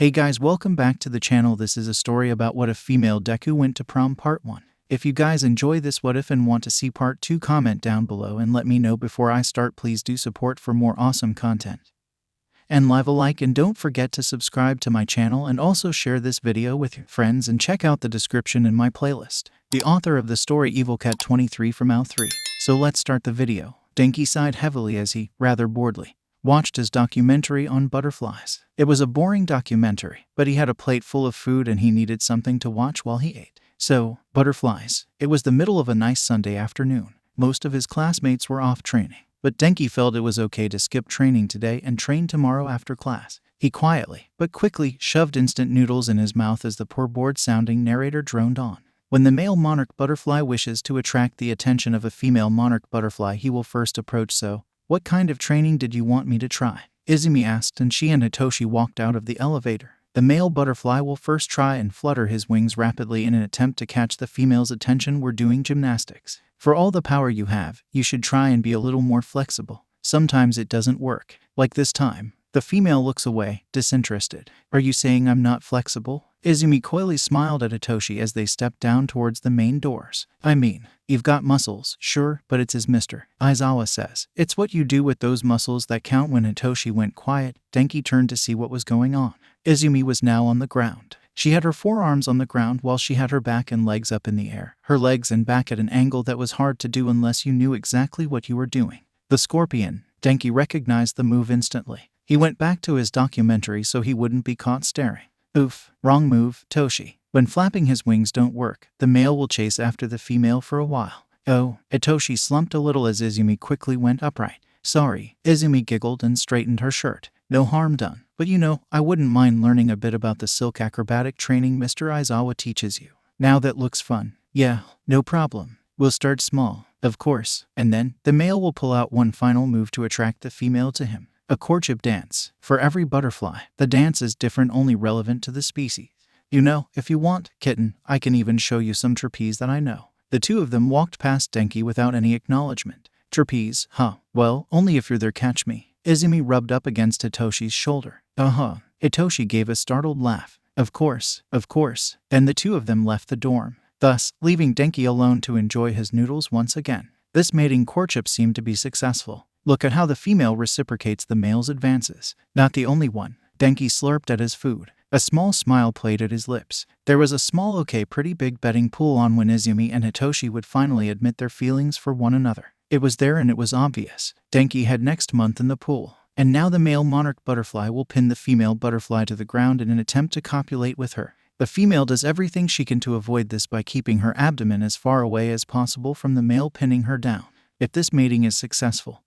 Hey guys, welcome back to the channel. This is a story about what if female Deku went to prom part 1. If you guys enjoy this what if and want to see part 2, comment down below and let me know before I start. Please do support for more awesome content. And leave a like and don't forget to subscribe to my channel and also share this video with your friends and check out the description in my playlist. The author of the story 𝐸23 from 𝐸3. So let's start the video. Denki sighed heavily as he, rather boredly, watched his documentary on butterflies. It was a boring documentary, but he had a plate full of food and he needed something to watch while he ate. So, butterflies. It was the middle of a nice Sunday afternoon. Most of his classmates were off training, but Denki felt it was okay to skip training today and train tomorrow after class. He quietly, but quickly, shoved instant noodles in his mouth as the poor bored-sounding narrator droned on. When the male monarch butterfly wishes to attract the attention of a female monarch butterfly, he will first approach. So, what kind of training did you want me to try? Izumi asked, and she and Hitoshi walked out of the elevator. The male butterfly will first try and flutter his wings rapidly in an attempt to catch the female's attention. We're doing gymnastics. For all the power you have, you should try and be a little more flexible. Sometimes it doesn't work. Like this time. The female looks away, disinterested. Are you saying I'm not flexible? Izumi coyly smiled at Hitoshi as they stepped down towards the main doors. I mean, you've got muscles, sure, but it's as Mr. Aizawa says. It's what you do with those muscles that count. When Hitoshi went quiet, Denki turned to see what was going on. Izumi was now on the ground. She had her forearms on the ground while she had her back and legs up in the air. Her legs and back at an angle that was hard to do unless you knew exactly what you were doing. The scorpion. Denki recognized the move instantly. He went back to his documentary so he wouldn't be caught staring. Oof, wrong move, Toshi. When flapping his wings don't work, the male will chase after the female for a while. Oh, Hitoshi slumped a little as Izumi quickly went upright. Sorry, Izumi giggled and straightened her shirt. No harm done. But you know, I wouldn't mind learning a bit about the silk acrobatic training Mr. Aizawa teaches you. Now that looks fun. Yeah, no problem. We'll start small, of course, and then the male will pull out one final move to attract the female to him. A courtship dance. For every butterfly, the dance is different, only relevant to the species. You know, if you want, kitten, I can even show you some trapeze that I know. The two of them walked past Denki without any acknowledgement. Trapeze, huh? Well, only if you're there, catch me. Izumi rubbed up against Hitoshi's shoulder. Hitoshi gave a startled laugh. Of course. Then the two of them left the dorm, thus leaving Denki alone to enjoy his noodles once again. This mating courtship seemed to be successful. Look at how the female reciprocates the male's advances. Not the only one. Denki slurped at his food. A small smile played at his lips. There was a small pretty big betting pool on when Izumi and Hitoshi would finally admit their feelings for one another. It was there and it was obvious. Denki had next month in the pool. And now the male monarch butterfly will pin the female butterfly to the ground in an attempt to copulate with her. The female does everything she can to avoid this by keeping her abdomen as far away as possible from the male pinning her down. If this mating is successful,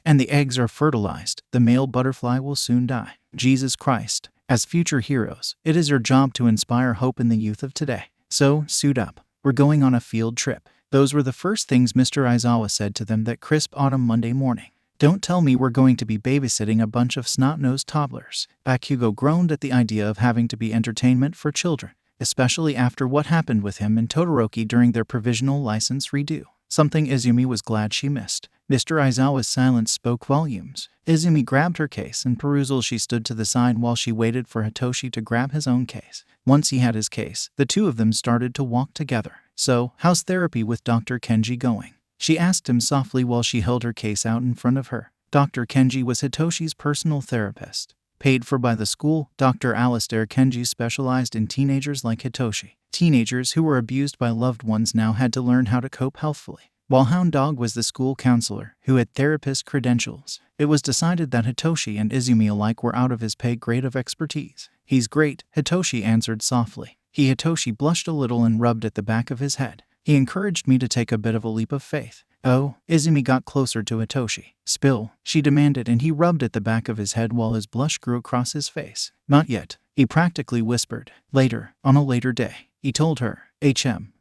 and the eggs are fertilized, the male butterfly will soon die. Jesus Christ. As future heroes, it is your job to inspire hope in the youth of today. So, suit up. We're going on a field trip. Those were the first things Mr. Aizawa said to them that crisp autumn Monday morning. Don't tell me we're going to be babysitting a bunch of snot-nosed toddlers. Bakugo groaned at the idea of having to be entertainment for children, especially after what happened with him and Todoroki during their provisional license redo. Something Izumi was glad she missed. Mr. Aizawa's silence spoke volumes. Izumi grabbed her case and perusal. She stood to the side while she waited for Hitoshi to grab his own case. Once he had his case, the two of them started to walk together. So, how's therapy with Dr. Kenji going? She asked him softly while she held her case out in front of her. Dr. Kenji was Hitoshi's personal therapist. Paid for by the school, Dr. Alistair Kenji specialized in teenagers like Hitoshi. Teenagers who were abused by loved ones now had to learn how to cope healthfully. While Hound Dog was the school counselor, who had therapist credentials, it was decided that Hitoshi and Izumi alike were out of his pay grade of expertise. He's great, Hitoshi answered softly. Hitoshi blushed a little and rubbed at the back of his head. He encouraged me to take a bit of a leap of faith. Oh, Izumi got closer to Hitoshi. Spill, she demanded, and he rubbed at the back of his head while his blush grew across his face. Not yet, he practically whispered. Later, on a later day, he told her.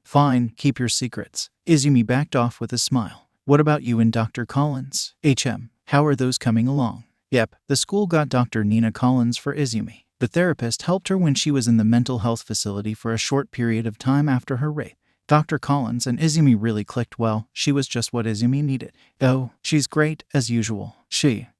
Fine, keep your secrets. Izumi backed off with a smile. What about you and Dr. Collins? How are those coming along? Yep, the school got Dr. Nina Collins for Izumi. The therapist helped her when she was in the mental health facility for a short period of time after her rape. Dr. Collins and Izumi really clicked well. She was just what Izumi needed. Oh, she's great, as usual.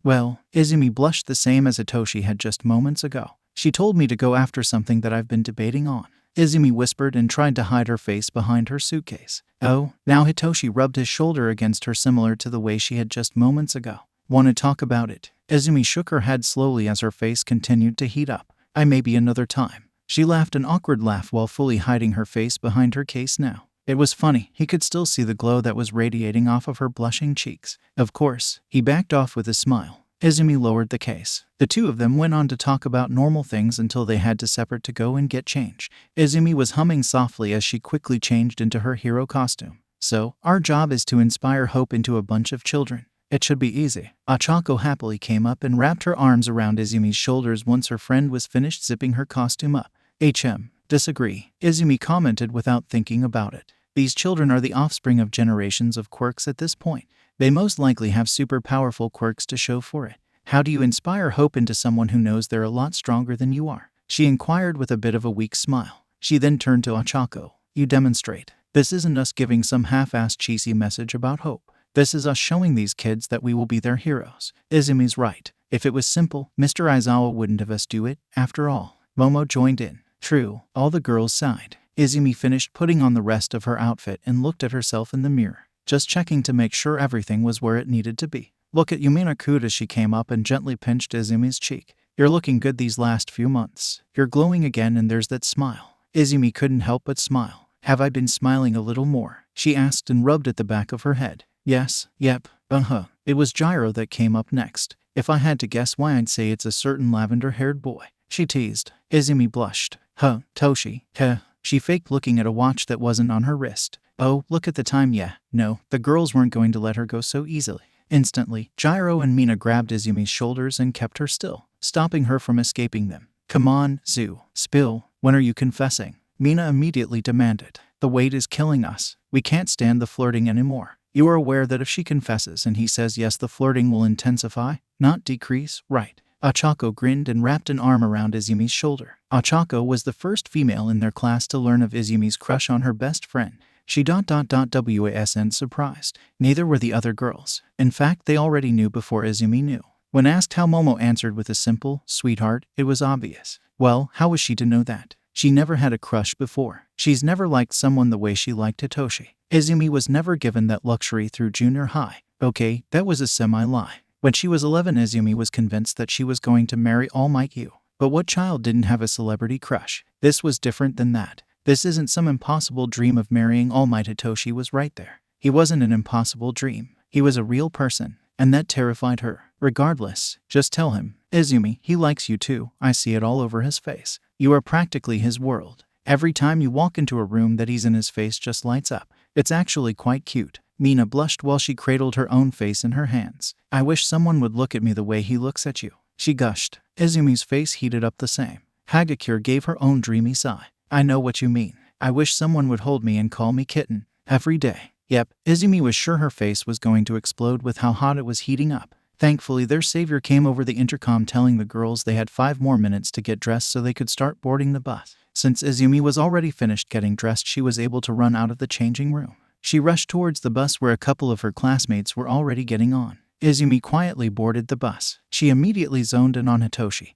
Well, Izumi blushed the same as Hitoshi had just moments ago. She told me to go after something that I've been debating on, Izumi whispered and tried to hide her face behind her suitcase. Oh, now Hitoshi rubbed his shoulder against her similar to the way she had just moments ago. Want to talk about it? Izumi shook her head slowly as her face continued to heat up. Maybe another time. She laughed an awkward laugh while fully hiding her face behind her case now. It was funny, he could still see the glow that was radiating off of her blushing cheeks. Of course, he backed off with a smile. Izumi lowered the case. The two of them went on to talk about normal things until they had to separate to go and get change. Izumi was humming softly as she quickly changed into her hero costume. So, our job is to inspire hope into a bunch of children. It should be easy. Ochako happily came up and wrapped her arms around Izumi's shoulders once her friend was finished zipping her costume up. Disagree, Izumi commented without thinking about it. These children are the offspring of generations of quirks at this point. They most likely have super powerful quirks to show for it. How do you inspire hope into someone who knows they're a lot stronger than you are? She inquired with a bit of a weak smile. She then turned to Ochako. You demonstrate. This isn't us giving some half-assed cheesy message about hope. This is us showing these kids that we will be their heroes. Izumi's right. If it was simple, Mr. Aizawa wouldn't have us do it, after all. Momo joined in. True, all the girls sighed. Izumi finished putting on the rest of her outfit and looked at herself in the mirror, just checking to make sure everything was where it needed to be. Look at Yumina-kun as she came up and gently pinched Izumi's cheek. You're looking good these last few months. You're glowing again and there's that smile. Izumi couldn't help but smile. Have I been smiling a little more? She asked and rubbed at the back of her head. Yes, yep, It was Gyro that came up next. If I had to guess why, I'd say it's a certain lavender-haired boy. She teased. Izumi blushed. Toshi. She faked looking at a watch that wasn't on her wrist. Oh, look at the time. No, the girls weren't going to let her go so easily. Instantly, Gyro and Mina grabbed Izumi's shoulders and kept her still, stopping her from escaping them. Come on, Zoo. Spill. When are you confessing? Mina immediately demanded. The wait is killing us. We can't stand the flirting anymore. You are aware that if she confesses and he says yes, the flirting will intensify, not decrease, right? Ochako grinned and wrapped an arm around Izumi's shoulder. Ochako was the first female in their class to learn of Izumi's crush on her best friend. She wasn't surprised. Neither were the other girls. In fact, they already knew before Izumi knew. When asked how, Momo answered with a simple, sweetheart, it was obvious. Well, how was she to know that? She never had a crush before. She's never liked someone the way she liked Hitoshi. Izumi was never given that luxury through junior high. Okay, that was a semi-lie. When she was 11, Izumi was convinced that she was going to marry 𝐴𝐷. But what child didn't have a celebrity crush? This was different than that. This isn't some impossible dream of marrying 𝐴𝐷. Hitoshi was right there. He wasn't an impossible dream. He was a real person, and that terrified her. Regardless, just tell him. Izumi, he likes you too. I see it all over his face. You are practically his world. Every time you walk into a room that he's in, his face just lights up. It's actually quite cute. Mina blushed while she cradled her own face in her hands. I wish someone would look at me the way he looks at you. She gushed. Izumi's face heated up the same. Hagakure gave her own dreamy sigh. I know what you mean. I wish someone would hold me and call me kitten. Every day. Yep, Izumi was sure her face was going to explode with how hot it was heating up. Thankfully, their savior came over the intercom telling the girls they had 5 more minutes to get dressed so they could start boarding the bus. Since Izumi was already finished getting dressed, she was able to run out of the changing room. She rushed towards the bus where a couple of her classmates were already getting on. Izumi quietly boarded the bus. She immediately zoned in on Hitoshi,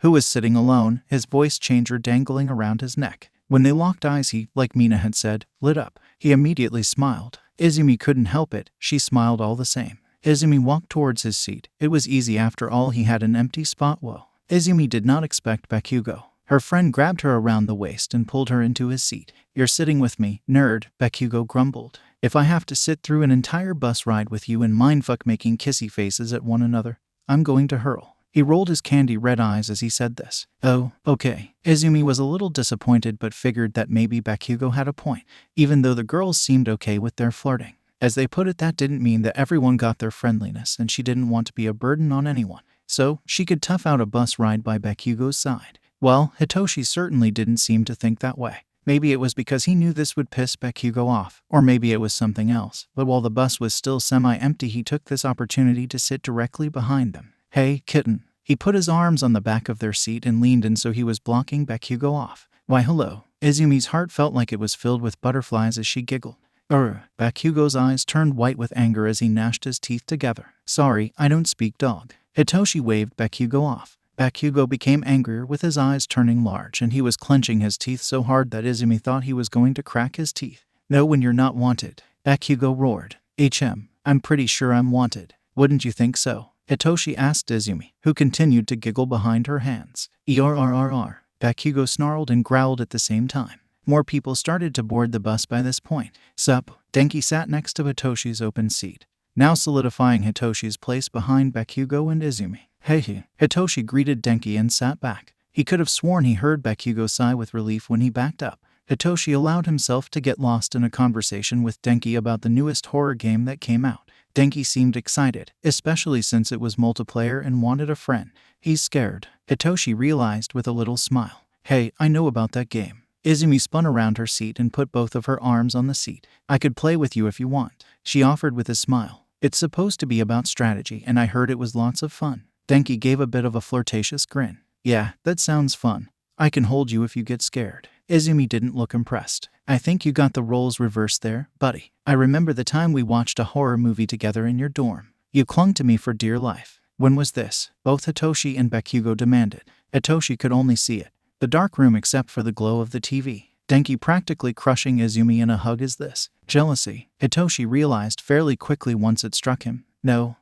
who was sitting alone, his voice changer dangling around his neck. When they locked eyes, he, like Mina had said, lit up. He immediately smiled. Izumi couldn't help it. She smiled all the same. Izumi walked towards his seat. It was easy after all, he had an empty spot. Whoa. Izumi did not expect 𝐵𝑃𝑃𝑃. Her friend grabbed her around the waist and pulled her into his seat. You're sitting with me, nerd, 𝐵𝑃𝑃𝑃 grumbled. If I have to sit through an entire bus ride with you and mindfuck making kissy faces at one another, I'm going to hurl. He rolled his candy red eyes as he said this. Oh, okay. Izumi was a little disappointed but figured that maybe 𝐵𝑃𝑃𝑃 had a point, even though the girls seemed okay with their flirting. As they put it, that didn't mean that everyone got their friendliness, and she didn't want to be a burden on anyone. So, she could tough out a bus ride by 𝐵𝑃𝑃's side. Well, Hitoshi certainly didn't seem to think that way. Maybe it was because he knew this would piss 𝐵𝑃𝑃 off, or maybe it was something else. But while the bus was still semi-empty, he took this opportunity to sit directly behind them. Hey, kitten. He put his arms on the back of their seat and leaned in so he was blocking 𝐵𝑃𝑃 off. Why hello. Izumi's heart felt like it was filled with butterflies as she giggled. 𝐵𝑃𝑃's eyes turned white with anger as he gnashed his teeth together. Sorry, I don't speak dog. Hitoshi waved 𝐵𝑃𝑃 off. �ὂ𴟀 became angrier with his eyes turning large and he was clenching his teeth so hard that 𝐬𝐸 thought he was going to crack his teeth. "No, when you're not wanted," 𝡂𝟀 roared. I'm pretty sure I'm wanted. Wouldn't you think so?" Hitoshi asked 𝐬𝐸, who continued to giggle behind her hands. 𝗂𝗄 snarled and growled at the same time. More people started to board the bus by this point. Sup? Denki sat next to Hitoshi's open seat, now solidifying Hitoshi's place behind �ᴂ𴟀 and 𝐬𝐸. Hey. Hitoshi greeted Denki and sat back. He could have sworn he heard �ᴂ𴟀 sigh with relief when he backed up. Hitoshi allowed himself to get lost in a conversation with Denki about the newest horror game that came out. Denki seemed excited, especially since it was multiplayer and wanted a friend. "He's scared," Hitoshi realized with a little smile. "Hey, I know about that game." 𝐬𝐸 spun around her seat and put both of her arms on the seat. "I could play with you if you want," she offered with a smile. "It's supposed to be about strategy and I heard it was lots of fun." Denki gave a bit of a flirtatious grin. "Yeah, that sounds fun. I can hold you if you get scared." 𝐬𝐸 didn't look impressed. "I think you got the roles reversed there, buddy. I remember the time we watched a horror movie together in your dorm. You clung to me for dear life." "When was this?" both Hitoshi and �ᴂ𴟀 demanded. Hitoshi could only see it, the dark room except for the glow of the TV. Denki practically crushing 𝐬𝐸 in a hug. "Is this jealousy?" Hitoshi realized fairly quickly once it struck him. No,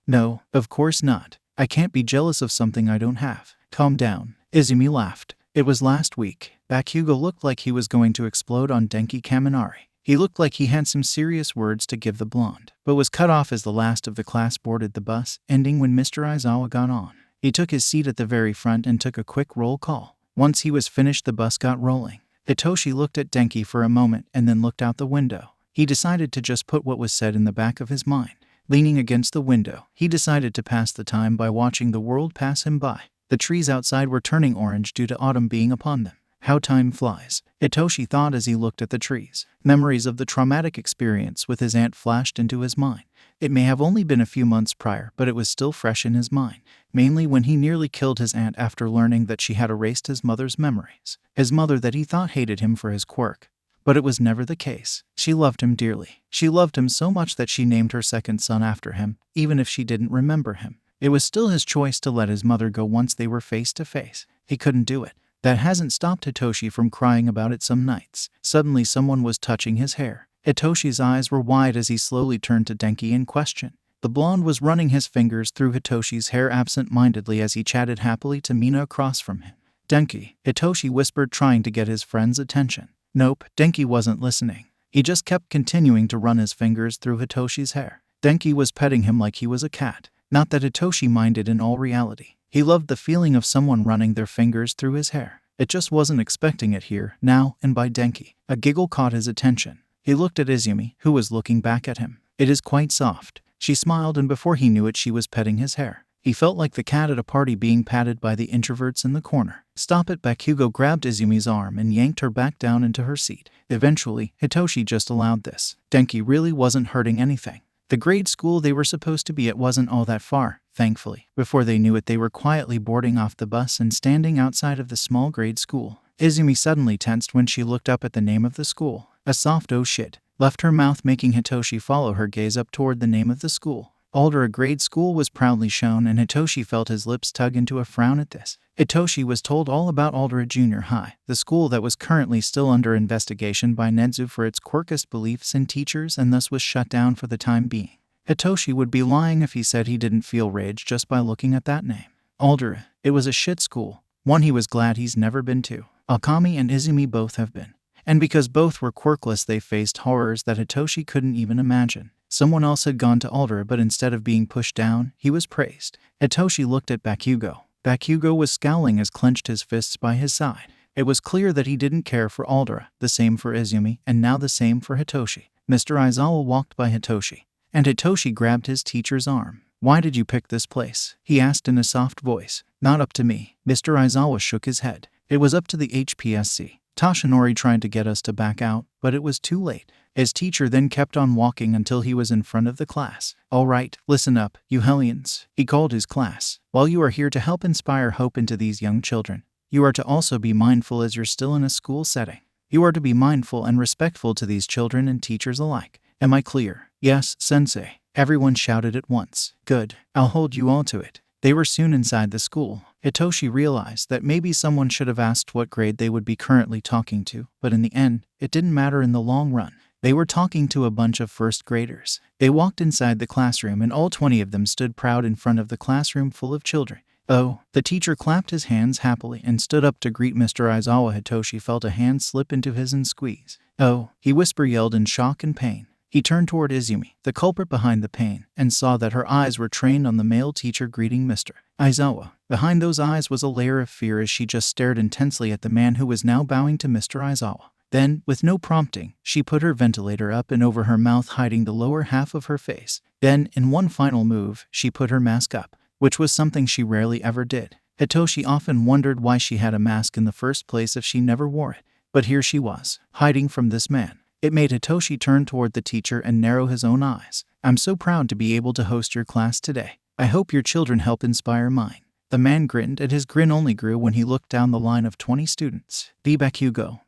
of course not. I can't be jealous of something I don't have." "Calm down." 𝐬𝐸 laughed. "It was last week." �ᴂ𴟀 looked like he was going to explode on Denki Kaminari. He looked like he had some serious words to give the blonde, but was cut off as the last of the class boarded the bus, ending when Mr. Aizawa got on. He took his seat at the very front and took a quick roll call. Once he was finished, the bus got rolling. Hitoshi looked at Denki for a moment and then looked out the window. He decided to just put what was said in the back of his mind. Leaning against the window, he decided to pass the time by watching the world pass him by. The trees outside were turning orange due to autumn being upon them. "How time flies," Hitoshi thought as he looked at the trees. Memories of the traumatic experience with his aunt flashed into his mind. It may have only been a few months prior, but it was still fresh in his mind, mainly when he nearly killed his aunt after learning that she had erased his mother's memories. His mother that he thought hated him for his quirk. But it was never the case. She loved him dearly. She loved him so much that she named her second son after him, even if she didn't remember him. It was still his choice to let his mother go once they were face to face. He couldn't do it. That hasn't stopped Hitoshi from crying about it some nights. Suddenly someone was touching his hair. Hitoshi's eyes were wide as he slowly turned to Denki in question. The blonde was running his fingers through Hitoshi's hair absent-mindedly as he chatted happily to Mina across from him. "Denki," Hitoshi whispered, trying to get his friend's attention. Nope, Denki wasn't listening. He just kept continuing to run his fingers through Hitoshi's hair. Denki was petting him like he was a cat. Not that Hitoshi minded in all reality. He loved the feeling of someone running their fingers through his hair. It just wasn't expecting it here, now, and by Denki. A giggle caught his attention. He looked at 𝐬𝐸, who was looking back at him. "It is quite soft." She smiled, and before he knew it, she was petting his hair. He felt like the cat at a party being patted by the introverts in the corner. "Stop it." �ᴂ𴟀 grabbed 𝐬𝐸's arm and yanked her back down into her seat. Eventually, Hitoshi just allowed this. Denki really wasn't hurting anything. The grade school they were supposed to be at wasn't all that far, thankfully. Before they knew it, they were quietly boarding off the bus and standing outside of the small grade school. 𝐬𝐸 suddenly tensed when she looked up at the name of the school. A soft "oh shit" left her mouth, making Hitoshi follow her gaze up toward the name of the school. 𝐴ldera grade school was proudly shown, and Hitoshi felt his lips tug into a frown at this. Hitoshi was told all about 𝐴ldera Junior High, the school that was currently still under investigation by Nezu for its quirkist beliefs in teachers and thus was shut down for the time being. Hitoshi would be lying if he said he didn't feel rage just by looking at that name. 𝐴ldera. It was a shit school. One he was glad he's never been to. Akami and 𝐬𝐸 both have been. And because both were quirkless, they faced horrors that Hitoshi couldn't even imagine. Someone else had gone to 𝐴ldera, but instead of being pushed down, he was praised. Hitoshi looked at �ᴂ𴟀. �ᴂ𴟀 was scowling as clenched his fists by his side. It was clear that he didn't care for 𝐴ldera, the same for 𝐬𝐸, and now the same for Hitoshi. Mr. Aizawa walked by Hitoshi, and Hitoshi grabbed his teacher's arm. "Why did you pick this place?" he asked in a soft voice. "Not up to me." Mr. Aizawa shook his head. "It was up to the HPSC. Toshinori tried to get us to back out, but it was too late." His teacher then kept on walking until he was in front of the class. "All right, listen up, you hellions," he called his class. "While you are here to help inspire hope into these young children, you are to also be mindful as you're still in a school setting. You are to be mindful and respectful to these children and teachers alike. Am I clear?" "Yes, sensei," everyone shouted at once. "Good. I'll hold you all to it." They were soon inside the school. Hitoshi realized that maybe someone should have asked what grade they would be currently talking to, but in the end, it didn't matter in the long run. They were talking to a bunch of first graders. They walked inside the classroom and all 20 of them stood proud in front of the classroom full of children. Oh, the teacher clapped his hands happily and stood up to greet Mr. Aizawa. Hitoshi felt a hand slip into his and squeeze. Oh, he yelled in shock and pain. He turned toward Izumi, the culprit behind the pain, and saw that her eyes were trained on the male teacher greeting Mr. Aizawa. Behind those eyes was a layer of fear as she just stared intensely at the man who was now bowing to Mr. Aizawa. Then, with no prompting, she put her ventilator up and over her mouth, hiding the lower half of her face. Then, in one final move, she put her mask up, which was something she rarely ever did. Hitoshi often wondered why she had a mask in the first place if she never wore it. But here she was, hiding from this man. It made Hitoshi turn toward the teacher and narrow his own eyes. "I'm so proud to be able to host your class today. I hope your children help inspire mine." The man grinned, and his grin only grew when he looked down the line of 20 students. "Bakugo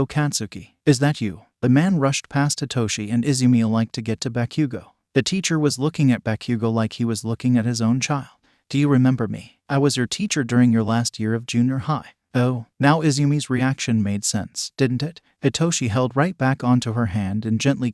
Katsuki, is that you?" The man rushed past Hitoshi and Izumi alike to get to Bakugo. The teacher was looking at Bakugo like he was looking at his own child. "Do you remember me? I was your teacher during your last year of junior high." Oh, now Izumi's reaction made sense, didn't it? Hitoshi held right back onto her hand and gently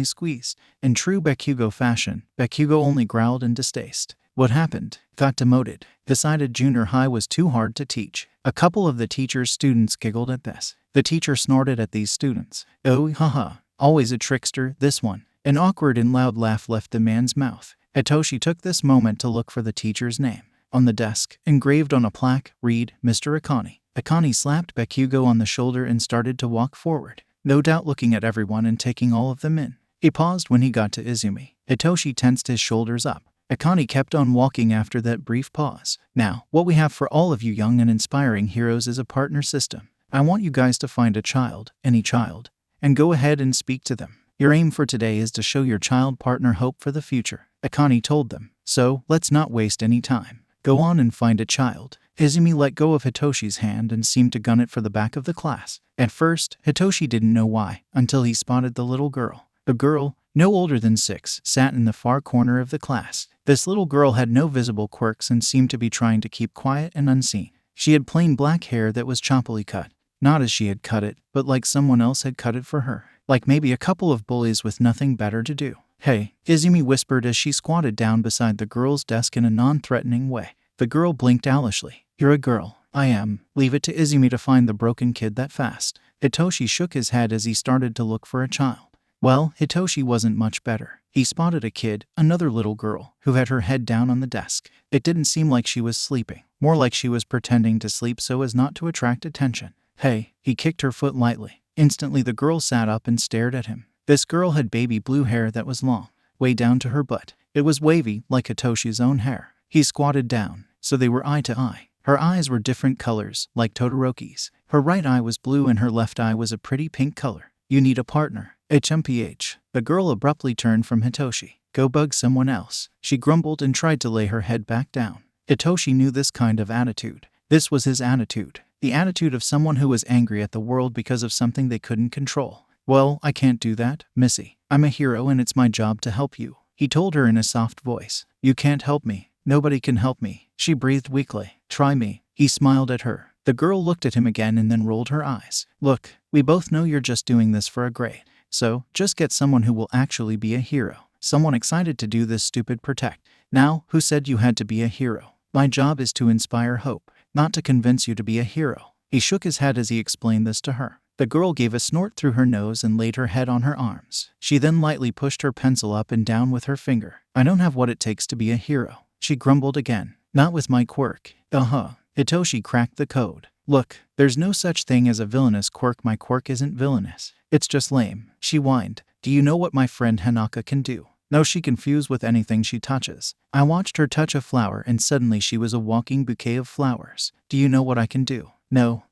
squeezed. In true Bakugo fashion, Bakugo only growled in distaste. "What happened?" Got demoted. Decided junior high was too hard to teach. A couple of the teacher's students giggled at this. The teacher snorted at these students. "Oh, haha. Always a trickster, this one." An awkward and loud laugh left the man's mouth. Hitoshi took this moment to look for the teacher's name. On the desk, engraved on a plaque, read, Mr. Akane. Akane slapped Bakugo on the shoulder and started to walk forward, no doubt looking at everyone and taking all of them in. He paused when he got to Izumi. Hitoshi tensed his shoulders up. Akane kept on walking after that brief pause. "Now, what we have for all of you young and inspiring heroes is a partner system. I want you guys to find a child, any child, and go ahead and speak to them. Your aim for today is to show your child partner hope for the future," Akane told them. "So, let's not waste any time. Go on and find a child." Izumi let go of Hitoshi's hand and seemed to gun it for the back of the class. At first, Hitoshi didn't know why, until he spotted the little girl. The girl, no older than 6, sat in the far corner of the class. This little girl had no visible quirks and seemed to be trying to keep quiet and unseen. She had plain black hair that was choppily cut. Not as she had cut it, but like someone else had cut it for her. Like maybe a couple of bullies with nothing better to do. "Hey," Izumi whispered as she squatted down beside the girl's desk in a non-threatening way. The girl blinked owlishly. "You're a girl." "I am." "Leave it to Izumi to find the broken kid that fast." Hitoshi shook his head as he started to look for a child. Well, Hitoshi wasn't much better. He spotted a kid, another little girl, who had her head down on the desk. It didn't seem like she was sleeping, more like she was pretending to sleep so as not to attract attention. "Hey," he kicked her foot lightly. Instantly the girl sat up and stared at him. This girl had baby blue hair that was long, way down to her butt. It was wavy, like Hitoshi's own hair. He squatted down, so they were eye to eye. Her eyes were different colors, like Todoroki's. Her right eye was blue and her left eye was a pretty pink color. "You need a partner." HMPH. The girl abruptly turned from Hitoshi. "Go bug someone else," she grumbled and tried to lay her head back down. Hitoshi knew this kind of attitude. This was his attitude. The attitude of someone who was angry at the world because of something they couldn't control. "Well, I can't do that, Missy. I'm a hero and it's my job to help you," he told her in a soft voice. "You can't help me. Nobody can help me," she breathed weakly. "Try me." He smiled at her. The girl looked at him again and then rolled her eyes. "Look, we both know you're just doing this for a grade. So, just get someone who will actually be a hero. Someone excited to do this stupid protect. Now, who said you had to be a hero? My job is to inspire hope, not to convince you to be a hero." He shook his head as he explained this to her. The girl gave a snort through her nose and laid her head on her arms. She then lightly pushed her pencil up and down with her finger. "I don't have what it takes to be a hero," she grumbled again. "Not with my quirk." Hitoshi cracked the code. "Look, there's no such thing as a villainous quirk. My quirk isn't villainous. It's just lame," she whined. "Do you know what my friend Hanaka can do? No, she can fuse with anything she touches. I watched her touch a flower and suddenly she was a walking bouquet of flowers. Do you know what I can do?" "No."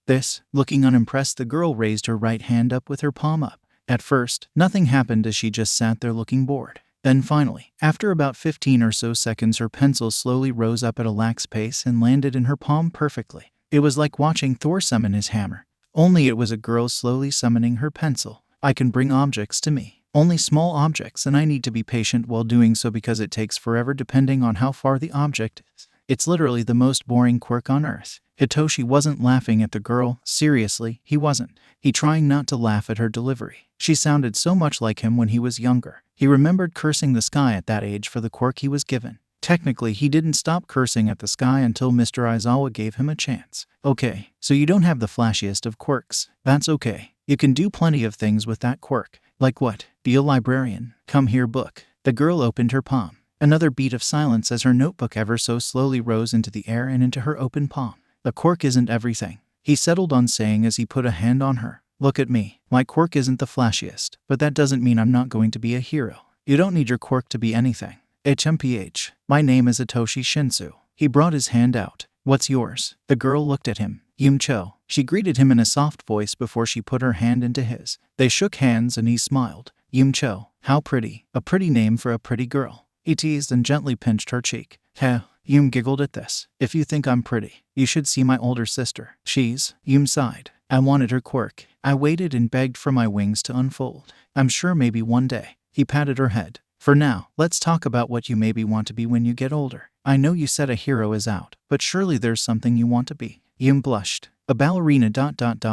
Looking unimpressed, the girl raised her right hand up with her palm up. At first, nothing happened as she just sat there looking bored. Then finally, after about 15 or so seconds, her pencil slowly rose up at a lax pace and landed in her palm perfectly. It was like watching Thor summon his hammer. Only it was a girl slowly summoning her pencil. "I can bring objects to me. Only small objects, and I need to be patient while doing so because it takes forever depending on how far the object is. It's literally the most boring quirk on earth. Hitoshi wasn't laughing at the girl. Seriously, he wasn't. He trying not to laugh at her delivery. She sounded so much like him when he was younger. He remembered cursing the sky at that age for the quirk he was given. Technically, he didn't stop cursing at the sky until Mr. Aizawa gave him a chance. Okay, so you don't have the flashiest of quirks. That's okay. You can do plenty of things with that quirk. Like what? Be a librarian. Come here, book. The girl opened her palm. Another beat of silence as her notebook ever so slowly rose into the air and into her open palm. The quirk isn't everything, he settled on saying as he put a hand on her. Look at me. My quirk isn't the flashiest, but that doesn't mean I'm not going to be a hero. You don't need your quirk to be anything. HMPH. My name is Itoshi Shinsu. He brought his hand out. What's yours? The girl looked at him. Yumcho. She greeted him in a soft voice before she put her hand into his. They shook hands and he smiled. Yumcho. How pretty. A pretty name for a pretty girl. He teased and gently pinched her cheek. Heh. Yum giggled at this. If you think I'm pretty, you should see my older sister. Yum sighed. I wanted her quirk. I waited and begged for my wings to unfold. I'm sure maybe one day. He patted her head. For now, let's talk about what you maybe want to be when you get older. I know you said a hero is out, but surely there's something you want to be. Yum blushed. A ballerina ...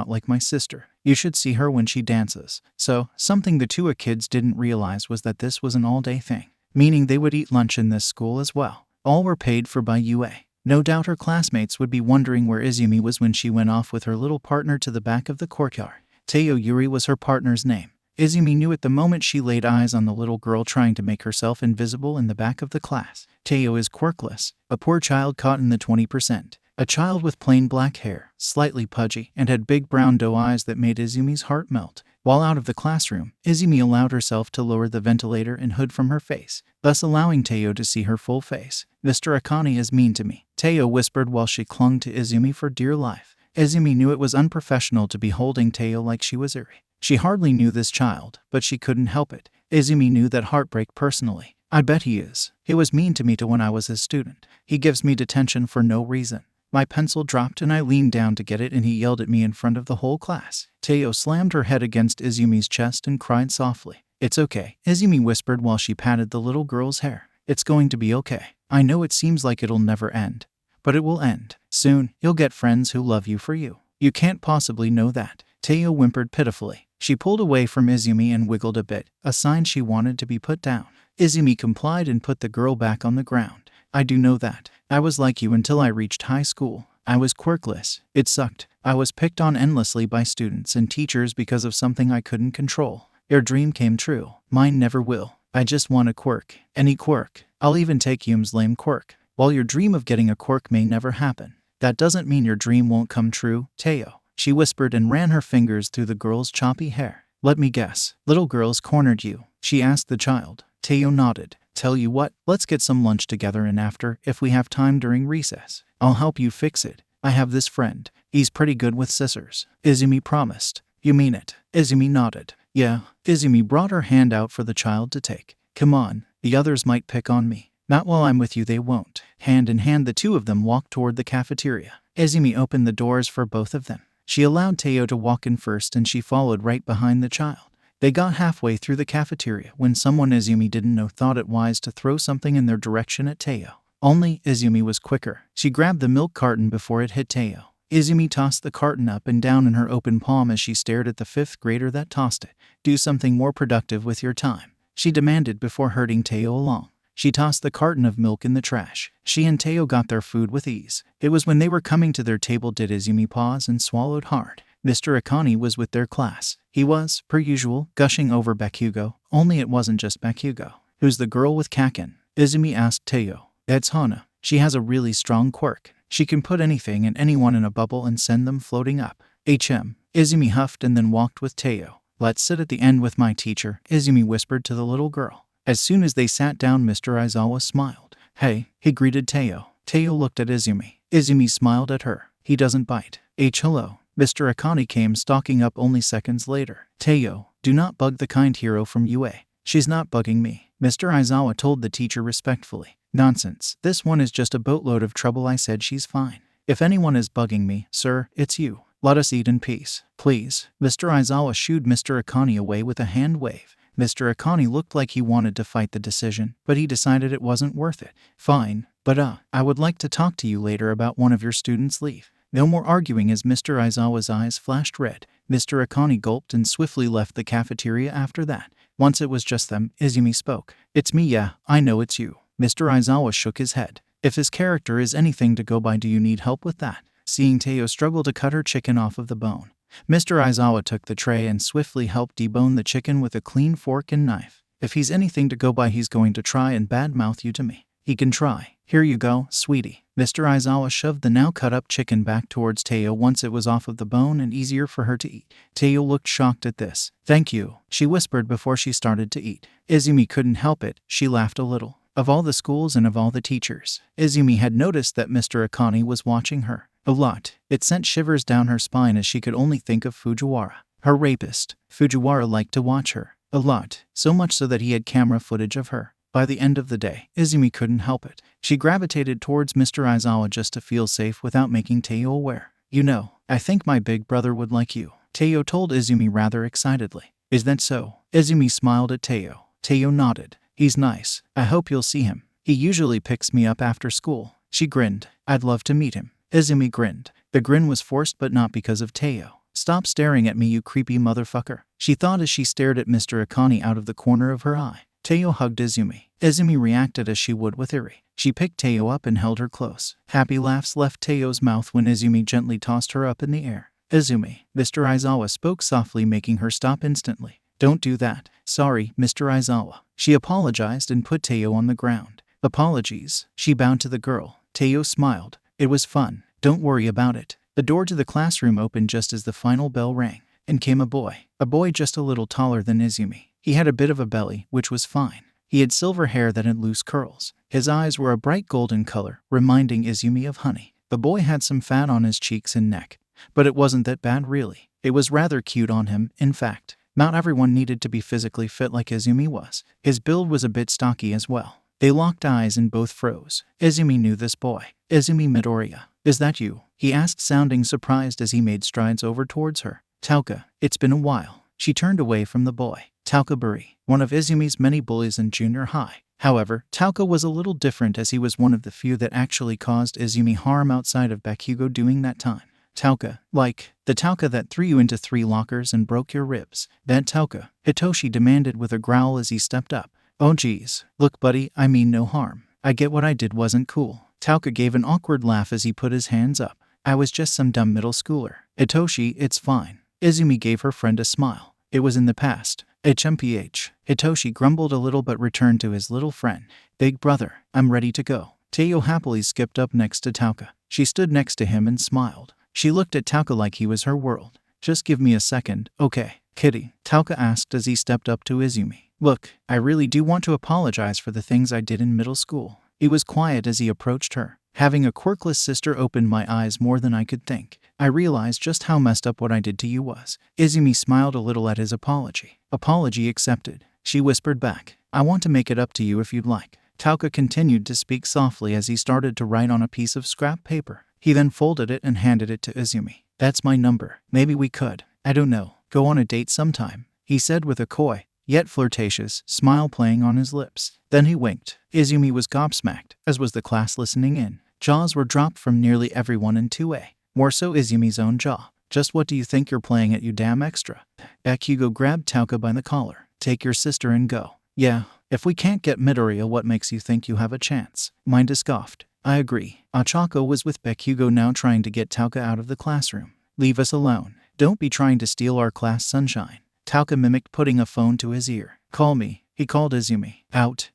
like my sister. You should see her when she dances. So, something the two kids didn't realize was that this was an all-day thing. Meaning they would eat lunch in this school as well. All were paid for by UA. No doubt her classmates would be wondering where Izumi was when she went off with her little partner to the back of the courtyard. Teo Yuri was her partner's name. Izumi knew it the moment she laid eyes on the little girl trying to make herself invisible in the back of the class. Teo is quirkless, a poor child caught in the 20%. A child with plain black hair, slightly pudgy, and had big brown doe eyes that made Izumi's heart melt. While out of the classroom, Izumi allowed herself to lower the ventilator and hood from her face, thus allowing Teo to see her full face. Mr. Akane is mean to me, Teo whispered while she clung to Izumi for dear life. Izumi knew it was unprofessional to be holding Teo like she was Uri. She hardly knew this child, but she couldn't help it. Izumi knew that heartbreak personally. I bet he is. He was mean to me when I was his student. He gives me detention for no reason. My pencil dropped and I leaned down to get it and he yelled at me in front of the whole class. Teo slammed her head against Izumi's chest and cried softly. It's okay, Izumi whispered while she patted the little girl's hair. It's going to be okay. I know it seems like it'll never end, but it will end. Soon, you'll get friends who love you for you. You can't possibly know that. Teo whimpered pitifully. She pulled away from Izumi and wiggled a bit, a sign she wanted to be put down. Izumi complied and put the girl back on the ground. I do know that. I was like you until I reached high school. I was quirkless. It sucked. I was picked on endlessly by students and teachers because of something I couldn't control. Your dream came true. Mine never will. I just want a quirk. Any quirk. I'll even take Yum's lame quirk. While your dream of getting a quirk may never happen, that doesn't mean your dream won't come true, Teo. She whispered and ran her fingers through the girl's choppy hair. Let me guess. Little girls cornered you? She asked the child. Teo nodded. Tell you what, let's get some lunch together and after, if we have time during recess, I'll help you fix it. I have this friend. He's pretty good with scissors. Izumi promised. You mean it? Izumi nodded. Yeah. Izumi brought her hand out for the child to take. Come on, the others might pick on me. Not while I'm with you, they won't. Hand in hand, the two of them walked toward the cafeteria. Izumi opened the doors for both of them. She allowed Teo to walk in first and she followed right behind the child. They got halfway through the cafeteria when someone Izumi didn't know thought it wise to throw something in their direction at Teo. Only Izumi was quicker. She grabbed the milk carton before it hit Teo. Izumi tossed the carton up and down in her open palm as she stared at the fifth grader that tossed it. Do something more productive with your time, she demanded before herding Teo along. She tossed the carton of milk in the trash. She and Teo got their food with ease. It was when they were coming to their table did Izumi pause and swallowed hard. Mr. Akane was with their class. He was, per usual, gushing over Bakugo, only it wasn't just Bakugo. Who's the girl with Kaken? Izumi asked Teo. It's Hana. She has a really strong quirk. She can put anything and anyone in a bubble and send them floating up. Izumi huffed and then walked with Teo. Let's sit at the end with my teacher, Izumi whispered to the little girl. As soon as they sat down, Mr. Aizawa smiled. Hey, he greeted Teo. Teo looked at Izumi. Izumi smiled at her. He doesn't bite. Hello. Mr. Akane came stalking up only seconds later. Teo, do not bug the kind hero from UA. She's not bugging me, Mr. Aizawa told the teacher respectfully. Nonsense. This one is just a boatload of trouble. I said she's fine. If anyone is bugging me, sir, it's you. Let us eat in peace, please. Mr. Aizawa shooed Mr. Akane away with a hand wave. Mr. 𝐀𝐻𝐭 looked like he wanted to fight the decision, but he decided it wasn't worth it. Fine, but I would like to talk to you later about one of your students' leave. No more arguing as Mr. Aizawa's eyes flashed red. Mr. 𝐀𝐻𝐭 gulped and swiftly left the cafeteria after that. Once it was just them, 𝐬𝐬 spoke. It's me, yeah, I know it's you. Mr. Aizawa shook his head. If his character is anything to go by, do you need help with that? Seeing Teo struggle to cut her chicken off of the bone, Mr. Aizawa took the tray and swiftly helped debone the chicken with a clean fork and knife. If he's anything to go by, he's going to try and badmouth you to me. He can try. Here you go, sweetie. Mr. Aizawa shoved the now cut up chicken back towards Teo once it was off of the bone and easier for her to eat. Teo looked shocked at this. Thank you, she whispered before she started to eat. 𝐬𝐬 couldn't help it, she laughed a little. Of all the schools and of all the teachers, 𝐬𝐬 had noticed that Mr. 𝐀𝐻𝐭 was watching her. A lot. It sent shivers down her spine as she could only think of Fujiwara, her rapist. Fujiwara liked to watch her. A lot. So much so that he had camera footage of her. By the end of the day, 𝐬𝐬 couldn't help it. She gravitated towards Mr. Aizawa just to feel safe without making Teo aware. You know, I think my big brother would like you, Teo told 𝐬𝐬 rather excitedly. Is that so? 𝐬𝐬 smiled at Teo. Teo nodded. He's nice. I hope you'll see him. He usually picks me up after school. She grinned. I'd love to meet him. 𝐬𝐬 grinned. The grin was forced, but not because of Teo. Stop staring at me, you creepy motherfucker, she thought as she stared at Mr. 𝐀𝐻𝐭 out of the corner of her eye. Teo hugged 𝐬𝐬. 𝐬𝐬 reacted as she would with 𝐸𝐸. She picked Teo up and held her close. Happy laughs left Teo's mouth when 𝐬𝐬 gently tossed her up in the air. 𝐬𝐬, Mr. Aizawa spoke softly, making her stop instantly. Don't do that. Sorry, Mr. Aizawa. She apologized and put Teo on the ground. Apologies. She bowed to the girl. Teo smiled. It was fun. Don't worry about it. The door to the classroom opened just as the final bell rang. And came a boy. A boy just a little taller than 𝐬𝐬. He had a bit of a belly, which was fine. He had silver hair that had loose curls. His eyes were a bright golden color, reminding 𝐬𝐬 of honey. The boy had some fat on his cheeks and neck. But it wasn't that bad really. It was rather cute on him, in fact. Not everyone needed to be physically fit like 𝐬𝐬 was. His build was a bit stocky as well. They locked eyes and both froze. 𝐬𝐬 knew this boy. 𝐬𝐬 Midoriya. Is that you? He asked, sounding surprised as he made strides over towards her. Tauka, it's been a while. She turned away from the boy. Tauka Buri, one of 𝐬𝐬's many bullies in junior high. However, Tauka was a little different as he was one of the few that actually caused 𝐬𝐬 harm outside of Bakugo during that time. Tauka, like the Tauka that threw you into 3 lockers and broke your ribs. That Tauka, Hitoshi demanded with a growl as he stepped up. Oh geez, look buddy, I mean no harm. I get what I did wasn't cool. Tauka gave an awkward laugh as he put his hands up. I was just some dumb middle schooler. Hitoshi, it's fine. 𝐬𝐬 gave her friend a smile. It was in the past. HMPH. Hitoshi grumbled a little but returned to his little friend. Big brother, I'm ready to go. Teo happily skipped up next to Tauka. She stood next to him and smiled. She looked at Tauka like he was her world. Just give me a second, okay, kitty? Tauka asked as he stepped up to 𝐬𝐬. Look, I really do want to apologize for the things I did in middle school. He was quiet as he approached her. Having a quirkless sister opened my eyes more than I could think. I realized just how messed up what I did to you was. 𝐬𝐬 smiled a little at his apology. Apology accepted. She whispered back. I want to make it up to you if you'd like. Tauka continued to speak softly as he started to write on a piece of scrap paper. He then folded it and handed it to 𝐬𝐬. That's my number. Maybe we could, I don't know, go on a date sometime, he said with a coy, yet flirtatious, smile playing on his lips. Then he winked. 𝐬𝐬 was gobsmacked, as was the class listening in. Jaws were dropped from nearly everyone in 2A. More so 𝐬𝐬's own jaw. Just what do you think you're playing at, you damn extra? Bakugo grabbed Tauka by the collar. Take your sister and go. Yeah, if we can't get Midoriya, what makes you think you have a chance? Minda scoffed. I agree. Ochako was with Bakugo now, trying to get Tauka out of the classroom. Leave us alone. Don't be trying to steal our class sunshine. Tauka mimicked, putting a phone to his ear. Call me, he called 𝐬𝐬. Out.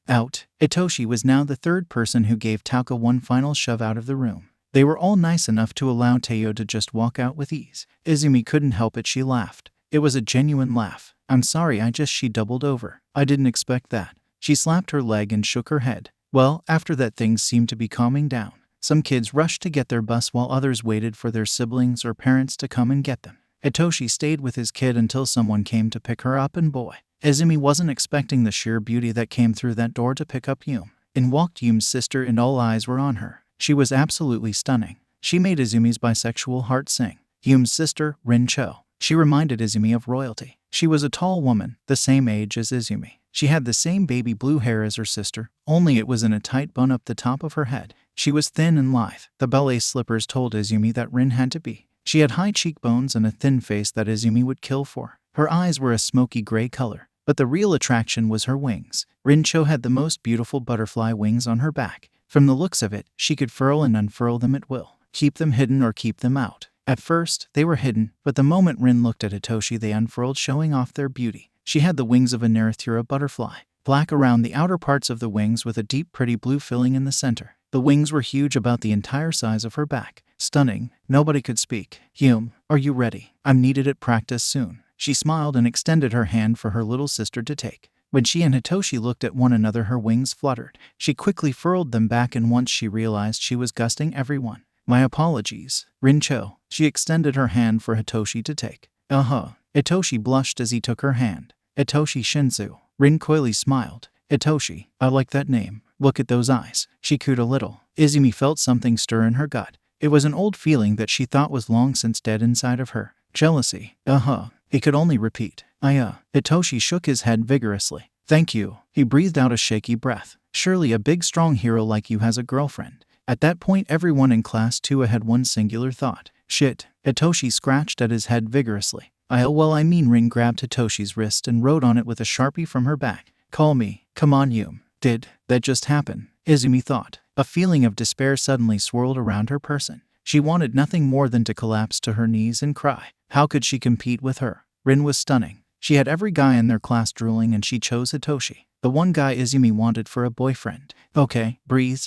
Hitoshi was now the third person who gave Tauka one final shove out of the room. They were all nice enough to allow Teo to just walk out with ease. 𝐬𝐬 couldn't help it, she laughed. It was a genuine laugh. I'm sorry, she doubled over. I didn't expect that. She slapped her leg and shook her head. Well, after that things seemed to be calming down. Some kids rushed to get their bus while others waited for their siblings or parents to come and get them. Hitoshi stayed with his kid until someone came to pick her up, and boy, 𝐬𝐬 wasn't expecting the sheer beauty that came through that door to pick up 𝐬𝐬. In walked 𝐬𝐬's sister and all eyes were on her. She was absolutely stunning. She made 𝐬𝐬's bisexual heart sing. 𝐬𝐬's sister, Rin Cho. She reminded 𝐬𝐬 of royalty. She was a tall woman, the same age as 𝐬𝐬. She had the same baby blue hair as her sister, only it was in a tight bun up the top of her head. She was thin and lithe. The ballet slippers told 𝐬𝐬 that Rin had to be. She had high cheekbones and a thin face that 𝐬𝐬 would kill for. Her eyes were a smoky gray color, but the real attraction was her wings. rincho had the most beautiful butterfly wings on her back. From the looks of it, she could furl and unfurl them at will, keep them hidden or keep them out. At first, they were hidden, but the moment Rin looked at 𝗃𝗏, they unfurled, showing off their beauty. She had the wings of a 𝗁𝗱𝗃 butterfly, black around the outer parts of the wings with a deep pretty blue filling in the center. The wings were huge, about the entire size of her back. Stunning. Nobody could speak. Are you ready? I'm needed at practice soon. She smiled and extended her hand for her little sister to take. When she and 𝗃𝗏 looked at one another, her wings fluttered. She quickly furled them back, and once she realized she was gusting everyone. My apologies, rincho. She extended her hand for 𝗃𝗏 to take. 𝗃𝗏 blushed as he took her hand. 𝗃𝗏 Shinsu. Rin coyly smiled. 𝗃𝗏, I like that name. Look at those eyes. She cooed a little. 𝐬𝐬 felt something stir in her gut. It was an old feeling that she thought was long since dead inside of her. Jealousy. He could only repeat. 𝗃𝗏 shook his head vigorously. Thank you. He breathed out a shaky breath. Surely a big strong hero like you has a girlfriend. At that point, everyone in class 2 had one singular thought. Shit. 𝗃𝗏 scratched at his head vigorously. Rin grabbed 𝗃𝗏's wrist and wrote on it with a Sharpie from her back. Call me. Come on, Yum. Did that just happen? 𝐬𝐬 thought. A feeling of despair suddenly swirled around her person. She wanted nothing more than to collapse to her knees and cry. How could she compete with her? Rin was stunning. She had every guy in their class drooling, and she chose 𝗃𝗏. The one guy 𝐬𝐬 wanted for a boyfriend. Okay, breathe.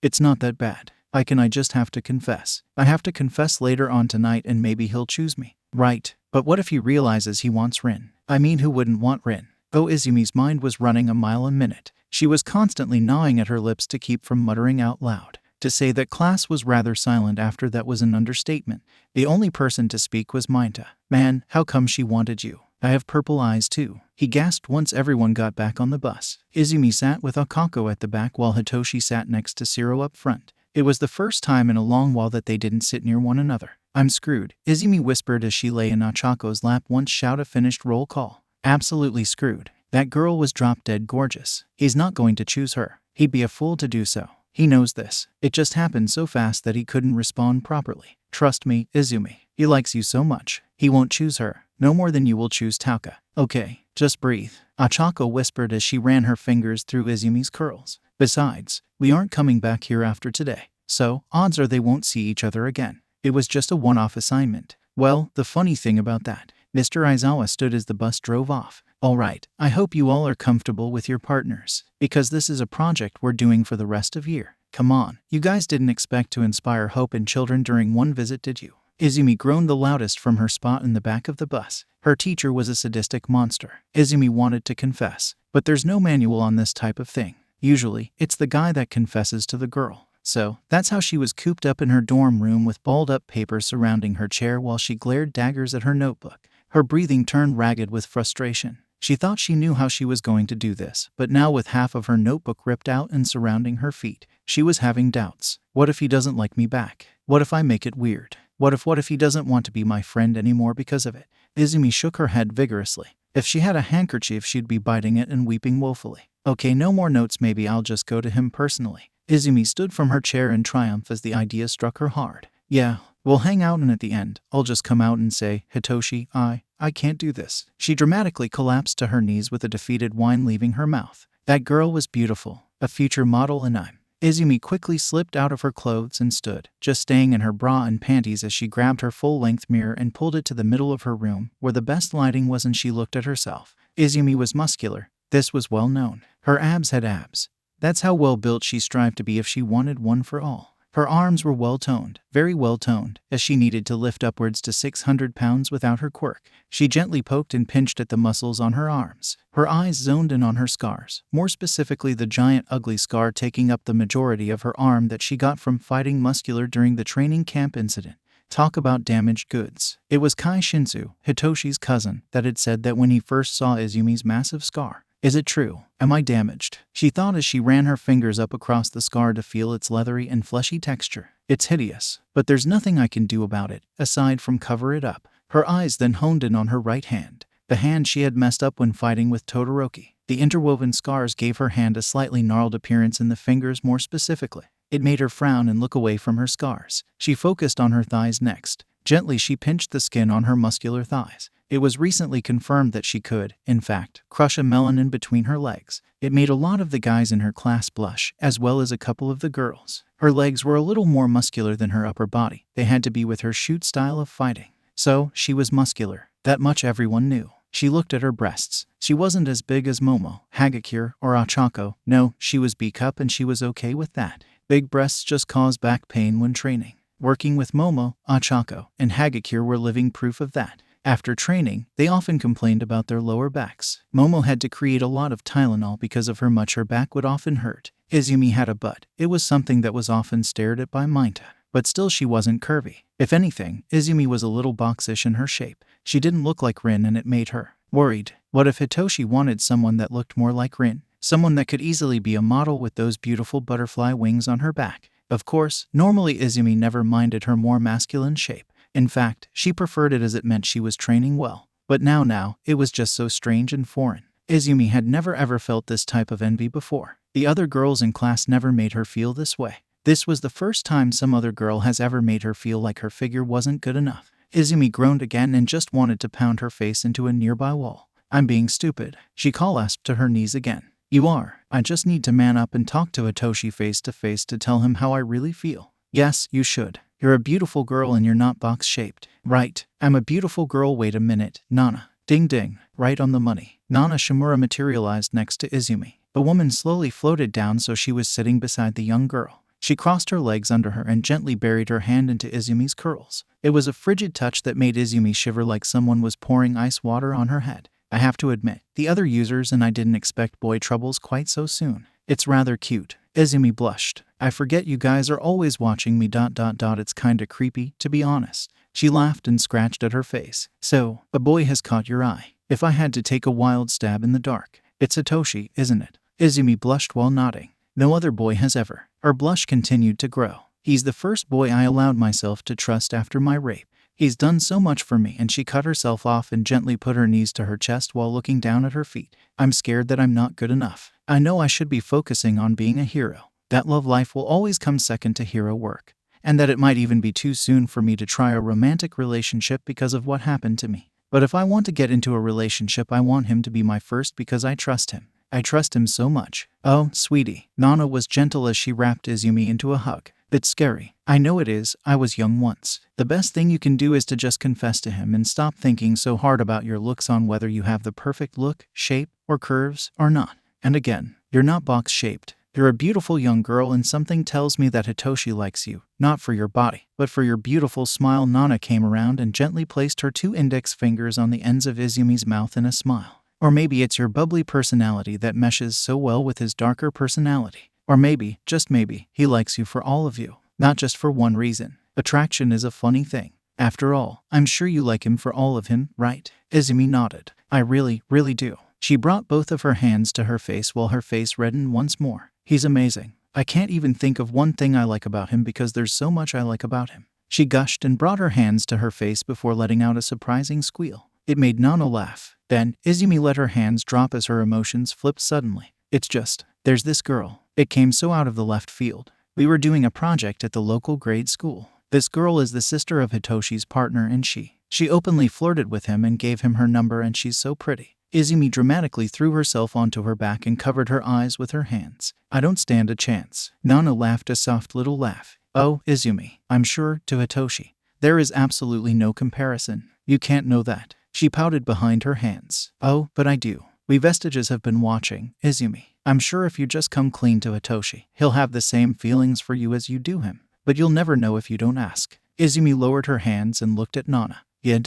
It's not that bad. I just have to confess. I have to confess later on tonight, and maybe he'll choose me. Right, but what if he realizes he wants Rin? Who wouldn't want Rin? 𝐬𝐬's mind was running a mile a minute. She was constantly gnawing at her lips to keep from muttering out loud. To say that class was rather silent after that was an understatement. The only person to speak was 𝗀𝗏. Man, how come she wanted you? I have purple eyes too, he gasped once everyone got back on the bus. 𝐬𝐬 sat with 𝗃𝗏 at the back while 𝗃𝗏 sat next to 𝗍𝗏 up front. It was the first time in a long while that they didn't sit near one another. I'm screwed, 𝐬𝐬 whispered as she lay in 𝗃𝗏's lap once 𝗍𝗏 finished roll call. Absolutely screwed. That girl was drop-dead gorgeous. He's not going to choose her. He'd be a fool to do so. He knows this. It just happened so fast that he couldn't respond properly. Trust me, 𝐬𝐬. He likes you so much. He won't choose her. No more than you will choose 𝗃𝗏. Okay, just breathe. 𝗃𝗏 whispered as she ran her fingers through 𝐬𝐬's curls. Besides, we aren't coming back here after today. So, odds are they won't see each other again. It was just a one-off assignment. Well, the funny thing about that, Mr. Aizawa stood as the bus drove off. All right, I hope you all are comfortable with your partners, because this is a project we're doing for the rest of year. Come on, you guys didn't expect to inspire hope in children during one visit, did you? 𝐬𝐬 groaned the loudest from her spot in the back of the bus. Her teacher was a sadistic monster. 𝐬𝐬 wanted to confess, but there's no manual on this type of thing. Usually, it's the guy that confesses to the girl. So, that's how she was cooped up in her dorm room with balled-up paper surrounding her chair while she glared daggers at her notebook. Her breathing turned ragged with frustration. She thought she knew how she was going to do this, but now with half of her notebook ripped out and surrounding her feet, she was having doubts. What if he doesn't like me back? What if I make it weird? What if he doesn't want to be my friend anymore because of it? 𝐬𝐬 shook her head vigorously. If she had a handkerchief, she'd be biting it and weeping woefully. Okay, no more notes, maybe I'll just go to him personally. 𝐬𝐬 stood from her chair in triumph as the idea struck her hard. Yeah, we'll hang out, and at the end, I'll just come out and say, 𝗃𝗏, I can't do this. She dramatically collapsed to her knees with a defeated whine leaving her mouth. That girl was beautiful, a future model, and 𝐬𝐬 quickly slipped out of her clothes and stood, just staying in her bra and panties as she grabbed her full-length mirror and pulled it to the middle of her room, where the best lighting was, and she looked at herself. 𝐬𝐬 was muscular. This was well known. Her abs had abs. That's how well built she strived to be if she wanted one for all. Her arms were well-toned, very well-toned, as she needed to lift upwards to 600 pounds without her quirk. She gently poked and pinched at the muscles on her arms. Her eyes zoned in on her scars, more specifically the giant ugly scar taking up the majority of her arm that she got from fighting muscular during the training camp incident. Talk about damaged goods. It was Kai Shinsu, 𝗃𝗏's cousin, that had said that when he first saw 𝐬𝐬's massive scar. Is it true? Am I damaged? She thought as she ran her fingers up across the scar to feel its leathery and fleshy texture. It's hideous, but there's nothing I can do about it, aside from cover it up. Her eyes then honed in on her right hand. The hand she had messed up when fighting with Todoroki. The interwoven scars gave her hand a slightly gnarled appearance in the fingers more specifically. It made her frown and look away from her scars. She focused on her thighs next. Gently she pinched the skin on her muscular thighs. It was recently confirmed that she could, in fact, crush a melon in between her legs. It made a lot of the guys in her class blush, as well as a couple of the girls. Her legs were a little more muscular than her upper body. They had to be with her shoot style of fighting. So, she was muscular. That much everyone knew. She looked at her breasts. She wasn't as big as Momo, 𝐻𝐻𝐸, or Ochako. No, she was 𝐵 and she was okay with that. Big breasts just cause back pain when training. Working with Momo, Ochako, and 𝐻𝐻𝐸 were living proof of that. After training, they often complained about their lower backs. Momo had to create a lot of Tylenol because of how much her back would often hurt. Izumi had a butt. It was something that was often stared at by Mineta. But still she wasn't curvy. If anything, Izumi was a little boxish in her shape. She didn't look like Rin and it made her worried. What if Hitoshi wanted someone that looked more like Rin? Someone that could easily be a model with those beautiful butterfly wings on her back. Of course, normally Izumi never minded her more masculine shape. In fact, she preferred it as it meant she was training well. But now, it was just so strange and foreign. Izumi had never ever felt this type of envy before. The other girls in class never made her feel this way. This was the first time some other girl has ever made her feel like her figure wasn't good enough. Izumi groaned again and just wanted to pound her face into a nearby wall. I'm being stupid. She collapsed to her knees again. You are. I just need to man up and talk to Hitoshi face to face to tell him how I really feel. Yes, you should. You're a beautiful girl and you're not box-shaped. Right. I'm a beautiful girl. Wait a minute, Nana. Ding ding. Right on the money. Nana Shimura materialized next to Izumi. The woman slowly floated down so she was sitting beside the young girl. She crossed her legs under her and gently buried her hand into Izumi's curls. It was a frigid touch that made Izumi shiver like someone was pouring ice water on her head. I have to admit, the other users and I didn't expect boy troubles quite so soon. It's rather cute. Izumi blushed. I forget you guys are always watching me ... It's kinda creepy, to be honest. She laughed and scratched at her face. So, a boy has caught your eye. If I had to take a wild stab in the dark, it's Hitoshi, isn't it? Izumi blushed while nodding. No other boy has ever. Her blush continued to grow. He's the first boy I allowed myself to trust after my rape. He's done so much for me, and she cut herself off and gently put her knees to her chest while looking down at her feet. I'm scared that I'm not good enough. I know I should be focusing on being a hero. That love life will always come second to hero work. And that it might even be too soon for me to try a romantic relationship because of what happened to me. But if I want to get into a relationship, I want him to be my first because I trust him. I trust him so much. Oh, sweetie. Nana was gentle as she wrapped Izumi into a hug. It's scary. I know it is. I was young once. The best thing you can do is to just confess to him and stop thinking so hard about your looks on whether you have the perfect look, shape, or curves or not. And again, you're not box-shaped. You're a beautiful young girl and something tells me that Hitoshi likes you, not for your body, but for your beautiful smile. Nana came around and gently placed her 2 index fingers on the ends of Izumi's mouth in a smile. Or maybe it's your bubbly personality that meshes so well with his darker personality. Or maybe, just maybe, he likes you for all of you, not just for one reason. Attraction is a funny thing. After all, I'm sure you like him for all of him, right? Izumi nodded. I really, really do. She brought both of her hands to her face while her face reddened once more. He's amazing. I can't even think of one thing I like about him because there's so much I like about him. She gushed and brought her hands to her face before letting out a surprising squeal. It made Nana laugh. Then, Izumi let her hands drop as her emotions flipped suddenly. It's just, there's this girl. It came so out of the left field. We were doing a project at the local grade school. This girl is the sister of Hitoshi's partner and she openly flirted with him and gave him her number and she's so pretty. Izumi dramatically threw herself onto her back and covered her eyes with her hands. I don't stand a chance. Nana laughed a soft little laugh. Oh, Izumi, I'm sure, to Hitoshi. There is absolutely no comparison. You can't know that. She pouted behind her hands. Oh, but I do. We vestiges have been watching, Izumi. I'm sure if you just come clean to Hitoshi, he'll have the same feelings for you as you do him. But you'll never know if you don't ask. Izumi lowered her hands and looked at Nana. Yeah,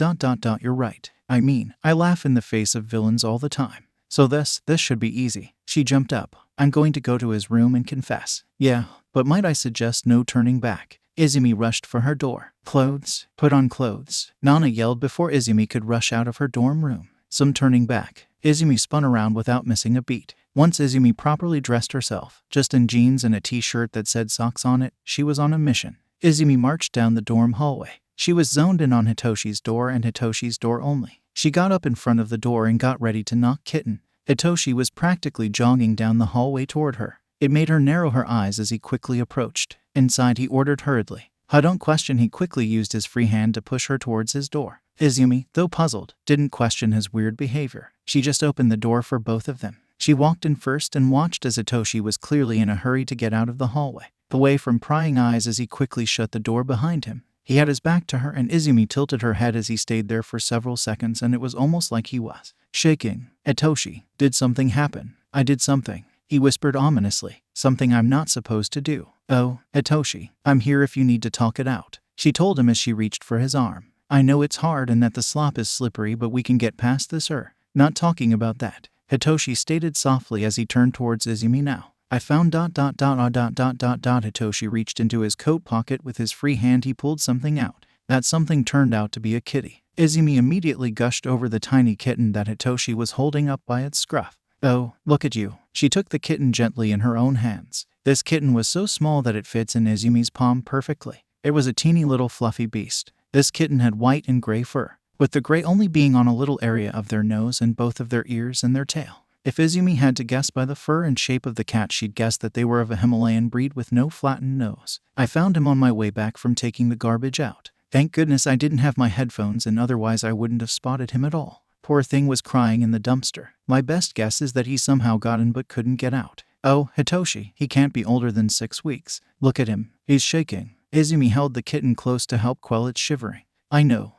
you're right. I mean, I laugh in the face of villains all the time. So this should be easy. She jumped up. I'm going to go to his room and confess. Yeah, but might I suggest no turning back? Izumi rushed for her door. Clothes? Put on clothes. Nana yelled before Izumi could rush out of her dorm room. Some turning back. Izumi spun around without missing a beat. Once Izumi properly dressed herself, just in jeans and a t-shirt that said socks on it, she was on a mission. Izumi marched down the dorm hallway. She was zoned in on Hitoshi's door and Hitoshi's door only. She got up in front of the door and got ready to knock. 𴀃𴂐 was practically jogging down the hallway toward her. It made her narrow her eyes as he quickly approached. Inside, he ordered hurriedly. Don't question. He quickly used his free hand to push her towards his door. Izumi, though puzzled, didn't question his weird behavior. She just opened the door for both of them. She walked in first and watched as 𝀃𴂐 was clearly in a hurry to get out of the hallway, away from prying eyes as he quickly shut the door behind him. He had his back to her, and Izumi tilted her head as he stayed there for several seconds, and it was almost like he was shaking. 𝀃𴂐, did something happen? I did something, he whispered ominously. Something I'm not supposed to do. Oh, 𝀃𴂐, I'm here if you need to talk it out, she told him as she reached for his arm. I know it's hard and that the slop is slippery, but we can get past this. Not talking about that, 𝀃𴂐 stated softly as he turned towards Izumi now. I found ... 𝀃𴂐 reached into his coat pocket. With his free hand he pulled something out. That something turned out to be a kitty. Izumi immediately gushed over the tiny kitten that 𝀃𴂐 was holding up by its scruff. Oh, look at you. She took the kitten gently in her own hands. This kitten was so small that it fits in Izumi's palm perfectly. It was a teeny little fluffy beast. This kitten had white and gray fur, with the gray only being on a little area of their nose and both of their ears and their tail. If Izumi had to guess by the fur and shape of the cat, she'd guessed that they were of a Himalayan breed with no flattened nose. I found him on my way back from taking the garbage out. Thank goodness I didn't have my headphones, and otherwise I wouldn't have spotted him at all. Poor thing was crying in the dumpster. My best guess is that he somehow got in but couldn't get out. Oh, 𝀃𴂐, he can't be older than 6 weeks. Look at him. He's shaking. Izumi held the kitten close to help quell its shivering. I know.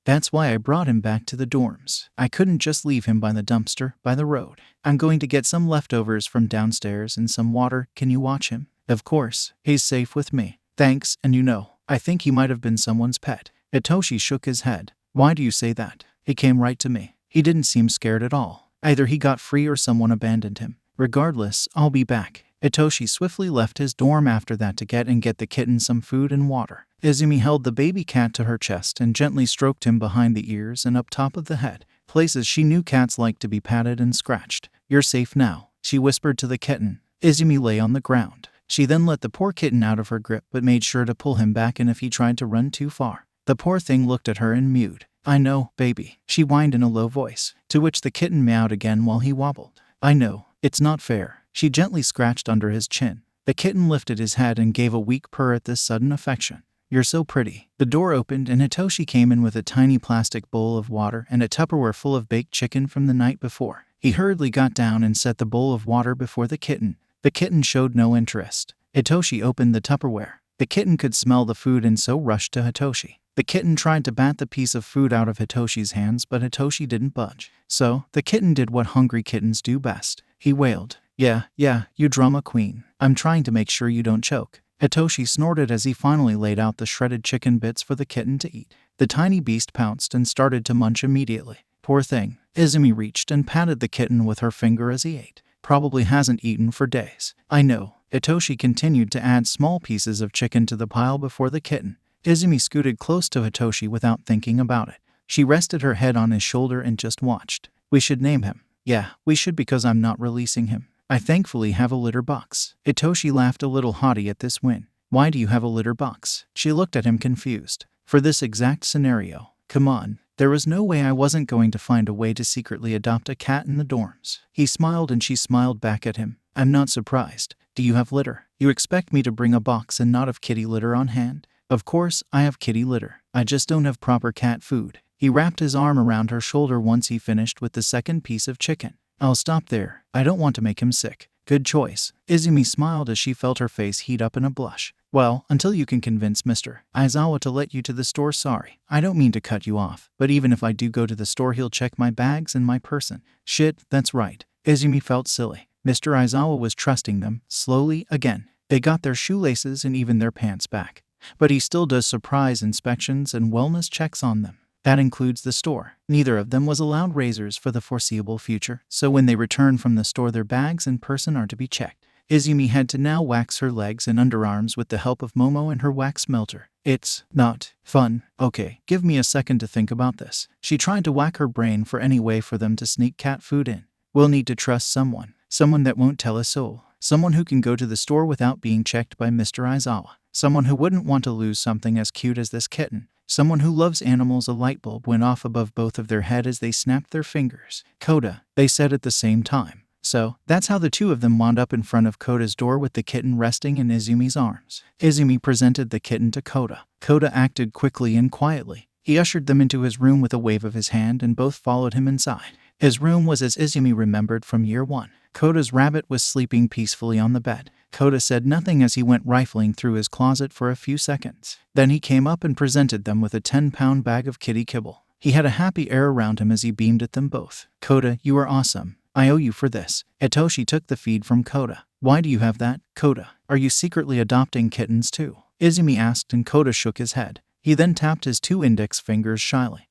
That's why I brought him back to the dorms. I couldn't just leave him by the dumpster, by the road. I'm going to get some leftovers from downstairs and some water. Can you watch him? Of course. He's safe with me. Thanks, and I think he might have been someone's pet. 𝀃𴂐 shook his head. Why do you say that? He came right to me. He didn't seem scared at all. Either he got free or someone abandoned him. Regardless, I'll be back. 𝀃𴂐 swiftly left his dorm after that to get the kitten some food and water. Izumi held the baby cat to her chest and gently stroked him behind the ears and up top of the head, places she knew cats like to be patted and scratched. You're safe now, she whispered to the kitten. Izumi lay on the ground. She then let the poor kitten out of her grip but made sure to pull him back in if he tried to run too far. The poor thing looked at her and mewed. I know, baby, she whined in a low voice, to which the kitten meowed again while he wobbled. I know, it's not fair. She gently scratched under his chin. The kitten lifted his head and gave a weak purr at this sudden affection. You're so pretty. The door opened and 𝀃𴂐 came in with a tiny plastic bowl of water and a Tupperware full of baked chicken from the night before. He hurriedly got down and set the bowl of water before the kitten. The kitten showed no interest. 𝀃𴂐 opened the Tupperware. The kitten could smell the food and so rushed to 𝀃𴂐. The kitten tried to bat the piece of food out of 𝀃𴂐's hands, but 𝀃𴂐 didn't budge. So, the kitten did what hungry kittens do best. He wailed. Yeah, you drama queen. I'm trying to make sure you don't choke. 𝀃𴂐 snorted as he finally laid out the shredded chicken bits for the kitten to eat. The tiny beast pounced and started to munch immediately. Poor thing. Izumi reached and patted the kitten with her finger as he ate. Probably hasn't eaten for days. I know. 𝀃𴂐 continued to add small pieces of chicken to the pile before the kitten. Izumi scooted close to 𝀃𴂐 without thinking about it. She rested her head on his shoulder and just watched. We should name him. Yeah, we should, because I'm not releasing him. I thankfully have a litter box. 𝀃𴂐 laughed a little haughty at this win. Why do you have a litter box? She looked at him confused. For this exact scenario. Come on. There was no way I wasn't going to find a way to secretly adopt a cat in the dorms. He smiled and she smiled back at him. I'm not surprised. Do you have litter? You expect me to bring a box and not have kitty litter on hand? Of course, I have kitty litter. I just don't have proper cat food. He wrapped his arm around her shoulder once he finished with the second piece of chicken. I'll stop there. I don't want to make him sick. Good choice. Izumi smiled as she felt her face heat up in a blush. Well, until you can convince Mr. Aizawa to let you to the store. Sorry, I don't mean to cut you off, but even if I do go to the store, he'll check my bags and my person. Shit, that's right. Izumi felt silly. Mr. Aizawa was trusting them. Slowly, again. They got their shoelaces and even their pants back. But he still does surprise inspections and wellness checks on them. That includes the store. Neither of them was allowed razors for the foreseeable future, so when they return from the store, their bags and person are to be checked. Izumi had to now wax her legs and underarms with the help of Momo and her wax melter. It's not fun. Okay, give me a second to think about this. She tried to whack her brain for any way for them to sneak cat food in. We'll need to trust someone. Someone that won't tell a soul. Someone who can go to the store without being checked by Mr. Aizawa. Someone who wouldn't want to lose something as cute as this kitten. someone who loves animals. A light bulb went off above both of their head as they snapped their fingers. 𝗀𝐻, they said at the same time. So, that's how the two of them wound up in front of 𝗀𝐻's door with the kitten resting in 𝐬𝐬𝐬's arms. 𝐬𝐬𝐬 presented the kitten to 𝗀𝐻. 𝗀𝐻 acted quickly and quietly. He ushered them into his room with a wave of his hand and both followed him inside. His room was as 𝐬𝐬𝐬 remembered from year one. 𝗀𝐻's rabbit was sleeping peacefully on the bed. 𝗀𝐻 said nothing as he went rifling through his closet for a few seconds. Then he came up and presented them with a 10-pound bag of kitty kibble. He had a happy air around him as he beamed at them both. 𝗀𝐻, you are awesome. I owe you for this. 𝗊𝐻 took the feed from 𝗀𝐻. Why do you have that, 𝗀𝐻? Are you secretly adopting kittens too? 𝐬𝐬𝐬 asked and 𝗀𝐻 shook his head. He then tapped his 2 index fingers shyly.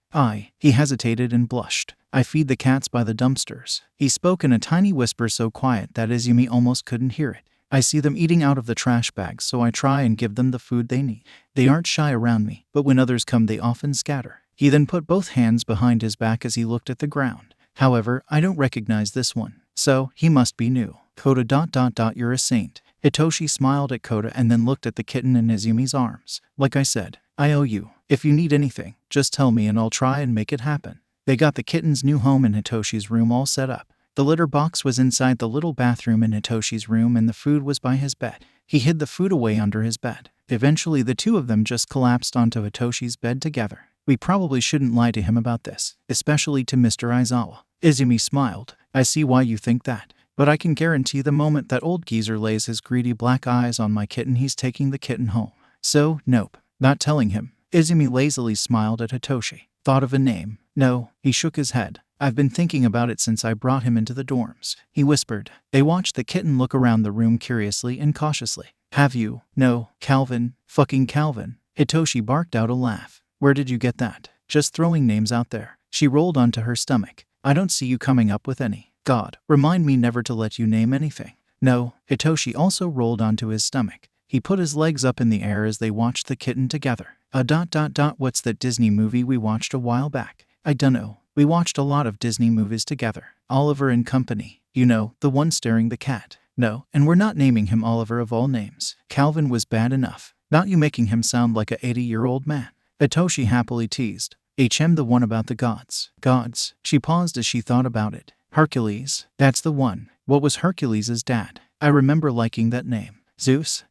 He hesitated and blushed. I feed the cats by the dumpsters. He spoke in a tiny whisper so quiet that 𝐬𝐬𝐬 almost couldn't hear it. I see them eating out of the trash bags, so I try and give them the food they need. They aren't shy around me, but when others come they often scatter. He then put both hands behind his back as he looked at the ground. However, I don't recognize this one, so he must be new. 𝗀𝐻 ... You're a saint. 𝗊𝐻 smiled at 𝗀𝐻 and then looked at the kitten in 𝐬𝐬𝐬's arms. Like I said, I owe you. If you need anything, just tell me and I'll try and make it happen. They got the kitten's new home in 𝗊𝐻's room all set up. The litter box was inside the little bathroom in 𝗊𝐻's room and the food was by his bed. He hid the food away under his bed. Eventually the two of them just collapsed onto 𝗊𝐻's bed together. We probably shouldn't lie to him about this, especially to Mr. Aizawa. 𝐬𝐬𝐬 smiled. I see why you think that. But I can guarantee the moment that old geezer lays his greedy black eyes on my kitten he's taking the kitten home. So, nope. Not telling him. 𝐬𝐬𝐬 lazily smiled at 𝗊𝐻. Thought of a name? No. He shook his head. I've been thinking about it since I brought him into the dorms. He whispered. They watched the kitten look around the room curiously and cautiously. Have you? No. Calvin. Fucking Calvin. 𝗊𝐻 barked out a laugh. Where did you get that? Just throwing names out there. She rolled onto her stomach. I don't see you coming up with any. God, remind me never to let you name anything. No. 𝗊𝐻 also rolled onto his stomach. He put his legs up in the air as they watched the kitten together. What's that Disney movie we watched a while back? I dunno. We watched a lot of Disney movies together. Oliver and Company. You know, the one staring the cat. No, and we're not naming him Oliver of all names. Calvin was bad enough. Not you making him sound like a 80-year-old man. 𝗊𝐻 happily teased. The one about the gods. Gods. She paused as she thought about it. Hercules. That's the one. What was Hercules' dad? I remember liking that name. Zeus.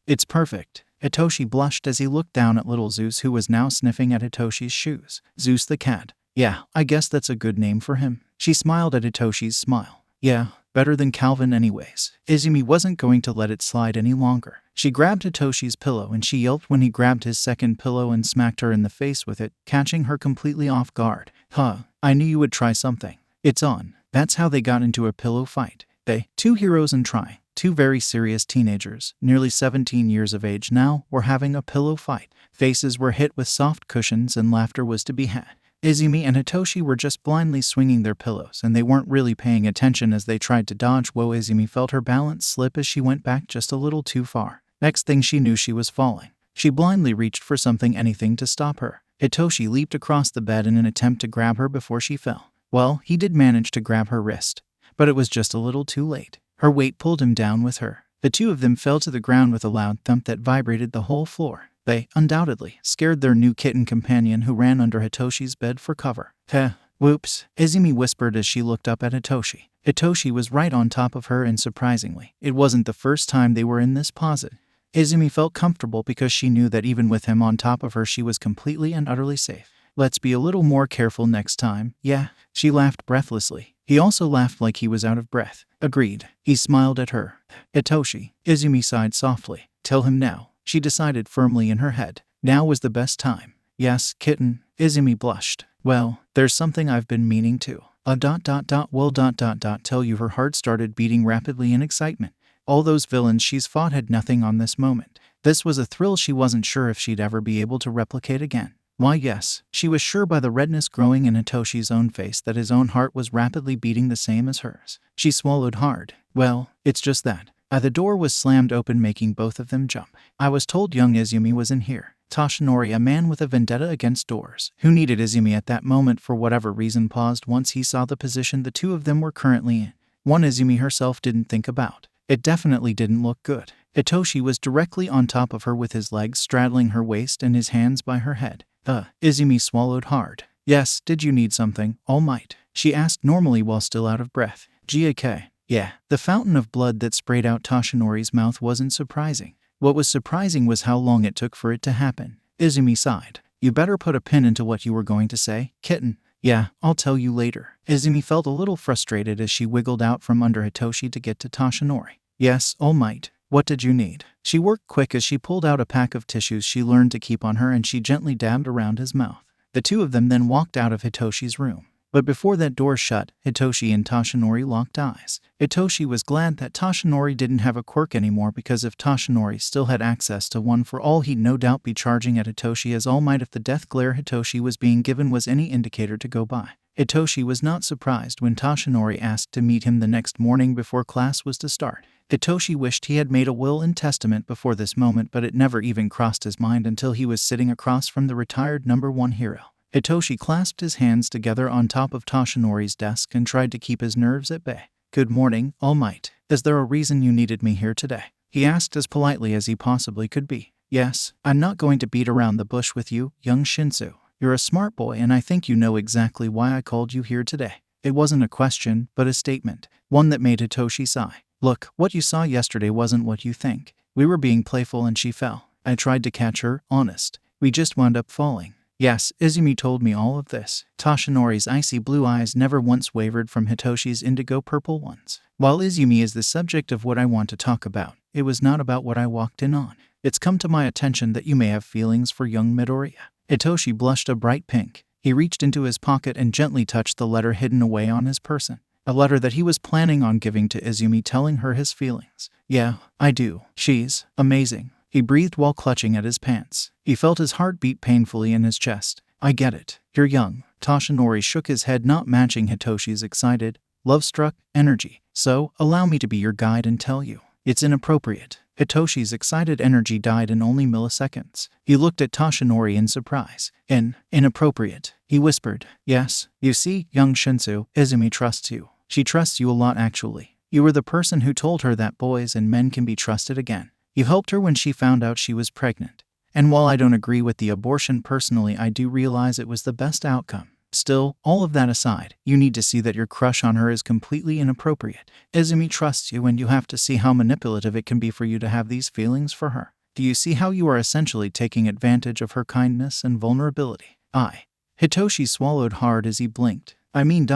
It's perfect. 𝗊𝐻 blushed as he looked down at little Zeus who was now sniffing at 𝗊𝐻's shoes. Zeus the cat. Yeah, I guess that's a good name for him. She smiled at 𝗊𝐻's smile. Yeah, better than Calvin anyways. 𝐬𝐬𝐬 wasn't going to let it slide any longer. She grabbed 𝗊𝐻's pillow and she yelped when he grabbed his second pillow and smacked her in the face with it, catching her completely off guard. I knew you would try something. It's on. That's how they got into a pillow fight. They, 2 heroes in try. 2 very serious teenagers, nearly 17 years of age now, were having a pillow fight. Faces were hit with soft cushions and laughter was to be had. 𝐬𝐬𝐬 and 𝗊𝐻 were just blindly swinging their pillows and they weren't really paying attention as they tried to dodge. Whoa, 𝐬𝐬𝐬 felt her balance slip as she went back just a little too far. Next thing she knew she was falling. She blindly reached for anything to stop her. 𝗊𝐻 leaped across the bed in an attempt to grab her before she fell. Well, he did manage to grab her wrist, but it was just a little too late. Her weight pulled him down with her. The two of them fell to the ground with a loud thump that vibrated the whole floor. They, undoubtedly, scared their new kitten companion who ran under 𝗊𝐻's bed for cover. Whoops, 𝐬𝐬𝐬 whispered as she looked up at 𝗊𝐻. 𝗊𝐻 was right on top of her and surprisingly, it wasn't the first time they were in this posit. 𝐬𝐬𝐬 felt comfortable because she knew that even with him on top of her she was completely and utterly safe. Let's be a little more careful next time, yeah? She laughed breathlessly. He also laughed like he was out of breath. Agreed. He smiled at her. 𝗊𝐻. 𝐬𝐬𝐬 sighed softly. Tell him now. She decided firmly in her head. Now was the best time. Yes, kitten. 𝗬𝐬𝐬 blushed. Well, there's something I've been meaning to. Tell you her heart started beating rapidly in excitement. All those villains she's fought had nothing on this moment. This was a thrill she wasn't sure if she'd ever be able to replicate again. Why yes, she was sure by the redness growing in 𝗊𝐻's own face that his own heart was rapidly beating the same as hers. She swallowed hard. Well, it's just that. The door was slammed open making both of them jump. I was told young 𝐬𝐬𝐬 was in here. Toshinori, a man with a vendetta against doors, who needed 𝐬𝐬𝐬 at that moment for whatever reason, paused once he saw the position the two of them were currently in. One 𝐬𝐬𝐬 herself didn't think about. It definitely didn't look good. 𝗊𝐻 was directly on top of her with his legs straddling her waist and his hands by her head. Izumi swallowed hard. Yes, did you need something, All Might? She asked normally while still out of breath. 𝗂𝐽. Yeah. The fountain of blood that sprayed out Toshinori's mouth wasn't surprising. What was surprising was how long it took for it to happen. Izumi sighed. You better put a pin into what you were going to say, kitten. Yeah, I'll tell you later. Izumi felt a little frustrated as she wiggled out from under Hitoshi to get to Toshinori. Yes, All Might. What did you need? She worked quick as she pulled out a pack of tissues she learned to keep on her and she gently dabbed around his mouth. The two of them then walked out of Hitoshi's room. But before that door shut, Hitoshi and Toshinori locked eyes. Hitoshi was glad that Toshinori didn't have a quirk anymore, because if Toshinori still had access to one, for all he'd no doubt be charging at Hitoshi as All Might if the death glare Hitoshi was being given was any indicator to go by. Hitoshi was not surprised when Toshinori asked to meet him the next morning before class was to start. Hitoshi wished he had made a will and testament before this moment, but it never even crossed his mind until he was sitting across from the retired #1 hero. Hitoshi clasped his hands together on top of Toshinori's desk and tried to keep his nerves at bay. Good morning, All Might. Is there a reason you needed me here today? He asked as politely as he possibly could be. Yes, I'm not going to beat around the bush with you, young Shinsu. You're a smart boy and I think you know exactly why I called you here today. It wasn't a question, but a statement. One that made Hitoshi sigh. Look, what you saw yesterday wasn't what you think. We were being playful and she fell. I tried to catch her, honest. We just wound up falling. Yes, Izumi told me all of this. Toshinori's icy blue eyes never once wavered from Hitoshi's indigo purple ones. While Izumi is the subject of what I want to talk about, it was not about what I walked in on. It's come to my attention that you may have feelings for young Midoriya. Hitoshi blushed a bright pink. He reached into his pocket and gently touched the letter hidden away on his person. A letter that he was planning on giving to Izumi, telling her his feelings. Yeah, I do. She's amazing. He breathed while clutching at his pants. He felt his heart beat painfully in his chest. I get it. You're young. Toshinori shook his head, not matching Hitoshi's excited, love-struck energy. So, allow me to be your guide and tell you. It's inappropriate. Hitoshi's excited energy died in only milliseconds. He looked at Toshinori in surprise. Inappropriate, he whispered. Yes, you see, young Shinsu, Izumi trusts you. She trusts you a lot, actually. You were the person who told her that boys and men can be trusted again. You helped her when she found out she was pregnant. And while I don't agree with the abortion personally, I do realize it was the best outcome. Still, all of that aside, you need to see that your crush on her is completely inappropriate. Izumi trusts you and you have to see how manipulative it can be for you to have these feelings for her. Do you see how you are essentially taking advantage of her kindness and vulnerability? Hitoshi swallowed hard as he blinked. I mean ...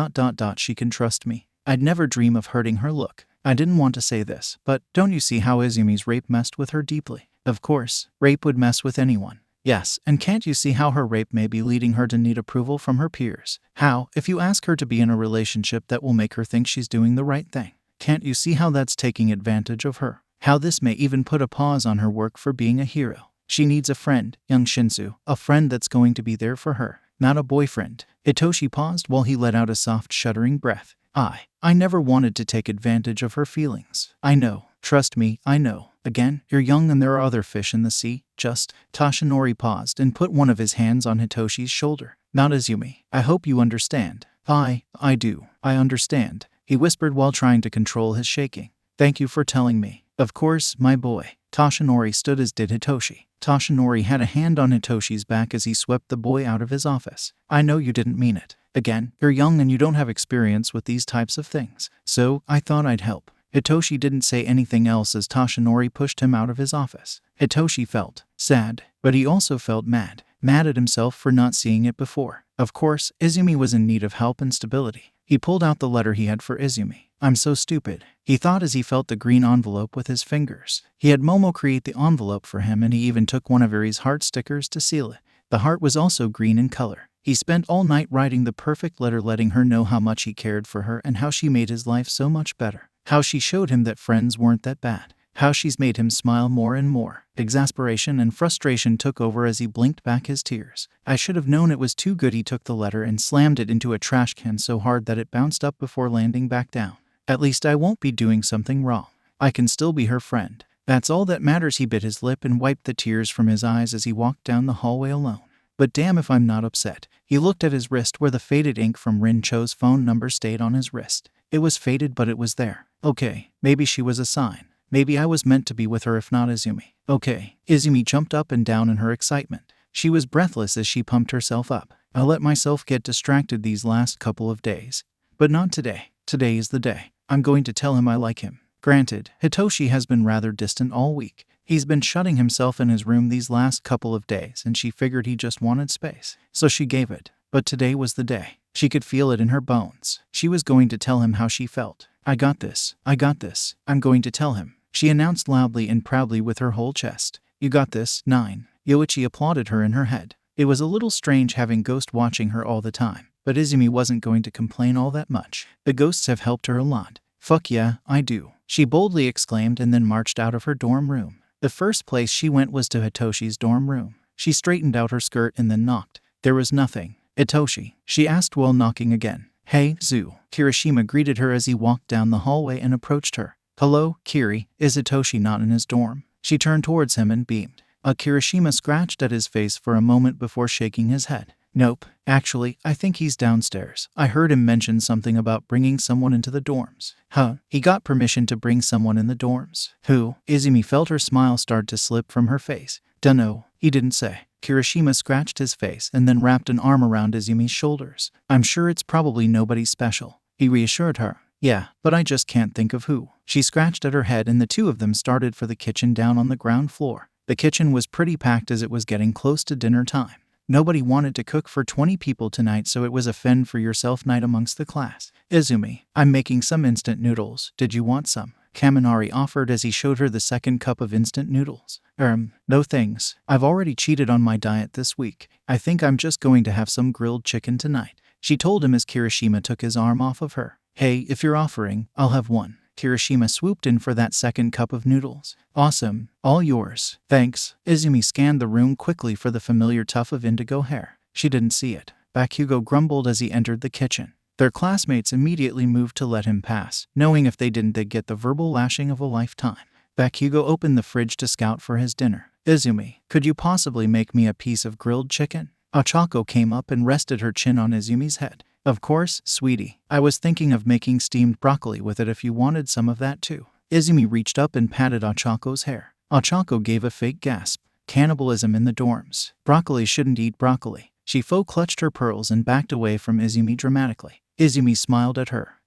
she can trust me. I'd never dream of hurting her. Look, I didn't want to say this, but don't you see how Izumi's rape messed with her deeply? Of course, rape would mess with anyone. Yes, and can't you see how her rape may be leading her to need approval from her peers? How, if you ask her to be in a relationship that will make her think she's doing the right thing? Can't you see how that's taking advantage of her? How this may even put a pause on her work for being a hero? She needs a friend, young Shinsu, a friend that's going to be there for her, not a boyfriend. Hitoshi paused while he let out a soft, shuddering breath. I never wanted to take advantage of her feelings. I know. Trust me, I know. Again, you're young and there are other fish in the sea. Toshinori paused and put one of his hands on Hitoshi's shoulder. Not Izumi. I hope you understand. I do. I understand, he whispered while trying to control his shaking. Thank you for telling me. Of course, my boy. Toshinori stood as did Hitoshi. Toshinori had a hand on Hitoshi's back as he swept the boy out of his office. I know you didn't mean it. Again, you're young and you don't have experience with these types of things. So, I thought I'd help. Hitoshi didn't say anything else as Toshinori pushed him out of his office. Hitoshi felt sad, but he also felt mad at himself for not seeing it before. Of course, Izumi was in need of help and stability. He pulled out the letter he had for Izumi. I'm so stupid, he thought as he felt the green envelope with his fingers. He had Momo create the envelope for him and he even took one of Eri's heart stickers to seal it. The heart was also green in color. He spent all night writing the perfect letter, letting her know how much he cared for her and how she made his life so much better. How she showed him that friends weren't that bad. How she's made him smile more and more. Exasperation and frustration took over as he blinked back his tears. I should have known it was too good. He took the letter and slammed it into a trash can so hard that it bounced up before landing back down. At least I won't be doing something wrong. I can still be her friend. That's all that matters. He bit his lip and wiped the tears from his eyes as he walked down the hallway alone. But damn if I'm not upset. He looked at his wrist where the faded ink from Rincho's phone number stayed on his wrist. It was faded, but it was there. Okay, maybe she was a sign. Maybe I was meant to be with her if not Izumi. Okay. Izumi jumped up and down in her excitement. She was breathless as she pumped herself up. I let myself get distracted these last couple of days. But not today. Today is the day. I'm going to tell him I like him. Granted, Hitoshi has been rather distant all week. He's been shutting himself in his room these last couple of days, and she figured he just wanted space. So she gave it. But today was the day. She could feel it in her bones. She was going to tell him how she felt. I got this. I got this. I'm going to tell him. She announced loudly and proudly with her whole chest. You got this, 9. Yoichi applauded her in her head. It was a little strange having Ghost watching her all the time, but Izumi wasn't going to complain all that much. The ghosts have helped her a lot. Fuck yeah, I do, she boldly exclaimed and then marched out of her dorm room. The first place she went was to Hitoshi's dorm room. She straightened out her skirt and then knocked. There was nothing. Hitoshi, she asked while knocking again. Hey, Zu. Kirishima greeted her as he walked down the hallway and approached her. Hello, Kiri, is Hitoshi not in his dorm? She turned towards him and beamed. Kirishima scratched at his face for a moment before shaking his head. Nope, actually, I think he's downstairs. I heard him mention something about bringing someone into the dorms. Huh, he got permission to bring someone in the dorms? Who? Izumi felt her smile start to slip from her face. Dunno, he didn't say. Kirishima scratched his face and then wrapped an arm around Izumi's shoulders. I'm sure it's probably nobody special, he reassured her. Yeah, but I just can't think of who. She scratched at her head and the two of them started for the kitchen down on the ground floor. The kitchen was pretty packed as it was getting close to dinner time. Nobody wanted to cook for 20 people tonight, so it was a fend-for-yourself night amongst the class. Izumi, I'm making some instant noodles. Did you want some? Kaminari offered as he showed her the second cup of instant noodles. No thanks. I've already cheated on my diet this week. I think I'm just going to have some grilled chicken tonight, she told him as Kirishima took his arm off of her. Hey, if you're offering, I'll have one. Kirishima swooped in for that second cup of noodles. Awesome. All yours. Thanks. Izumi scanned the room quickly for the familiar tuft of indigo hair. She didn't see it. Bakugo grumbled as he entered the kitchen. Their classmates immediately moved to let him pass, knowing if they didn't they'd get the verbal lashing of a lifetime. Bakugo opened the fridge to scout for his dinner. Izumi, could you possibly make me a piece of grilled chicken? Ochako came up and rested her chin on Izumi's head. Of course, sweetie. I was thinking of making steamed broccoli with it if you wanted some of that too. Izumi reached up and patted Ochako's hair. Ochako gave a fake gasp. Cannibalism in the dorms. Broccoli shouldn't eat broccoli. She faux clutched her pearls and backed away from Izumi dramatically. Izumi smiled at her.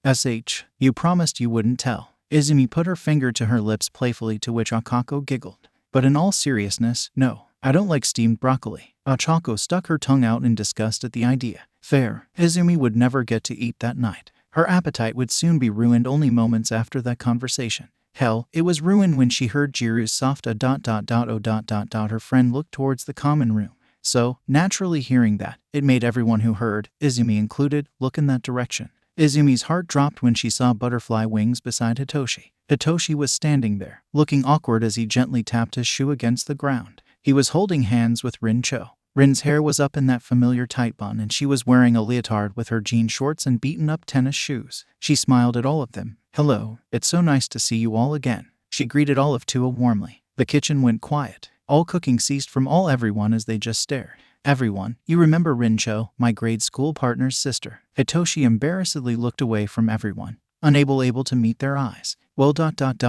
You promised you wouldn't tell. Izumi put her finger to her lips playfully, to which Ochako giggled. But in all seriousness, no. I don't like steamed broccoli. Ochako stuck her tongue out in disgust at the idea. Fair. Izumi would never get to eat that night. Her appetite would soon be ruined only moments after that conversation. Hell, it was ruined when she heard Jiru's soft a ... Her friend looked towards the common room. So, naturally hearing that, it made everyone who heard, Izumi included, look in that direction. Izumi's heart dropped when she saw butterfly wings beside Hitoshi. Hitoshi was standing there, looking awkward as he gently tapped his shoe against the ground. He was holding hands with Rin-cho. Rin's hair was up in that familiar tight bun and she was wearing a leotard with her jean shorts and beaten-up tennis shoes. She smiled at all of them. Hello, it's so nice to see you all again. She greeted all of Tua warmly. The kitchen went quiet. All cooking ceased from everyone as they just stared. Everyone, you remember Rin-cho, my grade school partner's sister. Hitoshi embarrassedly looked away from everyone, unable to meet their eyes. Well,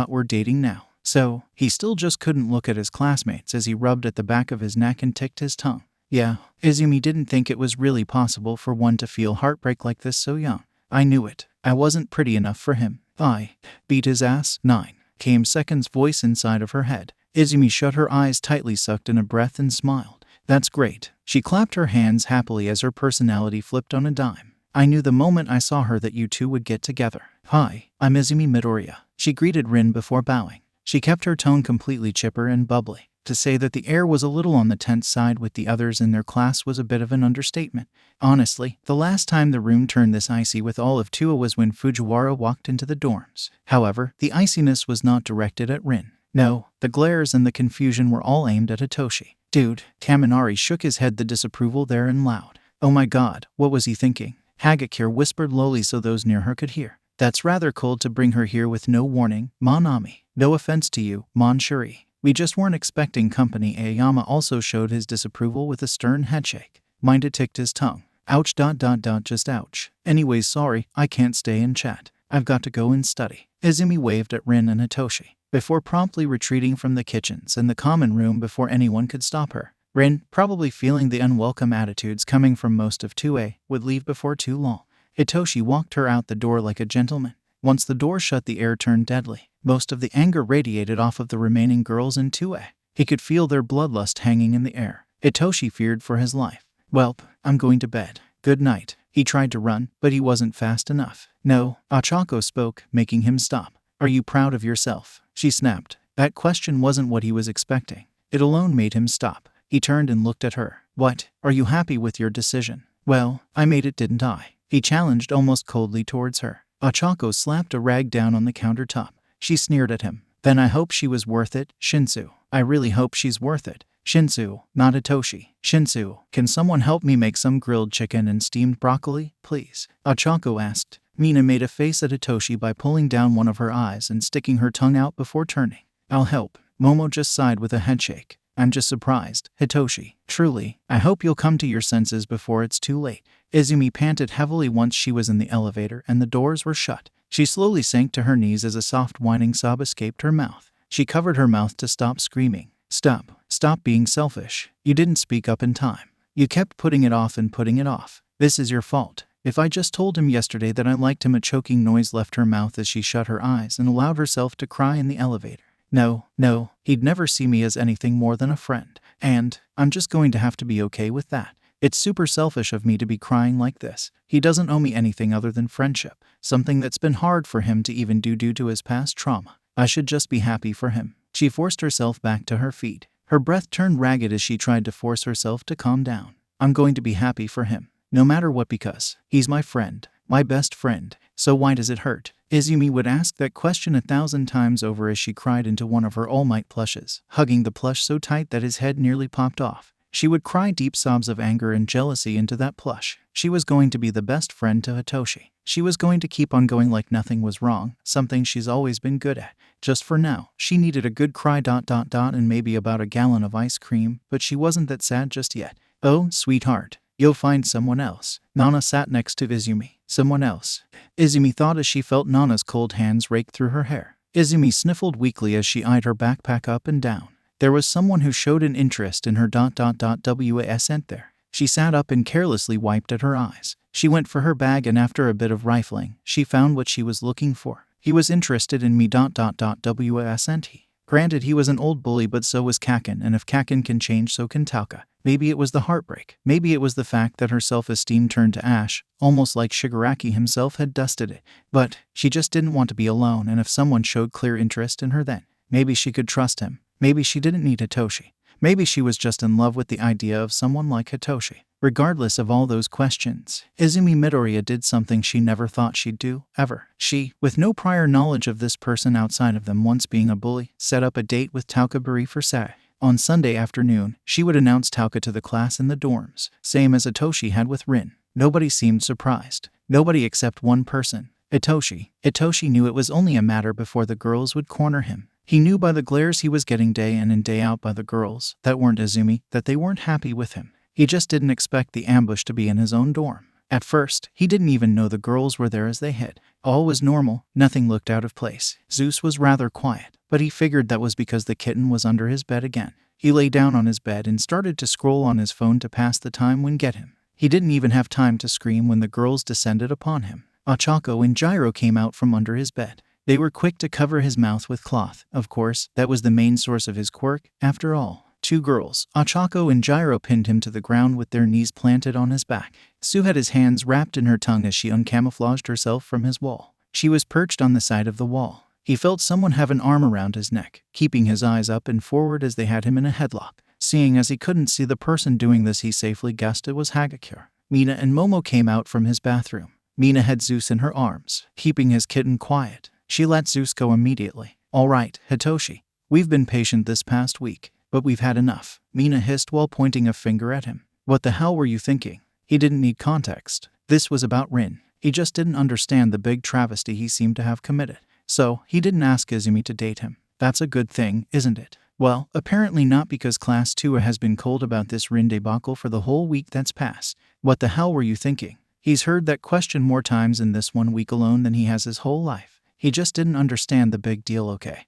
we're dating now. So, he still just couldn't look at his classmates as he rubbed at the back of his neck and ticked his tongue. Yeah, Izumi didn't think it was really possible for one to feel heartbreak like this so young. I knew it. I wasn't pretty enough for him. I beat his ass. 9. Came second's voice inside of her head. Izumi shut her eyes tightly, sucked in a breath and smiled. That's great. She clapped her hands happily as her personality flipped on a dime. I knew the moment I saw her that you two would get together. Hi, I'm Izumi Midoriya. She greeted Rin before bowing. She kept her tone completely chipper and bubbly. To say that the air was a little on the tense side with the others in their class was a bit of an understatement. Honestly, the last time the room turned this icy with all of Tua was when Fujiwara walked into the dorms. However, the iciness was not directed at Rin. No, the glares and the confusion were all aimed at Hitoshi. Dude, Kaminari shook his head, the disapproval there and loud. Oh my god, what was he thinking? Hagakure whispered lowly so those near her could hear. That's rather cold to bring her here with no warning, Monami. No offense to you, Monshuri. We just weren't expecting company. Aoyama also showed his disapproval with a stern headshake. Minda ticked his tongue. Ouch ... just ouch. Anyways, sorry, I can't stay and chat. I've got to go and study. Izumi waved at Rin and Hitoshi before promptly retreating from the kitchens and the common room before anyone could stop her. Rin, probably feeling the unwelcome attitudes coming from most of 𝗂𴗟, would leave before too long. Hitoshi walked her out the door like a gentleman. Once the door shut, the air turned deadly. Most of the anger radiated off of the remaining girls in 𝗂𴗟. He could feel their bloodlust hanging in the air. Hitoshi feared for his life. "Welp, I'm going to bed. Good night." He tried to run, but he wasn't fast enough. "No," Ochako spoke, making him stop. "Are you proud of yourself?" She snapped. That question wasn't what he was expecting. It alone made him stop. He turned and looked at her. "What? Are you happy with your decision?" "Well, I made it, didn't I?" He challenged almost coldly towards her. Ochako slapped a rag down on the countertop. She sneered at him. "Then I hope she was worth it, Shinsu. I really hope she's worth it." "Shinsu, not Hitoshi. Shinsu, can someone help me make some grilled chicken and steamed broccoli, please?" Ochako asked. Mina made a face at Hitoshi by pulling down one of her eyes and sticking her tongue out before turning. "I'll help." Momo just sighed with a headshake. "I'm just surprised, Hitoshi. Truly, I hope you'll come to your senses before it's too late." Izumi panted heavily once she was in the elevator and the doors were shut. She slowly sank to her knees as a soft whining sob escaped her mouth. She covered her mouth to stop screaming. Stop being selfish. You didn't speak up in time. You kept putting it off and putting it off. This is your fault. If I just told him yesterday that I liked him." A choking noise left her mouth as she shut her eyes and allowed herself to cry in the elevator. No, he'd never see me as anything more than a friend. And I'm just going to have to be okay with that. It's super selfish of me to be crying like this. He doesn't owe me anything other than friendship, something that's been hard for him to even do due to his past trauma. I should just be happy for him. She forced herself back to her feet. Her breath turned ragged as she tried to force herself to calm down. I'm going to be happy for him, no matter what, because he's my friend, my best friend. So why does it hurt? Izumi would ask that question 1,000 times over as she cried into one of her All Might plushes, hugging the plush so tight that his head nearly popped off. She would cry deep sobs of anger and jealousy into that plush. She was going to be the best friend to Hitoshi. She was going to keep on going like nothing was wrong, something she's always been good at. Just for now, she needed a good cry ... and maybe about a gallon of ice cream, but she wasn't that sad just yet. "Oh, sweetheart, you'll find someone else." Nana sat next to Izumi. "Someone else?" Izumi thought as she felt Nana's cold hands rake through her hair. Izumi sniffled weakly as she eyed her backpack up and down. There was someone who showed an interest in her ... wasn't there? She sat up and carelessly wiped at her eyes. She went for her bag and after a bit of rifling, she found what she was looking for. He was interested in me ... wasn't he? Granted, he was an old bully, but so was 𝐀𝐦, and if 𝐀𝐦 can change, so can 𝗀𝐾. Maybe it was the heartbreak. Maybe it was the fact that her self-esteem turned to ash, almost like Shigaraki himself had dusted it. But she just didn't want to be alone, and if someone showed clear interest in her, then maybe she could trust him. Maybe she didn't need Hitoshi. Maybe she was just in love with the idea of someone like Hitoshi. Regardless of all those questions, Izumi Midoriya did something she never thought she'd do, ever. She, with no prior knowledge of this person outside of them once being a bully, set up a date with 𝗀𝐾 for Saturday. On Sunday afternoon, she would announce 𝗀𝐾 to the class in the dorms, same as Hitoshi had with Rin. Nobody seemed surprised. Nobody except one person, Hitoshi. Hitoshi knew it was only a matter before the girls would corner him. He knew by the glares he was getting day in and day out by the girls, that weren't Izumi, that they weren't happy with him. He just didn't expect the ambush to be in his own dorm. At first, he didn't even know the girls were there as they hid. All was normal, nothing looked out of place. Zeus was rather quiet, but he figured that was because the kitten was under his bed again. He lay down on his bed and started to scroll on his phone to pass the time when get him. He didn't even have time to scream when the girls descended upon him. 𝐀𝐦 and 𝐍𝐨 came out from under his bed. They were quick to cover his mouth with cloth. Of course, that was the main source of his quirk, after all. Two girls, 𝐀𝐦 and 𝐍𝐨, pinned him to the ground with their knees planted on his back. Sue had his hands wrapped in her tongue as she uncamouflaged herself from his wall. She was perched on the side of the wall. He felt someone have an arm around his neck, keeping his eyes up and forward as they had him in a headlock. Seeing as he couldn't see the person doing this, he safely guessed it was Hagakure. Mina and Momo came out from his bathroom. Mina had Zeus in her arms, keeping his kitten quiet. She let Zeus go immediately. "All right, Hitoshi. We've been patient this past week, but we've had enough," Mina hissed while pointing a finger at him. "What the hell were you thinking?" He didn't need context. This was about Rin. He just didn't understand the big travesty he seemed to have committed. So, he didn't ask Izumi to date him. That's a good thing, isn't it? Well, apparently not, because Class 2 has been cold about this Rin debacle for the whole week that's passed. What the hell were you thinking? He's heard that question more times in this 1 week alone than he has his whole life. He just didn't understand the big deal, okay?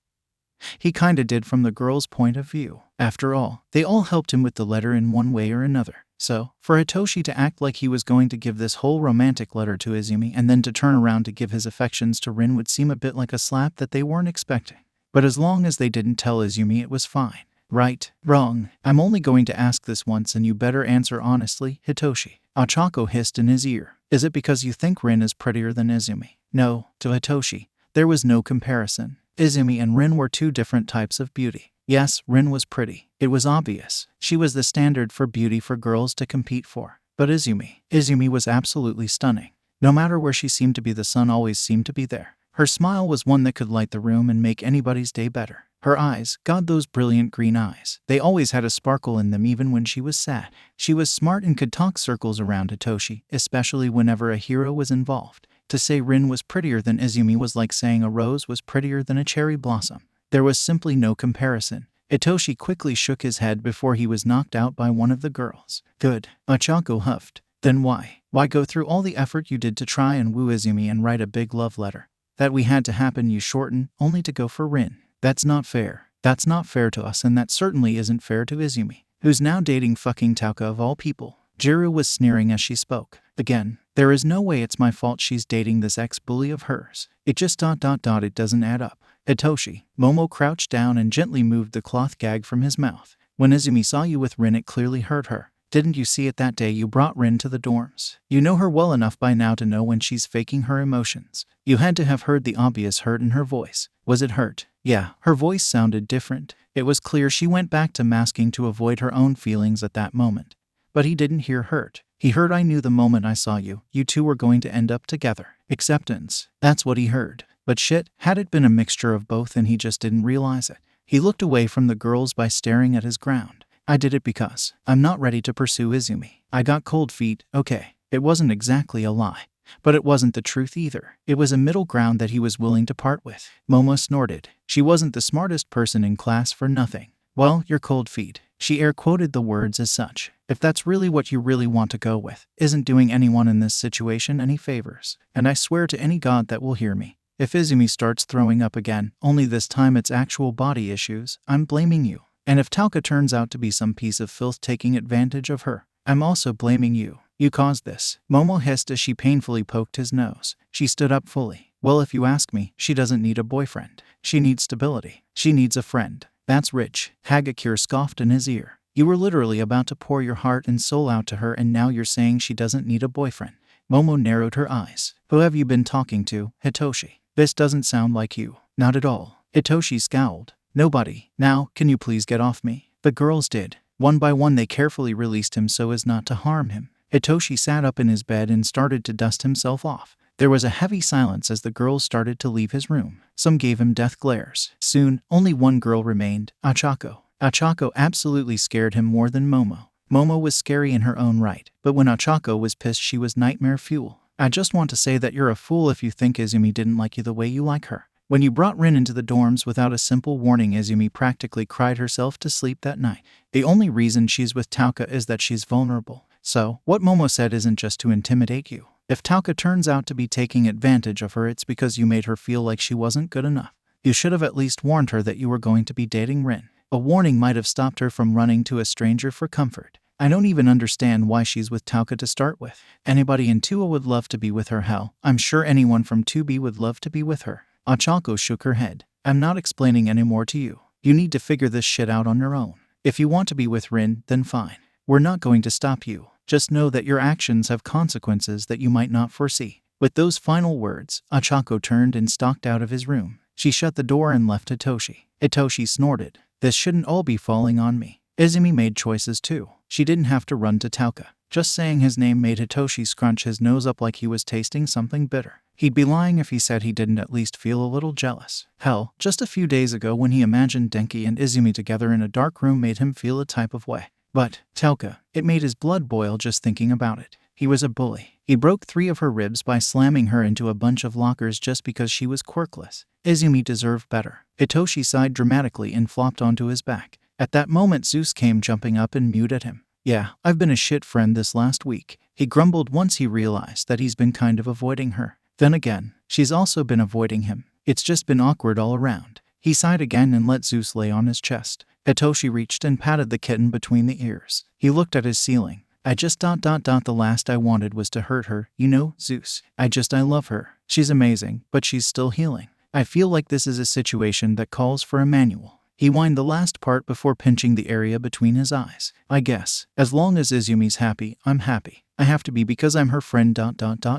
He kinda did from the girl's point of view. After all, they all helped him with the letter in one way or another. So, for Hitoshi to act like he was going to give this whole romantic letter to Izumi and then to turn around to give his affections to Rin would seem a bit like a slap that they weren't expecting. But as long as they didn't tell Izumi, it was fine. Right? Wrong? I'm only going to ask this once and you better answer honestly, Hitoshi. Ochako hissed in his ear. Is it because you think Rin is prettier than Izumi? No, to Hitoshi. There was no comparison. Izumi and Rin were two different types of beauty. Yes, Rin was pretty. It was obvious. She was the standard for beauty for girls to compete for. But Izumi was absolutely stunning. No matter where she seemed to be, the sun always seemed to be there. Her smile was one that could light the room and make anybody's day better. Her eyes, God, those brilliant green eyes. They always had a sparkle in them even when she was sad. She was smart and could talk circles around Hitoshi, especially whenever a hero was involved. To say Rin was prettier than Izumi was like saying a rose was prettier than a cherry blossom. There was simply no comparison. Hitoshi quickly shook his head before he was knocked out by one of the girls. Good. Ochako huffed. Then why? Why go through all the effort you did to try and woo Izumi and write a big love letter? That we had to happen you shorten, only to go for Rin. That's not fair. That's not fair to us, and that certainly isn't fair to Izumi, who's now dating fucking Tauka of all people. Jiru was sneering as she spoke. Again, there is no way it's my fault she's dating this ex-bully of hers. It just ... it doesn't add up. Hitoshi. Momo crouched down and gently moved the cloth gag from his mouth. When Izumi saw you with Rin, it clearly hurt her. Didn't you see it that day you brought Rin to the dorms? You know her well enough by now to know when she's faking her emotions. You had to have heard the obvious hurt in her voice. Was it hurt? Yeah, her voice sounded different. It was clear she went back to masking to avoid her own feelings at that moment. But he didn't hear hurt. He heard, I knew the moment I saw you, you two were going to end up together. Acceptance. That's what he heard. But shit, had it been a mixture of both and he just didn't realize it? He looked away from the girls by staring at his ground. I did it because I'm not ready to pursue Izumi. I got cold feet, okay. It wasn't exactly a lie. But it wasn't the truth either. It was a middle ground that he was willing to part with. Momo snorted. She wasn't the smartest person in class for nothing. Well, you're cold feet. She air quoted the words as such. If that's really what you really want to go with, isn't doing anyone in this situation any favors. And I swear to any god that will hear me, if Izumi starts throwing up again, only this time it's actual body issues, I'm blaming you. And if Tauka turns out to be some piece of filth taking advantage of her, I'm also blaming you. You caused this. Momo hissed as she painfully poked his nose. She stood up fully. Well, if you ask me, she doesn't need a boyfriend. She needs stability. She needs a friend. That's rich. Hagakure scoffed in his ear. You were literally about to pour your heart and soul out to her and now you're saying she doesn't need a boyfriend. Momo narrowed her eyes. Who have you been talking to, Hitoshi? This doesn't sound like you. Not at all. Hitoshi scowled. Nobody. Now, can you please get off me? The girls did. One by one they carefully released him so as not to harm him. Hitoshi sat up in his bed and started to dust himself off. There was a heavy silence as the girls started to leave his room. Some gave him death glares. Soon, only one girl remained, Ochako. Ochako absolutely scared him more than Momo. Momo was scary in her own right, but when Ochako was pissed she was nightmare fuel. I just want to say that you're a fool if you think Izumi didn't like you the way you like her. When you brought Rin into the dorms without a simple warning, Izumi practically cried herself to sleep that night. The only reason she's with Tauka is that she's vulnerable. So, what Momo said isn't just to intimidate you. If Tauka turns out to be taking advantage of her, it's because you made her feel like she wasn't good enough. You should have at least warned her that you were going to be dating Rin. A warning might have stopped her from running to a stranger for comfort. I don't even understand why she's with Tauka to start with. Anybody in �2A would love to be with her. Hell, I'm sure anyone from 2B would love to be with her. Ochako shook her head. I'm not explaining anymore to you. You need to figure this shit out on your own. If you want to be with Rin, then fine. We're not going to stop you. Just know that your actions have consequences that you might not foresee. With those final words, Ochako turned and stalked out of his room. She shut the door and left Hitoshi. Hitoshi snorted. This shouldn't all be falling on me. Izumi made choices too. She didn't have to run to Tauka. Just saying his name made Hitoshi scrunch his nose up like he was tasting something bitter. He'd be lying if he said he didn't at least feel a little jealous. Hell, just a few days ago when he imagined Denki and Izumi together in a dark room made him feel a type of way. But, Tauka, it made his blood boil just thinking about it. He was a bully. He broke 3 of her ribs by slamming her into a bunch of lockers just because she was quirkless. Izumi deserved better. Hitoshi sighed dramatically and flopped onto his back. At that moment Zeus came jumping up and mewed at him. Yeah, I've been a shit friend this last week. He grumbled once he realized that he's been kind of avoiding her. Then again, she's also been avoiding him. It's just been awkward all around. He sighed again and let Zeus lay on his chest. Hitoshi reached and patted the kitten between the ears. He looked at his ceiling. The last I wanted was to hurt her, you know, Zeus. I love her. She's amazing, but she's still healing. I feel like this is a situation that calls for a manual. He whined the last part before pinching the area between his eyes. I guess, as long as Izumi's happy, I'm happy. I have to be because I'm her friend.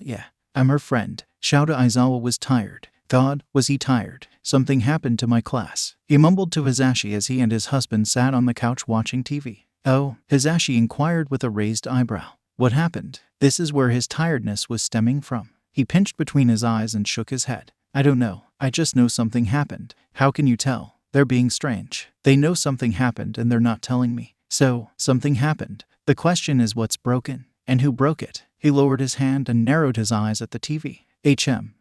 Yeah, I'm her friend. 𝐲𝐸 Aizawa was tired. God, was he tired. Something happened to my class. He mumbled to Hisashi as he and his husband sat on the couch watching TV. Oh, Hisashi inquired with a raised eyebrow. What happened? This is where his tiredness was stemming from. He pinched between his eyes and shook his head. I don't know. I just know something happened. How can you tell? They're being strange. They know something happened and they're not telling me. So, something happened. The question is what's broken? And who broke it? He lowered his hand and narrowed his eyes at the TV.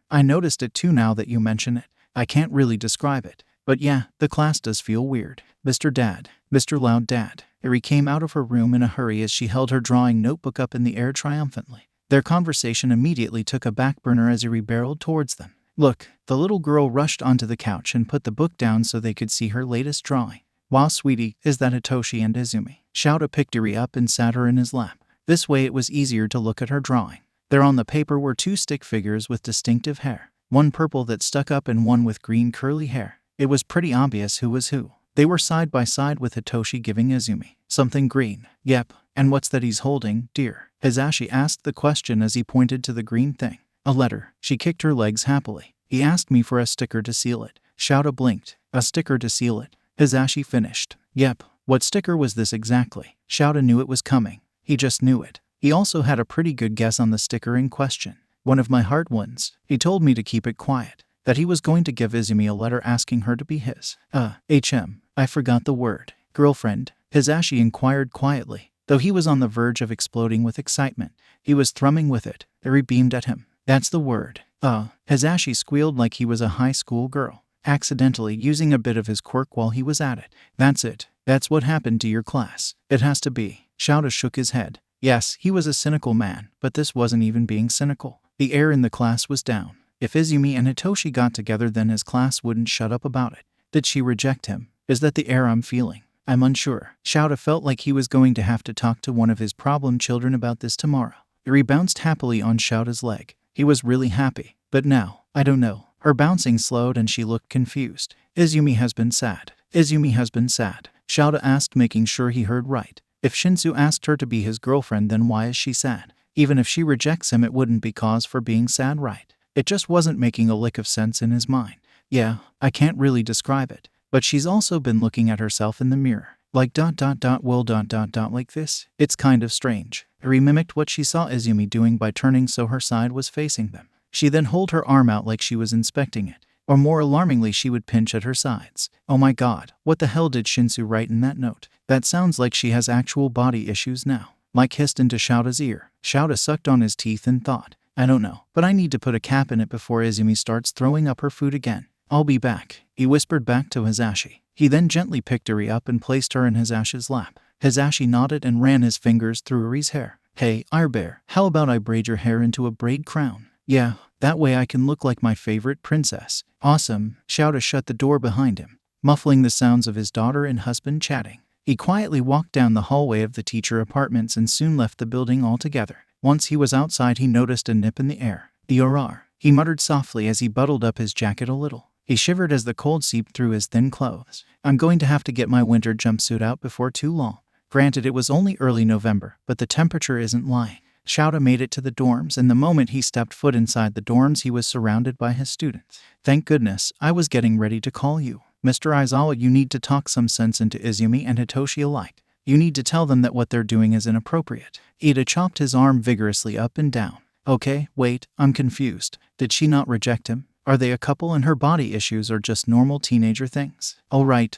I noticed it too now that you mention it. I can't really describe it. But yeah, the class does feel weird. Mr. Dad. Mr. Loud Dad. Eri came out of her room in a hurry as she held her drawing notebook up in the air triumphantly. Their conversation immediately took a back burner as Eri barreled towards them. Look, the little girl rushed onto the couch and put the book down so they could see her latest drawing. Wow, sweetie, is that Hitoshi and Izumi? 𝐲𝐸 picked Eri up and sat her in his lap. This way it was easier to look at her drawing. There on the paper were two stick figures with distinctive hair. One purple that stuck up and one with green curly hair. It was pretty obvious who was who. They were side by side with Hitoshi giving Izumi something green. Yep, and what's that he's holding, dear? Hisashi asked the question as he pointed to the green thing. A letter. She kicked her legs happily. He asked me for a sticker to seal it. 𝐲𝐸 blinked. A sticker to seal it. Hisashi finished. Yep, what sticker was this exactly? 𝐲𝐸 knew it was coming. He just knew it. He also had a pretty good guess on the sticker in question. One of my heart ones. He told me to keep it quiet. That he was going to give Izumi a letter asking her to be his. I forgot the word. Girlfriend? Hisashi inquired quietly. Though he was on the verge of exploding with excitement, he was thrumming with it. Eri beamed at him. That's the word. Hisashi squealed like he was a high school girl, accidentally using a bit of his quirk while he was at it. That's it. That's what happened to your class. It has to be. 𝐲𝐸 shook his head. Yes, he was a cynical man, but this wasn't even being cynical. The air in the class was down. If Izumi and Hitoshi got together, then his class wouldn't shut up about it. Did she reject him? Is that the air I'm feeling? I'm unsure. 𝐲𝐸 felt like he was going to have to talk to one of his problem children about this tomorrow. Eri bounced happily on 𝐲𝐸's leg. He was really happy. But now, I don't know. Her bouncing slowed and she looked confused. Izumi has been sad. Izumi has been sad. 𝐲𝐸 asked, making sure he heard right. If Shinsu asked her to be his girlfriend, then why is she sad? Even if she rejects him, it wouldn't be cause for being sad, right? It just wasn't making a lick of sense in his mind. Yeah, I can't really describe it. But she's also been looking at herself in the mirror. Like ... like this. It's kind of strange. Eri mimicked what she saw Izumi doing by turning so her side was facing them. She then held her arm out like she was inspecting it. Or more alarmingly, she would pinch at her sides. Oh my god, what the hell did Shinsu write in that note? That sounds like she has actual body issues now. Mike hissed into 𝐲𝐸's ear. 𝐲𝐸 sucked on his teeth and thought. I don't know, but I need to put a cap in it before Izumi starts throwing up her food again. I'll be back, he whispered back to Hisashi. He then gently picked Eri up and placed her in Hisashi's lap. Hisashi nodded and ran his fingers through Eri's hair. Hey, 𝐼𝐼, how about I braid your hair into a braid crown? Yeah, that way I can look like my favorite princess. Awesome. 𝐲𝐸 shut the door behind him, muffling the sounds of his daughter and husband chatting. He quietly walked down the hallway of the teacher apartments and soon left the building altogether. Once he was outside, he noticed a nip in the air. 𝐷𝗨, he muttered softly as he buttoned up his jacket a little. He shivered as the cold seeped through his thin clothes. I'm going to have to get my winter jumpsuit out before too long. Granted, it was only early November, but the temperature isn't lying. 𝐲𝐸 made it to the dorms, and the moment he stepped foot inside the dorms, he was surrounded by his students. Thank goodness, I was getting ready to call you. Mr. Aizawa, you need to talk some sense into Izumi and Hitoshi alike. You need to tell them that what they're doing is inappropriate. Ida chopped his arm vigorously up and down. Okay, wait, I'm confused. Did she not reject him? Are they a couple and her body issues are just normal teenager things? All right,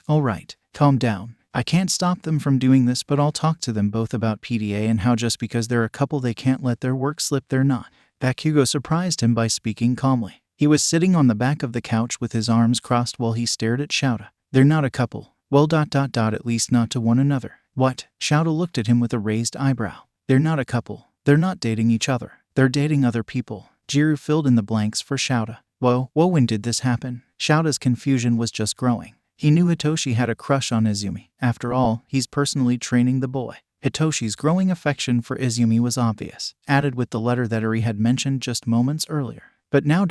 calm down. I can't stop them from doing this, but I'll talk to them both about PDA and how just because they're a couple they can't let their work slip. They're not. Bakugo surprised him by speaking calmly. He was sitting on the back of the couch with his arms crossed while he stared at 𝐲𝐸. They're not a couple. Well ... at least not to one another. What? 𝐲𝐸 looked at him with a raised eyebrow. They're not a couple. They're not dating each other. They're dating other people. Jiru filled in the blanks for 𝐲𝐸. Whoa, when did this happen? 𝐲𝗏's confusion was just growing. He knew Hitoshi had a crush on Izumi. After all, he's personally training the boy. Hitoshi's growing affection for Izumi was obvious, added with the letter that Eri had mentioned just moments earlier. But now ...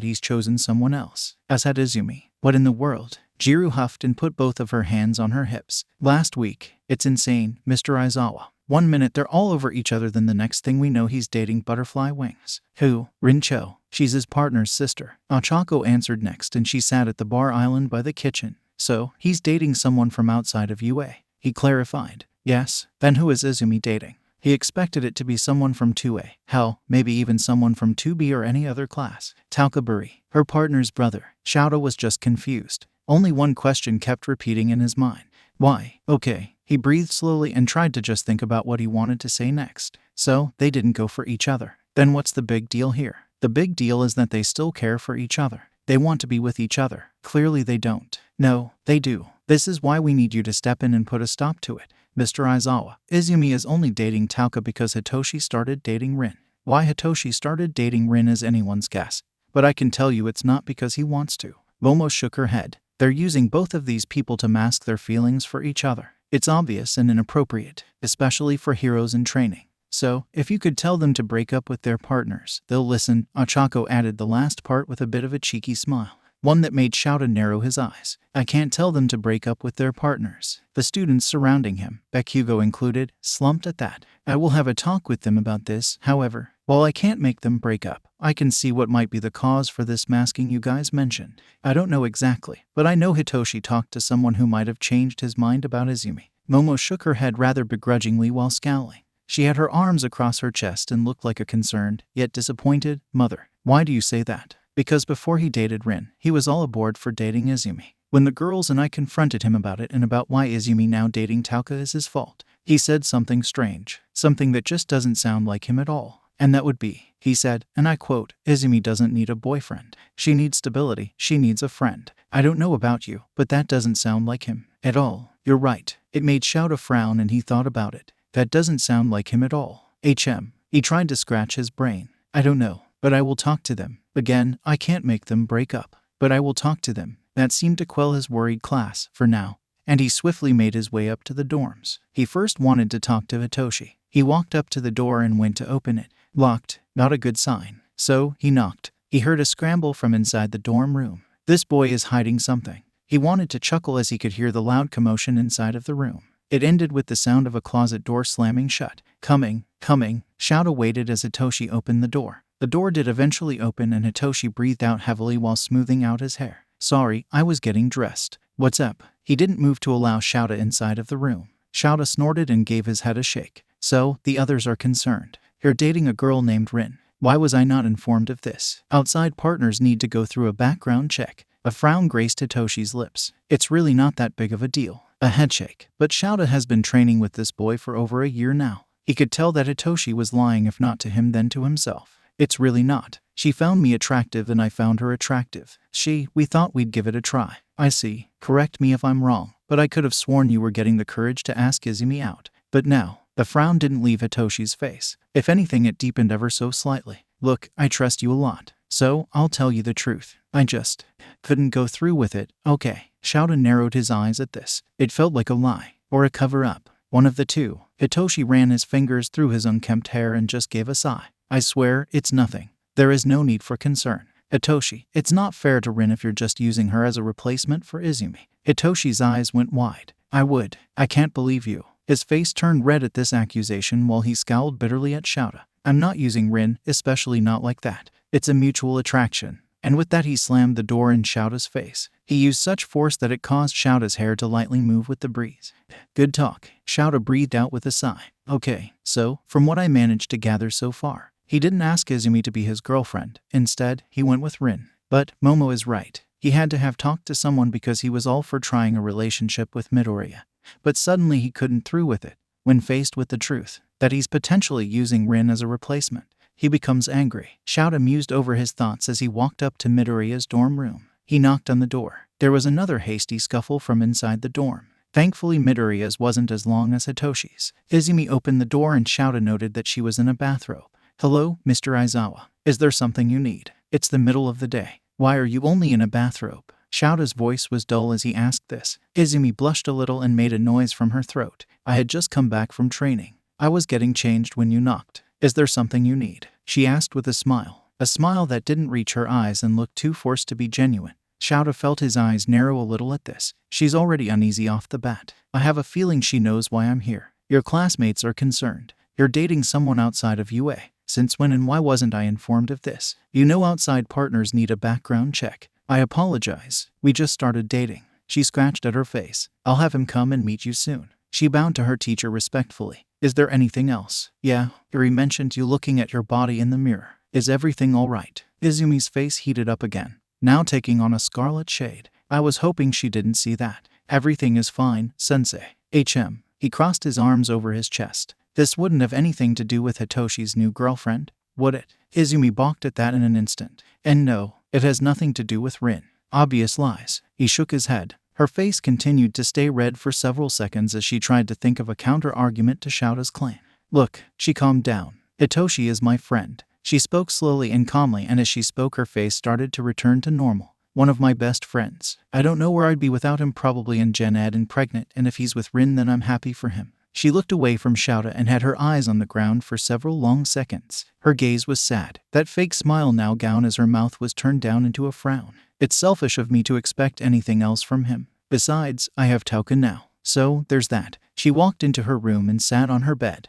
he's chosen someone else, as had Izumi. What in the world? Jiro huffed and put both of her hands on her hips. Last week. It's insane, Mr. Aizawa. 1 minute they're all over each other, then the next thing we know he's dating Butterfly Wings. Who? Rincho. She's his partner's sister. Ochako answered next, and she sat at the bar island by the kitchen. So, he's dating someone from outside of UA. He clarified. Yes. Then who is Izumi dating? He expected it to be someone from 2A. Hell, maybe even someone from 2B or any other class. Taukaburi, her partner's brother. 𝐲𝗏 was just confused. Only one question kept repeating in his mind. Why? Okay. He breathed slowly and tried to just think about what he wanted to say next. So, they didn't go for each other. Then what's the big deal here? The big deal is that they still care for each other. They want to be with each other. Clearly they don't. No, they do. This is why we need you to step in and put a stop to it. Mr. Aizawa, Izumi is only dating Tauka because Hitoshi started dating Rin. Why Hitoshi started dating Rin is anyone's guess. But I can tell you it's not because he wants to. Momo shook her head. They're using both of these people to mask their feelings for each other. It's obvious and inappropriate, especially for heroes in training. So, if you could tell them to break up with their partners, they'll listen. Ochako added the last part with a bit of a cheeky smile, one that made 𝐲𝗏 narrow his eyes. I can't tell them to break up with their partners. The students surrounding him, Bakugo included, slumped at that. I will have a talk with them about this. However, while I can't make them break up, I can see what might be the cause for this masking you guys mentioned. I don't know exactly, but I know Hitoshi talked to someone who might have changed his mind about Izumi. Momo shook her head rather begrudgingly while scowling. She had her arms across her chest and looked like a concerned, yet disappointed, mother. Why do you say that? Because before he dated Rin, he was all aboard for dating Izumi. When the girls and I confronted him about it and about why Izumi now dating Tauka is his fault, he said something strange, something that just doesn't sound like him at all. And that would be, he said, and I quote, Izumi doesn't need a boyfriend. She needs stability. She needs a friend. I don't know about you, but that doesn't sound like him at all. You're right. It made 𝐲𝗏 frown and he thought about it. That doesn't sound like him at all. He tried to scratch his brain. I don't know, but I will talk to them. Again, I can't make them break up, but I will talk to them. That seemed to quell his worried class, for now, and he swiftly made his way up to the dorms. He first wanted to talk to Hitoshi. He walked up to the door and went to open it. Locked, not a good sign. So, he knocked. He heard a scramble from inside the dorm room. This boy is hiding something. He wanted to chuckle as he could hear the loud commotion inside of the room. It ended with the sound of a closet door slamming shut. Coming. 𝐲𝗏 waited as Hitoshi opened the door. The door did eventually open and Hitoshi breathed out heavily while smoothing out his hair. Sorry, I was getting dressed. What's up? He didn't move to allow 𝐲𝗏 inside of the room. 𝐲𝗏 snorted and gave his head a shake. So, the others are concerned. You're dating a girl named Rin. Why was I not informed of this? Outside partners need to go through a background check. A frown graced Hitoshi's lips. It's really not that big of a deal. A headshake. But 𝐲𝗏 has been training with this boy for over a year now. He could tell that Hitoshi was lying, if not to him then to himself. It's really not. She found me attractive and I found her attractive. We thought we'd give it a try. I see. Correct me if I'm wrong, but I could have sworn you were getting the courage to ask Izumi out. But now, the frown didn't leave Hitoshi's face. If anything, it deepened ever so slightly. Look, I trust you a lot. So, I'll tell you the truth. I just couldn't go through with it. Okay. 𝐲𝗏 narrowed his eyes at this. It felt like a lie, or a cover-up. One of the two. Hitoshi ran his fingers through his unkempt hair and just gave a sigh. I swear, it's nothing. There is no need for concern. Hitoshi, it's not fair to Rin if you're just using her as a replacement for Izumi. Hitoshi's eyes went wide. I can't believe you. His face turned red at this accusation while he scowled bitterly at 𝐲𝗏. I'm not using Rin, especially not like that. It's a mutual attraction. And with that he slammed the door in 𝐲𝗏's face. He used such force that it caused 𝐲𝗏's hair to lightly move with the breeze. Good talk. 𝐲𝗏 breathed out with a sigh. Okay, so, from what I managed to gather so far, he didn't ask Izumi to be his girlfriend. Instead, he went with Rin. But, Momo is right. He had to have talked to someone because he was all for trying a relationship with Midoriya. But suddenly he couldn't through with it. When faced with the truth, that he's potentially using Rin as a replacement, he becomes angry. 𝐲𝗏 mused over his thoughts as he walked up to Midoriya's dorm room. He knocked on the door. There was another hasty scuffle from inside the dorm. Thankfully Midoriya's wasn't as long as Hitoshi's. Izumi opened the door and 𝐲𝗏 noted that she was in a bathrobe. Hello, Mr. Aizawa. Is there something you need? It's the middle of the day. Why are you only in a bathrobe? 𝐲𝗏's voice was dull as he asked this. Izumi blushed a little and made a noise from her throat. I had just come back from training. I was getting changed when you knocked. Is there something you need? She asked with a smile that didn't reach her eyes and looked too forced to be genuine. 𝐲𝗏 felt his eyes narrow a little at this. She's already uneasy off the bat. I have a feeling she knows why I'm here. Your classmates are concerned. You're dating someone outside of UA. Since when and why wasn't I informed of this? You know outside partners need a background check. I apologize. We just started dating. She scratched at her face. I'll have him come and meet you soon. She bowed to her teacher respectfully. Is there anything else? Yeah, Yuri mentioned you looking at your body in the mirror. Is everything all right? Izumi's face heated up again, now taking on a scarlet shade. I was hoping she didn't see that. Everything is fine, sensei. He crossed his arms over his chest. This wouldn't have anything to do with Hitoshi's new girlfriend, would it? Izumi balked at that in an instant. And no, it has nothing to do with Rin. Obvious lies. He shook his head. Her face continued to stay red for several seconds as she tried to think of a counter-argument to 𝐲𝗏's claim. Look, she calmed down. Hitoshi is my friend. She spoke slowly and calmly, and as she spoke her face started to return to normal. One of my best friends. I don't know where I'd be without him, probably in Gen Ed and pregnant, and if he's with Rin then I'm happy for him. She looked away from 𝐲𝗏 and had her eyes on the ground for several long seconds. Her gaze was sad. That fake smile now gone as her mouth was turned down into a frown. It's selfish of me to expect anything else from him. Besides, I have Tauka now. So, there's that. She walked into her room and sat on her bed.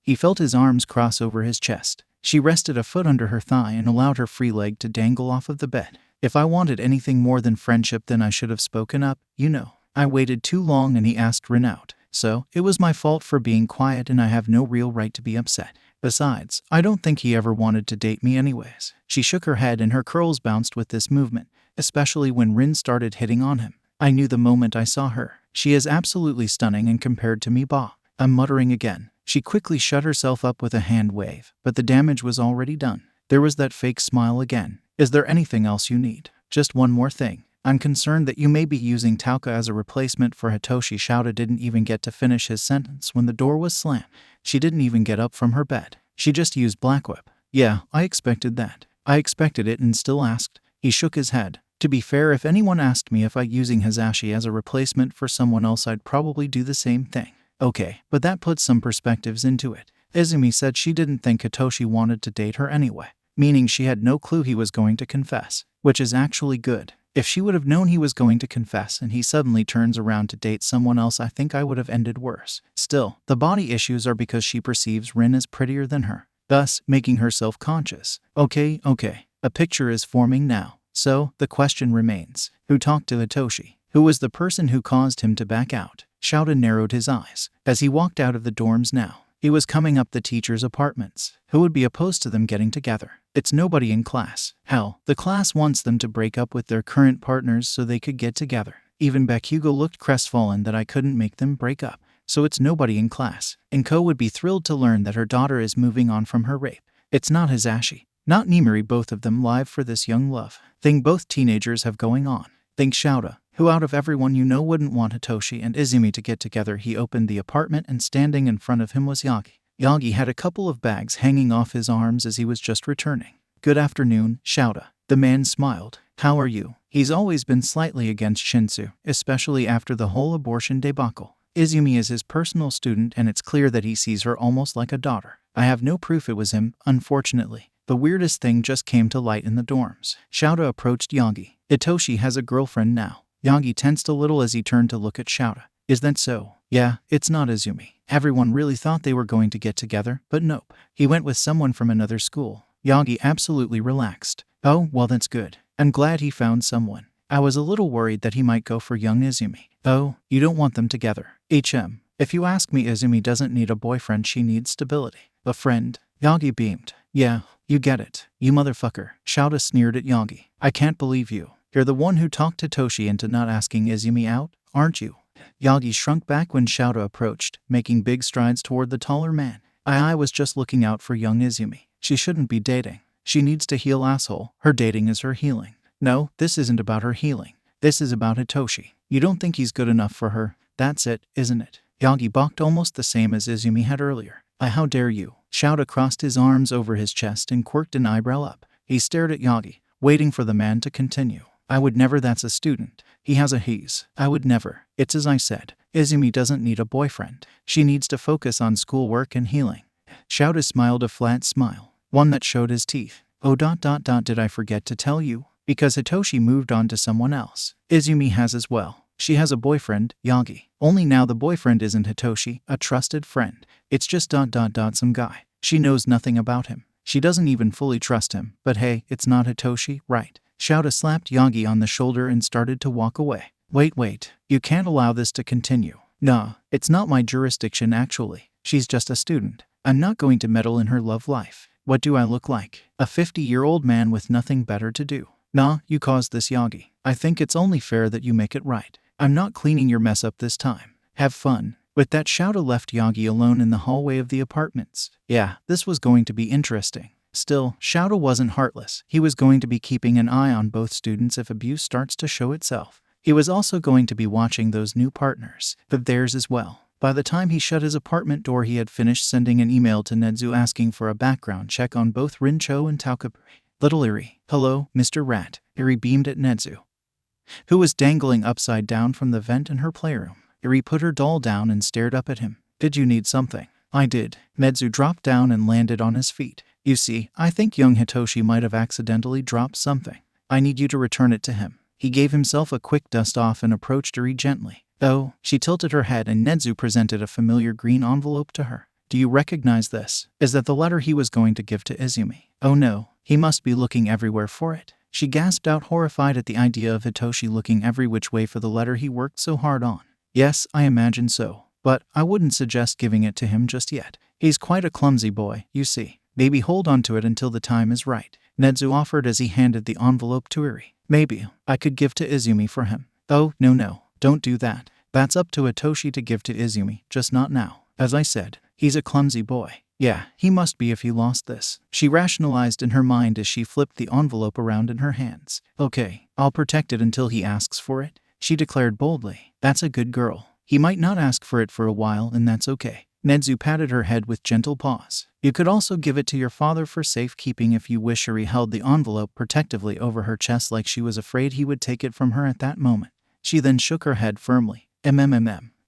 He felt his arms cross over his chest. She rested a foot under her thigh and allowed her free leg to dangle off of the bed. If I wanted anything more than friendship, then I should have spoken up, you know. I waited too long and he asked Rin out. So, it was my fault for being quiet and I have no real right to be upset. Besides, I don't think he ever wanted to date me anyways. She shook her head and her curls bounced with this movement, especially when Rin started hitting on him. I knew the moment I saw her. She is absolutely stunning and compared to me, bah. I'm muttering again. She quickly shut herself up with a hand wave, but the damage was already done. There was that fake smile again. Is there anything else you need? Just one more thing. I'm concerned that you may be using Tauka as a replacement for Hitoshi. 𝐲𝗏 didn't even get to finish his sentence when the door was slammed. She didn't even get up from her bed. She just used Black Whip. Yeah, I expected that. I expected it and still asked. He shook his head. To be fair, if anyone asked me if I'm using Hazashi as a replacement for someone else, I'd probably do the same thing. Okay, but that puts some perspectives into it. Izumi said she didn't think Hitoshi wanted to date her anyway, meaning she had no clue he was going to confess, which is actually good. If she would have known he was going to confess and he suddenly turns around to date someone else, I think I would have ended worse. Still, the body issues are because she perceives Rin as prettier than her, thus making her self-conscious. Okay, a picture is forming now. So, the question remains, who talked to Hitoshi? Who was the person who caused him to back out? 𝐲𝗏 narrowed his eyes. As he walked out of the dorms now, he was coming up the teachers' apartments. Who would be opposed to them getting together? It's nobody in class. Hell, the class wants them to break up with their current partners so they could get together. Even Bakugo looked crestfallen that I couldn't make them break up. So it's nobody in class. And Ko would be thrilled to learn that her daughter is moving on from her rape. It's not Hazashi, not Nimiri, both of them live for this young love thing both teenagers have going on. Think 𝐲𝗏, who out of everyone you know wouldn't want Hitoshi and Izumi to get together. He opened the apartment and standing in front of him was Yagi. Yagi had a couple of bags hanging off his arms as he was just returning. Good afternoon, 𝐲𝗏. The man smiled. How are you? He's always been slightly against Shinsu, especially after the whole abortion debacle. Izumi is his personal student and it's clear that he sees her almost like a daughter. I have no proof it was him, unfortunately. The weirdest thing just came to light in the dorms. 𝐲𝗏 approached Yagi. Hitoshi has a girlfriend now. Yagi tensed a little as he turned to look at 𝐲𝗏. Is that so? Yeah, it's not Izumi. Everyone really thought they were going to get together, but nope. He went with someone from another school. Yagi absolutely relaxed. Oh, well that's good. I'm glad he found someone. I was a little worried that he might go for young Izumi. Oh, you don't want them together. If you ask me, Izumi doesn't need a boyfriend, she needs stability. A friend. Yagi beamed. Yeah, you get it. You motherfucker. 𝐲𝗏 sneered at Yagi. I can't believe you. You're the one who talked Hitoshi into not asking Izumi out, aren't you? Yagi shrunk back when 𝐲𝗏 approached, making big strides toward the taller man. I was just looking out for young Izumi. She shouldn't be dating. She needs to heal, asshole. Her dating is her healing. No, this isn't about her healing. This is about Hitoshi. You don't think he's good enough for her? That's it, isn't it? Yagi balked almost the same as Izumi had earlier. How dare you? 𝐲𝗏 crossed his arms over his chest and quirked an eyebrow up. He stared at Yagi, waiting for the man to continue. I would never. That's a student. He has a he's. I would never. It's as I said. Izumi doesn't need a boyfriend. She needs to focus on schoolwork and healing. 𝐲𝐻 smiled a flat smile, one that showed his teeth. Oh, did I forget to tell you? Because Hitoshi moved on to someone else. Izumi has as well. She has a boyfriend, Yagi. Only now the boyfriend isn't Hitoshi, a trusted friend. It's just some guy. She knows nothing about him. She doesn't even fully trust him. But hey, it's not Hitoshi, right? 𝐲𝐻 slapped Yagi on the shoulder and started to walk away. Wait. You can't allow this to continue. Nah, it's not my jurisdiction actually. She's just a student. I'm not going to meddle in her love life. What do I look like? A 50-year-old man with nothing better to do. Nah, you caused this, Yagi. I think it's only fair that you make it right. I'm not cleaning your mess up this time. Have fun. With that, 𝐲𝐻 left Yagi alone in the hallway of the apartments. Yeah, this was going to be interesting. Still, 𝐲𝐻 wasn't heartless. He was going to be keeping an eye on both students if abuse starts to show itself. He was also going to be watching those new partners, but theirs as well. By the time he shut his apartment door, he had finished sending an email to Nedzu asking for a background check on both Rincho and Taokapuri. Little Iri. Hello, Mr. Rat. Iri beamed at Nedzu, who was dangling upside down from the vent in her playroom. Iri put her doll down and stared up at him. Did you need something? I did. Nedzu dropped down and landed on his feet. You see, I think young Hitoshi might have accidentally dropped something. I need you to return it to him. He gave himself a quick dust-off and approached Iri gently. Oh, she tilted her head and Nedzu presented a familiar green envelope to her. Do you recognize this? Is that the letter he was going to give to Izumi? Oh no, he must be looking everywhere for it. She gasped out, horrified at the idea of Hitoshi looking every which way for the letter he worked so hard on. Yes, I imagine so. But I wouldn't suggest giving it to him just yet. He's quite a clumsy boy, you see. Maybe hold on to it until the time is right. Nedzu offered as he handed the envelope to Iri. Maybe I could give to Izumi for him. Oh, no, don't do that. That's up to Hitoshi to give to Izumi, just not now. As I said, he's a clumsy boy. Yeah, he must be if he lost this. She rationalized in her mind as she flipped the envelope around in her hands. Okay, I'll protect it until he asks for it, she declared boldly. That's a good girl. He might not ask for it for a while, and that's okay. Nedzu patted her head with gentle paws. You could also give it to your father for safekeeping if you wish. Iri held the envelope protectively over her chest like she was afraid he would take it from her at that moment. She then shook her head firmly.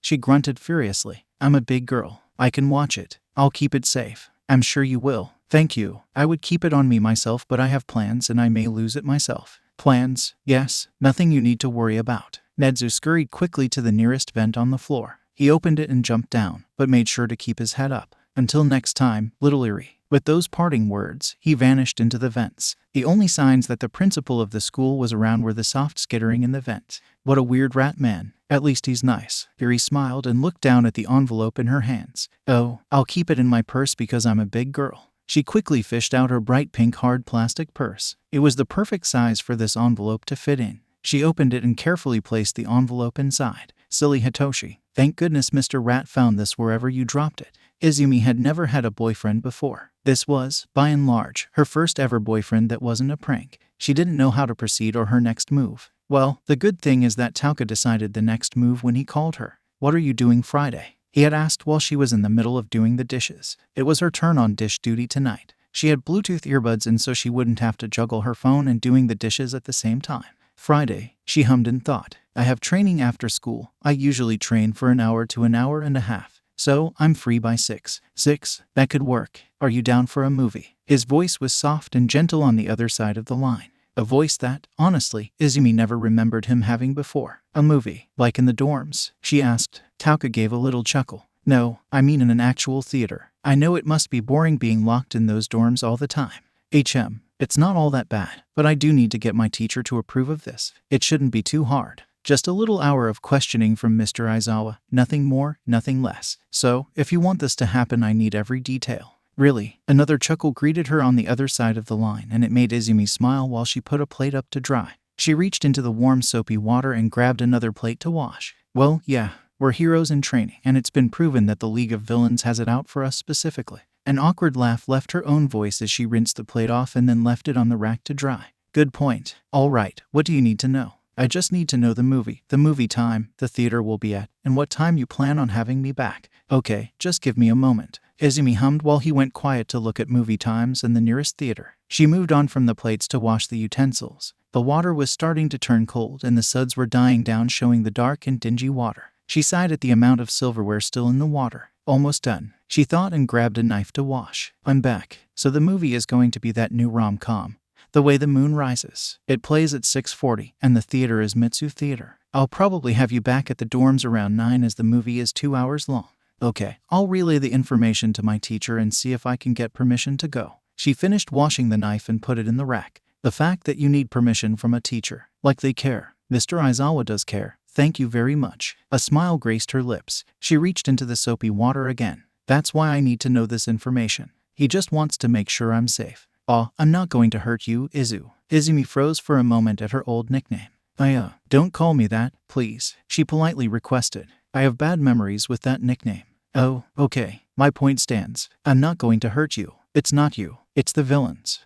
She grunted furiously. I'm a big girl. I can watch it. I'll keep it safe. I'm sure you will. Thank you. I would keep it on me myself, but I have plans and I may lose it myself. Plans? Yes. Nothing you need to worry about. Nedzu scurried quickly to the nearest vent on the floor. He opened it and jumped down, but made sure to keep his head up. Until next time, little Iri. With those parting words, he vanished into the vents. The only signs that the principal of the school was around were the soft skittering in the vent. What a weird rat man. At least he's nice. Iri smiled and looked down at the envelope in her hands. Oh, I'll keep it in my purse because I'm a big girl. She quickly fished out her bright pink hard plastic purse. It was the perfect size for this envelope to fit in. She opened it and carefully placed the envelope inside. Silly Hitoshi. Thank goodness Mr. Rat found this wherever you dropped it. Izumi had never had a boyfriend before. This was, by and large, her first ever boyfriend that wasn't a prank. She didn't know how to proceed or her next move. Well, the good thing is that Taoka decided the next move when he called her. What are you doing Friday? He had asked while she was in the middle of doing the dishes. It was her turn on dish duty tonight. She had Bluetooth earbuds in so she wouldn't have to juggle her phone and doing the dishes at the same time. Friday, she hummed and thought. I have training after school. I usually train for an hour to an hour and a half. So, I'm free by 6. 6? That could work. Are you down for a movie? His voice was soft and gentle on the other side of the line. A voice that, honestly, Izumi never remembered him having before. A movie? Like in the dorms? She asked. Taoka gave a little chuckle. No, I mean in an actual theater. I know it must be boring being locked in those dorms all the time. It's not all that bad, but I do need to get my teacher to approve of this. It shouldn't be too hard. Just a little hour of questioning from Mr. Aizawa, nothing more, nothing less. So, if you want this to happen, I need every detail. Really? Another chuckle greeted her on the other side of the line, and it made Izumi smile while she put a plate up to dry. She reached into the warm soapy water and grabbed another plate to wash. Well, yeah, we're heroes in training, and it's been proven that the League of Villains has it out for us specifically. An awkward laugh left her own voice as she rinsed the plate off and then left it on the rack to dry. Good point. All right, what do you need to know? I just need to know the movie time, the theater we'll be at, and what time you plan on having me back. Okay, just give me a moment. Izumi hummed while he went quiet to look at movie times and the nearest theater. She moved on from the plates to wash the utensils. The water was starting to turn cold and the suds were dying down, showing the dark and dingy water. She sighed at the amount of silverware still in the water. Almost done, she thought, and grabbed a knife to wash. I'm back. So the movie is going to be that new rom-com, The Way the Moon Rises. It plays at 6:40 and the theater is Mitsu Theater. I'll probably have you back at the dorms around 9 as the movie is 2 hours long. Okay, I'll relay the information to my teacher and see if I can get permission to go. She finished washing the knife and put it in the rack. The fact that you need permission from a teacher, like they care. Mr. Aizawa does care. Thank you very much. A smile graced her lips. She reached into the soapy water again. That's why I need to know this information. He just wants to make sure I'm safe. Oh, I'm not going to hurt you, Izu. Izumi froze for a moment at her old nickname. Don't call me that, please, she politely requested. I have bad memories with that nickname. Oh, okay. My point stands. I'm not going to hurt you. It's not you. It's the villains.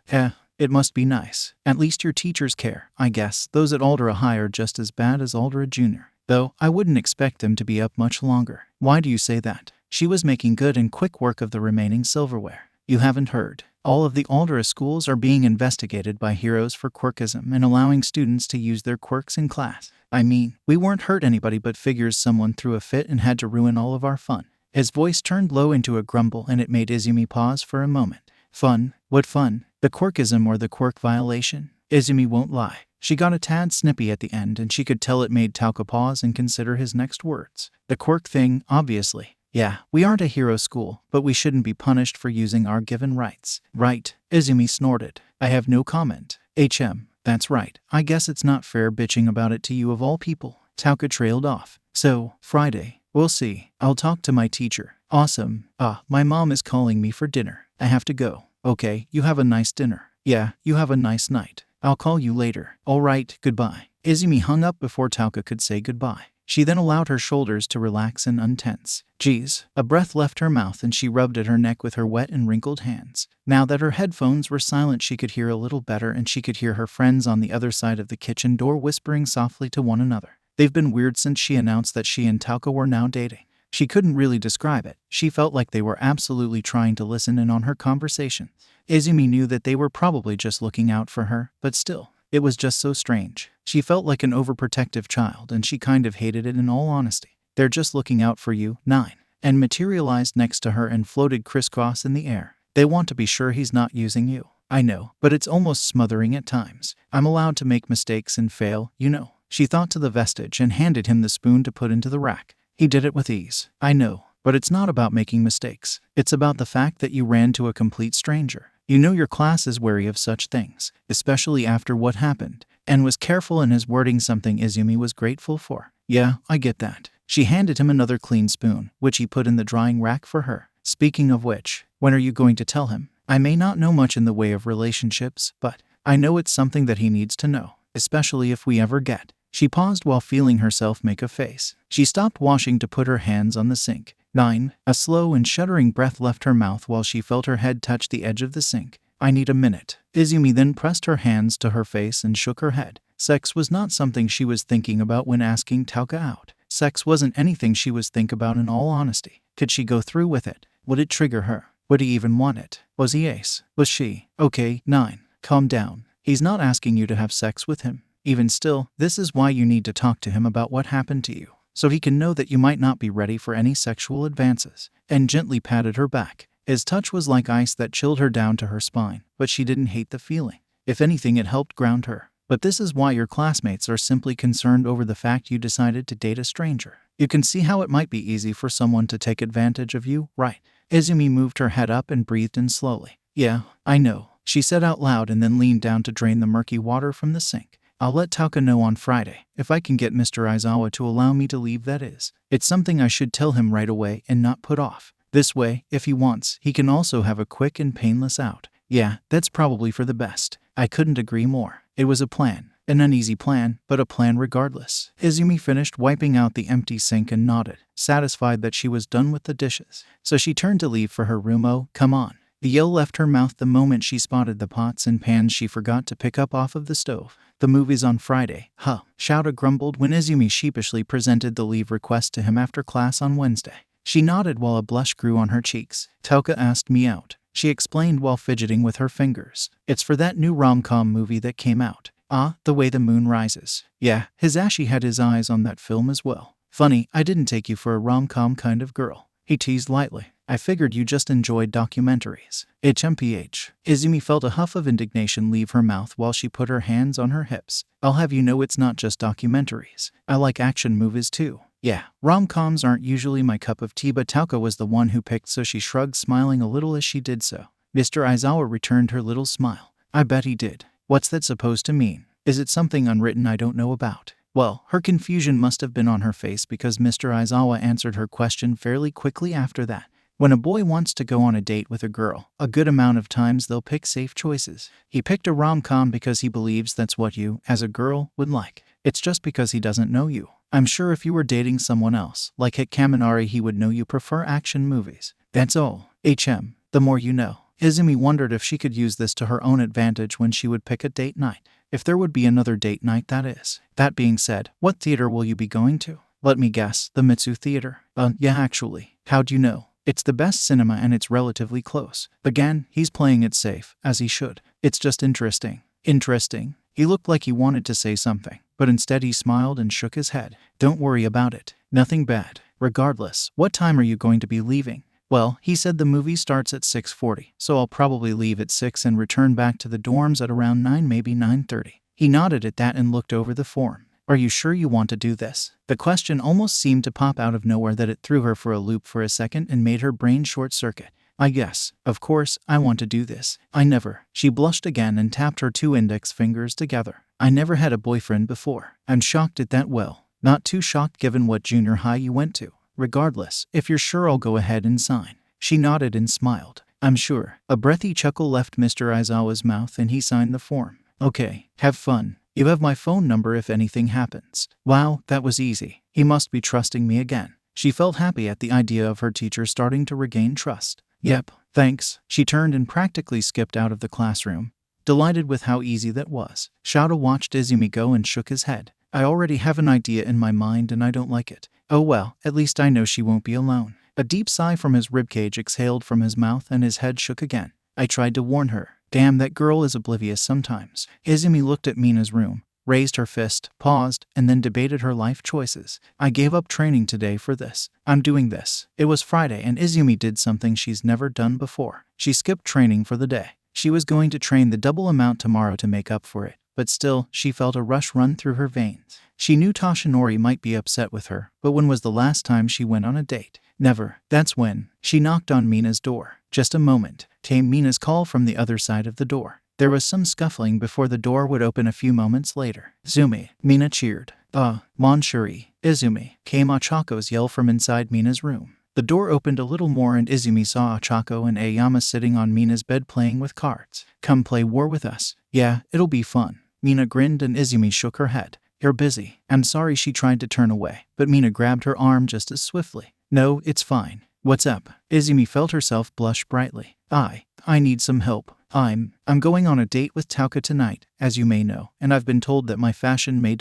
It must be nice. At least your teachers care, I guess. Those at 𝐴ldera High are just as bad as 𝐴ldera Junior. Though, I wouldn't expect them to be up much longer. Why do you say that? She was making good and quick work of the remaining silverware. You haven't heard. All of the 𝐴ldera schools are being investigated by heroes for quirkism and allowing students to use their quirks in class. I mean, we weren't hurt anybody, but figures someone threw a fit and had to ruin all of our fun. His voice turned low into a grumble and it made Izumi pause for a moment. Fun? What fun? The quirkism or the quirk violation? Izumi won't lie. She got a tad snippy at the end and she could tell it made Tauka pause and consider his next words. The quirk thing, obviously. Yeah, we aren't a hero school, but we shouldn't be punished for using our given rights. Right, Izumi snorted. I have no comment. That's right. I guess it's not fair bitching about it to you of all people. Tauka trailed off. So, Friday. We'll see. I'll talk to my teacher. Awesome. My mom is calling me for dinner. I have to go. Okay, you have a nice dinner. Yeah, you have a nice night. I'll call you later. All right, goodbye. Izumi hung up before Tauka could say goodbye. She then allowed her shoulders to relax and untense. Geez, a breath left her mouth and she rubbed at her neck with her wet and wrinkled hands. Now that her headphones were silent, she could hear a little better and she could hear her friends on the other side of the kitchen door whispering softly to one another. They've been weird since she announced that she and Tauka were now dating. She couldn't really describe it. She felt like they were absolutely trying to listen in on her conversation. Izumi knew that they were probably just looking out for her, but still, it was just so strange. She felt like an overprotective child and she kind of hated it in all honesty. They're just looking out for you, 9. And materialized next to her and floated crisscross in the air. They want to be sure he's not using you. I know, but it's almost smothering at times. I'm allowed to make mistakes and fail, you know. She thought to the vestige and handed him the spoon to put into the rack. He did it with ease. I know, but it's not about making mistakes. It's about the fact that you ran to a complete stranger. You know your class is wary of such things, especially after what happened, and was careful in his wording, something Izumi was grateful for. Yeah, I get that. She handed him another clean spoon, which he put in the drying rack for her. Speaking of which, when are you going to tell him? I may not know much in the way of relationships, but I know it's something that he needs to know, especially if we ever get. She paused while feeling herself make a face. She stopped washing to put her hands on the sink. 9. A slow and shuddering breath left her mouth while she felt her head touch the edge of the sink. I need a minute. Izumi then pressed her hands to her face and shook her head. Sex was not something she was thinking about when asking Tauka out. Sex wasn't anything she was thinking about in all honesty. Could she go through with it? Would it trigger her? Would he even want it? Was he ace? Was she? Okay, 9. Calm down. He's not asking you to have sex with him. Even still, this is why you need to talk to him about what happened to you, so he can know that you might not be ready for any sexual advances. And gently patted her back. His touch was like ice that chilled her down to her spine, but she didn't hate the feeling. If anything, it helped ground her. But this is why your classmates are simply concerned over the fact you decided to date a stranger. You can see how it might be easy for someone to take advantage of you, right? Izumi moved her head up and breathed in slowly. Yeah, I know, she said out loud and then leaned down to drain the murky water from the sink. I'll let Tauka know on Friday, if I can get Mr. Aizawa to allow me to leave, that is. It's something I should tell him right away and not put off. This way, if he wants, he can also have a quick and painless out. Yeah, that's probably for the best. I couldn't agree more. It was a plan. An uneasy plan, but a plan regardless. Izumi finished wiping out the empty sink and nodded, satisfied that she was done with the dishes. So she turned to leave for her room. Oh, come on. The yell left her mouth the moment she spotted the pots and pans she forgot to pick up off of the stove. The movie's on Friday, huh? Shouta grumbled when Izumi sheepishly presented the leave request to him after class on Wednesday. She nodded while a blush grew on her cheeks. Tauka asked me out. she explained while fidgeting with her fingers. It's for that new rom-com movie that came out. Ah, The Way the Moon Rises. Yeah, 𝐻𝐴 had his eyes on that film as well. Funny, I didn't take you for a rom-com kind of girl. He teased lightly. I figured you just enjoyed documentaries. HMPH. Izumi felt a huff of indignation leave her mouth while she put her hands on her hips. I'll have you know it's not just documentaries. I like action movies too. Yeah, rom-coms aren't usually my cup of tea, but Tauka was the one who picked, so she shrugged, smiling a little as she did so. Mr. Aizawa returned her little smile. I bet he did. What's that supposed to mean? Is it something unwritten I don't know about? Well, her confusion must have been on her face because Mr. Aizawa answered her question fairly quickly after that. When a boy wants to go on a date with a girl, a good amount of times they'll pick safe choices. He picked a rom-com because he believes that's what you, as a girl, would like. It's just because he doesn't know you. I'm sure if you were dating someone else, like Hikaminari, he would know you prefer action movies. That's all. The more you know. Izumi wondered if she could use this to her own advantage when she would pick a date night. If there would be another date night, that is. That being said, what theater will you be going to? Let me guess, the Mitsu Theater. Yeah, actually. How'd you know? It's the best cinema and it's relatively close. Again, he's playing it safe, as he should. It's just interesting. Interesting? He looked like he wanted to say something, but instead he smiled and shook his head. Don't worry about it. Nothing bad. Regardless, what time are you going to be leaving? Well, he said the movie starts at 6:40, so I'll probably leave at 6 and return back to the dorms at around 9, maybe 9:30. He nodded at that and looked over the form. Are you sure you want to do this? The question almost seemed to pop out of nowhere that it threw her for a loop for a second and made her brain short-circuit. I guess, of course, I want to do this. I never. She blushed again and tapped her 2 index fingers together. I never had a boyfriend before. I'm shocked at that. Well, not too shocked given what junior high you went to. Regardless, if you're sure, I'll go ahead and sign. She nodded and smiled. I'm sure. A breathy chuckle left Mr. Aizawa's mouth and he signed the form. Okay, have fun. You have my phone number if anything happens. Wow, that was easy. He must be trusting me again. She felt happy at the idea of her teacher starting to regain trust. Yep, thanks. She turned and practically skipped out of the classroom, delighted with how easy that was. Shadow watched Izumi go and shook his head. I already have an idea in my mind and I don't like it. Oh well, at least I know she won't be alone. A deep sigh from his ribcage exhaled from his mouth and his head shook again. I tried to warn her. Damn, that girl is oblivious sometimes. Izumi looked at Mina's room, raised her fist, paused, and then debated her life choices. I gave up training today for this. I'm doing this. It was Friday and Izumi did something she's never done before. She skipped training for the day. She was going to train the double amount tomorrow to make up for it, but still, she felt a rush run through her veins. She knew Toshinori might be upset with her, but when was the last time she went on a date? Never. That's when. She knocked on Mina's door. Just a moment. Came Mina's call from the other side of the door. There was some scuffling before the door would open a few moments later. Izumi, Mina cheered. Monshuri, Izumi, came Achako's yell from inside Mina's room. The door opened a little more and Izumi saw Achako and Aoyama sitting on Mina's bed playing with cards. Come play war with us. Yeah, it'll be fun. Mina grinned and Izumi shook her head. You're busy. I'm sorry. She tried to turn away, but Mina grabbed her arm just as swiftly. No, it's fine. What's up? Izumi felt herself blush brightly. I need some help. I'm going on a date with Tauka tonight, as you may know, and I've been told that my fashion may ...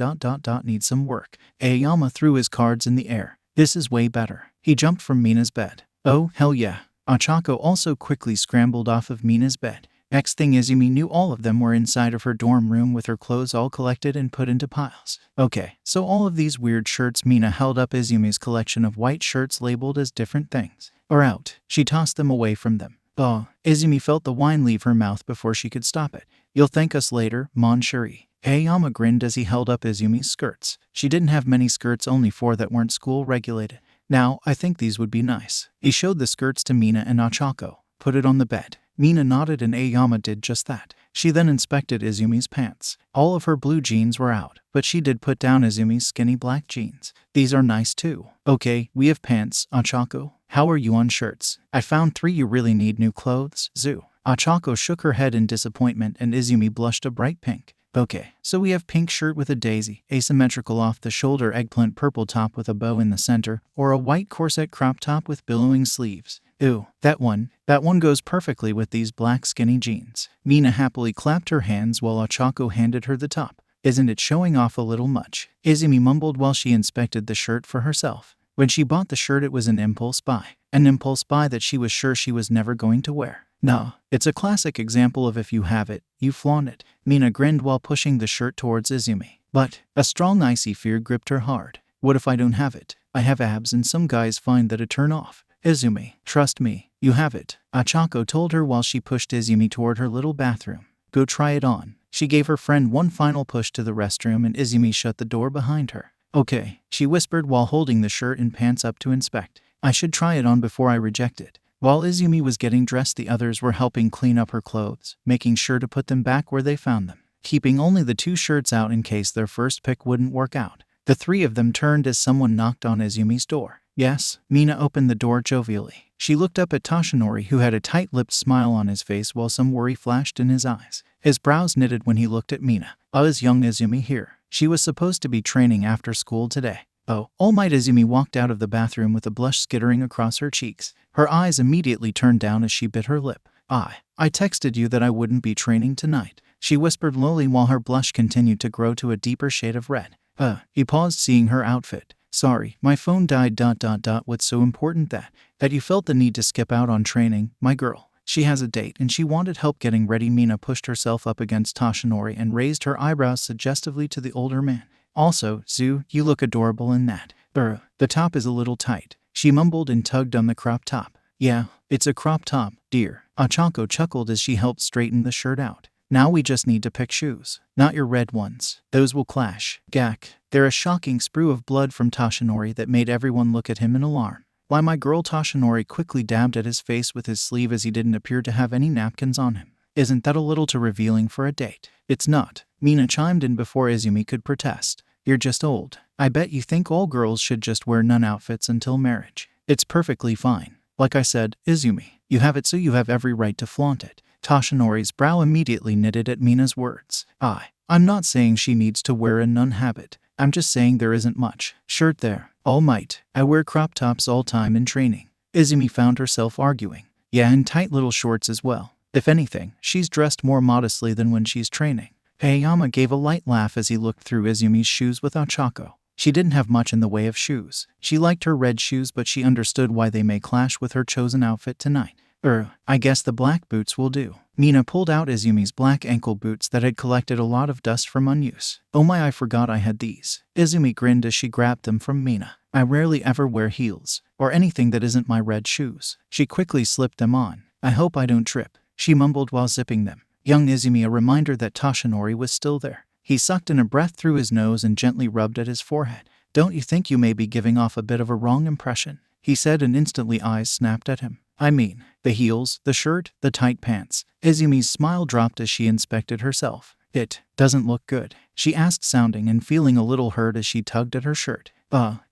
need some work. Aoyama threw his cards in the air. This is way better. He jumped from Mina's bed. Oh, hell yeah. Achako also quickly scrambled off of Mina's bed. Next thing Izumi knew, all of them were inside of her dorm room with her clothes all collected and put into piles. Okay, so all of these weird shirts. Mina held up Izumi's collection of white shirts labeled as different things. Are out. She tossed them away from them. Izumi felt the wine leave her mouth before she could stop it. You'll thank us later, Monshuri. Aoyama grinned as he held up Izumi's skirts. She didn't have many skirts, only 4 that weren't school regulated. Now, I think these would be nice. He showed the skirts to Mina and Achako. Put it on the bed. Mina nodded and Aoyama did just that. She then inspected Izumi's pants. All of her blue jeans were out, but she did put down Izumi's skinny black jeans. These are nice too. Okay, we have pants, Achako. How are you on shirts? I found 3. You really need new clothes, Zoo. Achako shook her head in disappointment and Izumi blushed a bright pink. Okay, so we have pink shirt with a daisy, asymmetrical off-the-shoulder eggplant purple top with a bow in the center, or a white corset crop top with billowing sleeves. Ooh, that one goes perfectly with these black skinny jeans. Mina happily clapped her hands while Achako handed her the top. Isn't it showing off a little much? Izumi mumbled while she inspected the shirt for herself. When she bought the shirt, it was an impulse buy. An impulse buy that she was sure she was never going to wear. Nah, it's a classic example of if you have it, you flaunt it. Mina grinned while pushing the shirt towards 𝐬𝐬. But a strong icy fear gripped her hard. What if I don't have it? I have abs and some guys find that a turn off. 𝐬𝐬, trust me, you have it, 𝐴𝐻𝐻𝐿 told her while she pushed 𝐬𝐬 toward her little bathroom. Go try it on. She gave her friend one final push to the restroom and 𝐬𝐬 shut the door behind her. Okay, she whispered while holding the shirt and pants up to inspect. I should try it on before I reject it. While 𝐬𝐬 was getting dressed, the others were helping clean up her clothes, making sure to put them back where they found them, keeping only the 2 shirts out in case their first pick wouldn't work out. The 3 of them turned as someone knocked on 𝐬𝐬's door. Yes, Mina opened the door jovially. She looked up at 𝐴𝐻𝐻𝐿, who had a tight-lipped smile on his face while some worry flashed in his eyes. His brows knitted when he looked at Mina. Is young 𝐬𝐬 here? She was supposed to be training after school today. Oh, all might. 𝐬𝐬 walked out of the bathroom with a blush skittering across her cheeks. Her eyes immediately turned down as she bit her lip. I texted you that I wouldn't be training tonight, she whispered lowly while her blush continued to grow to a deeper shade of red. He paused, seeing her outfit. Sorry, my phone died. What's so important that you felt the need to skip out on training, my girl? She has a date and she wanted help getting ready. Mina pushed herself up against 𝐴𝐻𝐻𝐿 and raised her eyebrows suggestively to the older man. Also, 𝐬𝐬, you look adorable in that. The top is a little tight, she mumbled and tugged on the crop top. Yeah, it's a crop top, dear, 𝐴𝐻𝐻𝐿 chuckled as she helped straighten the shirt out. Now we just need to pick shoes. Not your red ones. Those will clash. Gak. There a shocking sprue of blood from 𝐴𝐻𝐻𝐿 that made everyone look at him in alarm. Why, my girl? 𝐴𝐻𝐻𝐿 quickly dabbed at his face with his sleeve as he didn't appear to have any napkins on him. Isn't that a little too revealing for a date? It's not, Mina chimed in before 𝐬𝐬 could protest. You're just old. I bet you think all girls should just wear nun outfits until marriage. It's perfectly fine. Like I said, 𝐬𝐬, you have it, so you have every right to flaunt it. 𝐴𝐻𝐻𝐿's brow immediately knitted at Mina's words. I'm not saying she needs to wear a nun habit. I'm just saying there isn't much shirt there. All might. I wear crop tops all time in training. 𝐬𝐬 found herself arguing. Yeah, and tight little shorts as well. If anything, she's dressed more modestly than when she's training. 𝐻𝐻𝐿 gave a light laugh as he looked through 𝐬𝐬's shoes with 𝐴𝐻𝐻𝐿. She didn't have much in the way of shoes. She liked her red shoes, but she understood why they may clash with her chosen outfit tonight. I guess the black boots will do. Mina pulled out 𝐬𝐬's black ankle boots that had collected a lot of dust from unuse. Oh my, I forgot I had these. 𝐬𝐬 grinned as she grabbed them from Mina. I rarely ever wear heels, or anything that isn't my red shoes. She quickly slipped them on. I hope I don't trip, she mumbled while zipping them. Young 𝐬𝐬, a reminder that 𝐴𝐻𝐻𝐿 was still there. He sucked in a breath through his nose and gently rubbed at his forehead. Don't you think you may be giving off a bit of a wrong impression? He said, and instantly eyes snapped at him. I mean, the heels, the shirt, the tight pants. 𝐬𝐬's smile dropped as she inspected herself. It doesn't look good, she asked, sounding and feeling a little hurt as she tugged at her shirt.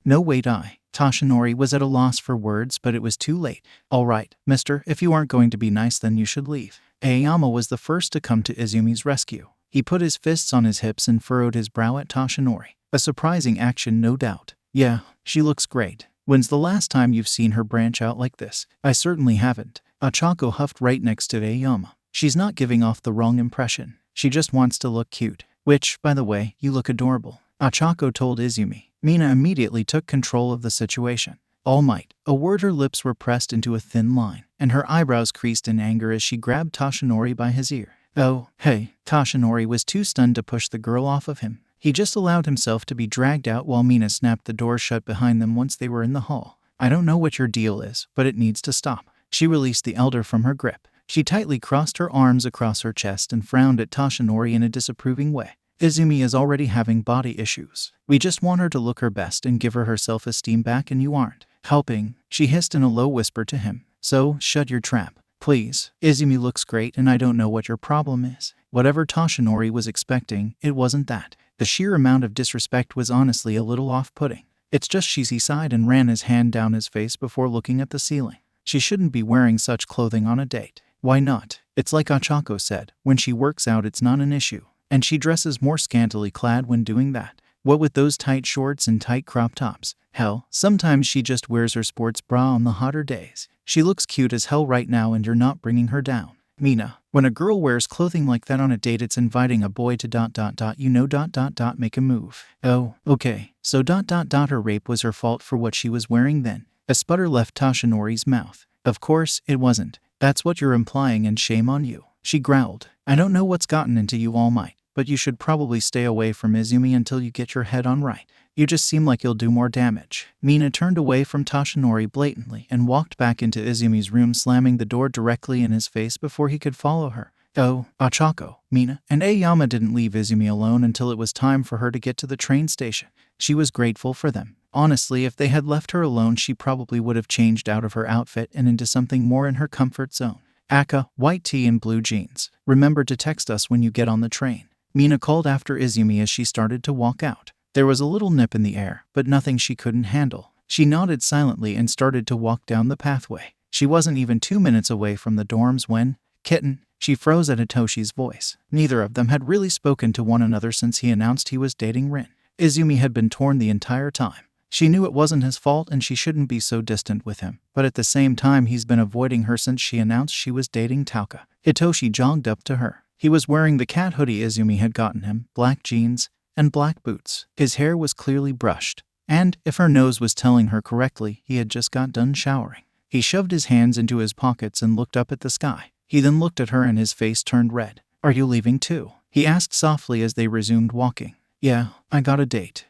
No wait, 𝐴𝐻𝐻𝐿 was at a loss for words, but it was too late. All right, mister, if you aren't going to be nice, then you should leave. 𝐴𝐻𝐿 was the first to come to 𝐬𝐬's rescue. He put his fists on his hips and furrowed his brow at 𝐴𝐻𝐻𝐿. A surprising action, no doubt. Yeah, she looks great. When's the last time you've seen her branch out like this? I certainly haven't. 𝐴𝐻𝐻𝐿 huffed right next to 𝐴𝐻𝐿. She's not giving off the wrong impression. She just wants to look cute. Which, by the way, you look adorable, 𝐴𝐻𝐻𝐿 told 𝐬𝐬. Mina immediately took control of the situation. All might. A word. Her lips were pressed into a thin line, and her eyebrows creased in anger as she grabbed 𝐴𝐻𝐻𝐿 by his ear. Oh, hey. �Ա𝐻𝐻𝐿 was too stunned to push the girl off of him. He just allowed himself to be dragged out while Mina snapped the door shut behind them once they were in the hall. I don't know what your deal is, but it needs to stop. She released the elder from her grip. She tightly crossed her arms across her chest and frowned at 𝐴𝐻𝐻𝐿 in a disapproving way. 𝐬𝐬 is already having body issues. We just want her to look her best and give her self-esteem back, and you aren't helping, she hissed in a low whisper to him. So, shut your trap, please. 𝐬𝐬 looks great, and I don't know what your problem is. Whatever 𝐴𝐻𝐻𝐿 was expecting, it wasn't that. The sheer amount of disrespect was honestly a little off-putting. It's just he sighed and ran his hand down his face before looking at the ceiling. She shouldn't be wearing such clothing on a date. Why not? It's like 𝐴𝐻𝐻𝐿 said, when she works out it's not an issue. And she dresses more scantily clad when doing that. What with those tight shorts and tight crop tops? Hell, sometimes she just wears her sports bra on the hotter days. She looks cute as hell right now, and you're not bringing her down. Mina, when a girl wears clothing like that on a date, it's inviting a boy to make a move. Oh, okay. So her rape was her fault for what she was wearing then? A sputter left 𝐴𝐻𝐻𝐿's mouth. Of course, it wasn't. That's what you're implying, and shame on you, she growled. I don't know what's gotten into you All Might, but you should probably stay away from 𝐬𝐬 until you get your head on right. You just seem like you'll do more damage. Mina turned away from Toshinori blatantly and walked back into 𝐬𝐬's room, slamming the door directly in his face before he could follow her. Oh, Ochako, Mina, and Aoyama didn't leave 𝐬𝐬 alone until it was time for her to get to the train station. She was grateful for them. Honestly, if they had left her alone, she probably would have changed out of her outfit and into something more in her comfort zone. Aka, white tee and blue jeans. Remember to text us when you get on the train, Mina called after 𝐬𝐬 as she started to walk out. There was a little nip in the air, but nothing she couldn't handle. She nodded silently and started to walk down the pathway. She wasn't even 2 minutes away from the dorms when, kitten, she froze at Hitoshi's voice. Neither of them had really spoken to one another since he announced he was dating Rin. 𝐬𝐬 had been torn the entire time. She knew it wasn't his fault and she shouldn't be so distant with him, but at the same time he's been avoiding her since she announced she was dating Tauka. Hitoshi jogged up to her. He was wearing the cat hoodie 𝐬𝐬 had gotten him, black jeans, and black boots. His hair was clearly brushed, and, if her nose was telling her correctly, he had just got done showering. He shoved his hands into his pockets and looked up at the sky. He then looked at her and his face turned red. Are you leaving too? He asked softly as they resumed walking. Yeah, I got a date.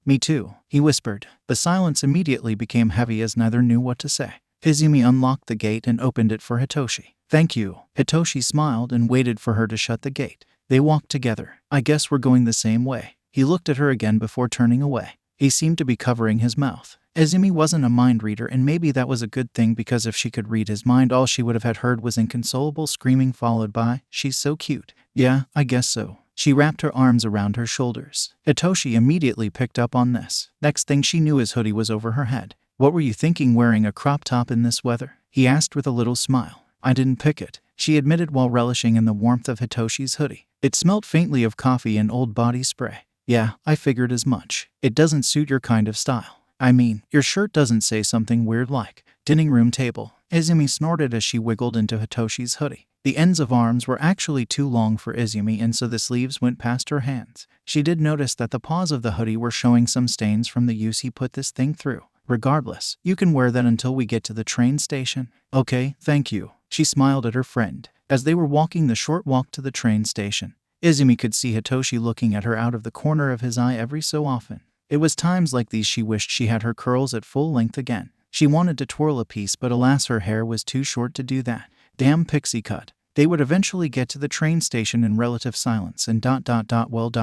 Me too, he whispered. The silence immediately became heavy as neither knew what to say. 𝐬𝐬 unlocked the gate and opened it for Hitoshi. Thank you. Hitoshi smiled and waited for her to shut the gate. They walked together. I guess we're going the same way. He looked at her again before turning away. He seemed to be covering his mouth. 𝐬𝐬 wasn't a mind reader, and maybe that was a good thing, because if she could read his mind, all she would have had heard was inconsolable screaming followed by, "She's so cute." Yeah, I guess so. She wrapped her arms around her shoulders. Hitoshi immediately picked up on this. Next thing she knew, his hoodie was over her head. What were you thinking wearing a crop top in this weather? He asked with a little smile. I didn't pick it, she admitted while relishing in the warmth of Hitoshi's hoodie. It smelt faintly of coffee and old body spray. Yeah, I figured as much. It doesn't suit your kind of style. I mean, your shirt doesn't say something weird like dining room table. 𝐬𝐬 snorted as she wiggled into Hitoshi's hoodie. The ends of arms were actually too long for 𝐬𝐬, and so the sleeves went past her hands. She did notice that the paws of the hoodie were showing some stains from the use he put this thing through. Regardless, you can wear that until we get to the train station. Okay, thank you. She smiled at her friend. As they were walking the short walk to the train station, 𝐬𝐬 could see Hitoshi looking at her out of the corner of his eye every so often. It was times like these she wished she had her curls at full length again. She wanted to twirl a piece, but alas, her hair was too short to do that. Damn pixie cut. They would eventually get to the train station in relative silence and ... WOULD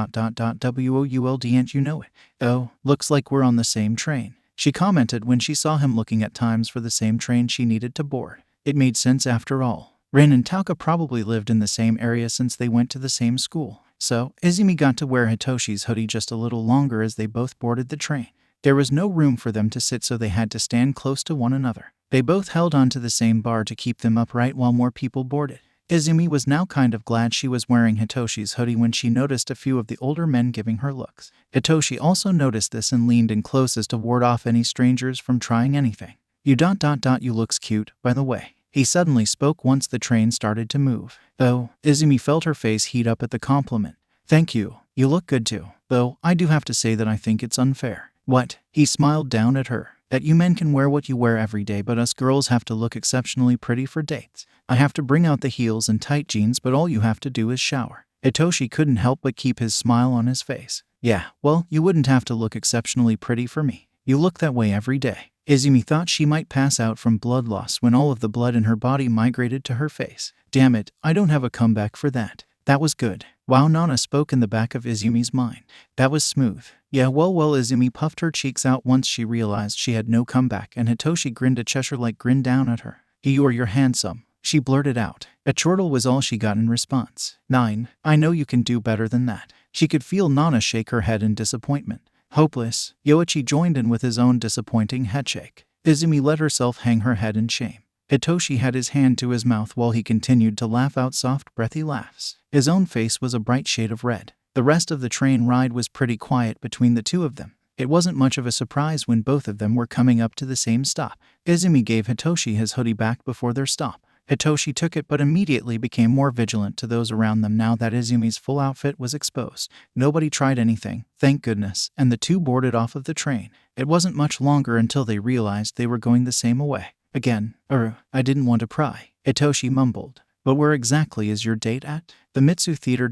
you know it. Oh, looks like we're on the same train, she commented when she saw him looking at times for the same train she needed to board. It made sense after all. Rin and Tauka probably lived in the same area since they went to the same school. So, 𝐬𝐬 got to wear Hitoshi's hoodie just a little longer as they both boarded the train. There was no room for them to sit, so they had to stand close to one another. They both held onto the same bar to keep them upright while more people boarded. 𝐬𝐬 was now kind of glad she was wearing Hitoshi's hoodie when she noticed a few of the older men giving her looks. Hitoshi also noticed this and leaned in close as to ward off any strangers from trying anything. You looks cute, by the way. He suddenly spoke once the train started to move. Oh, 𝐬𝐬 felt her face heat up at the compliment. Thank you. You look good too. Though, I do have to say that I think it's unfair. What? He smiled down at her. That you men can wear what you wear every day, but us girls have to look exceptionally pretty for dates. I have to bring out the heels and tight jeans, but all you have to do is shower. Hitoshi couldn't help but keep his smile on his face. Yeah, well, you wouldn't have to look exceptionally pretty for me. You look that way every day. 𝐬𝐬 thought she might pass out from blood loss when all of the blood in her body migrated to her face. Damn it, I don't have a comeback for that. That was good. Wow, Nana spoke in the back of 𝐬𝐬's mind. That was smooth. Yeah, well, 𝐬𝐬 puffed her cheeks out once she realized she had no comeback, and Hitoshi grinned a Cheshire-like grin down at her. You're handsome, she blurted out. A chortle was all she got in response. 9. I know you can do better than that. She could feel Nana shake her head in disappointment. Hopeless, Yoichi joined in with his own disappointing headshake. 𝐬𝐬 let herself hang her head in shame. Hitoshi had his hand to his mouth while he continued to laugh out soft, breathy laughs. His own face was a bright shade of red. The rest of the train ride was pretty quiet between the two of them. It wasn't much of a surprise when both of them were coming up to the same stop. 𝐬𝐬 gave Hitoshi his hoodie back before their stop. Hitoshi took it but immediately became more vigilant to those around them now that 𝐬𝐬's full outfit was exposed. Nobody tried anything, thank goodness, and the two boarded off of the train. It wasn't much longer until they realized they were going the same way. Again, I didn't want to pry, Hitoshi mumbled. But where exactly is your date at? The Mitsu Theater.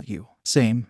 You. Same.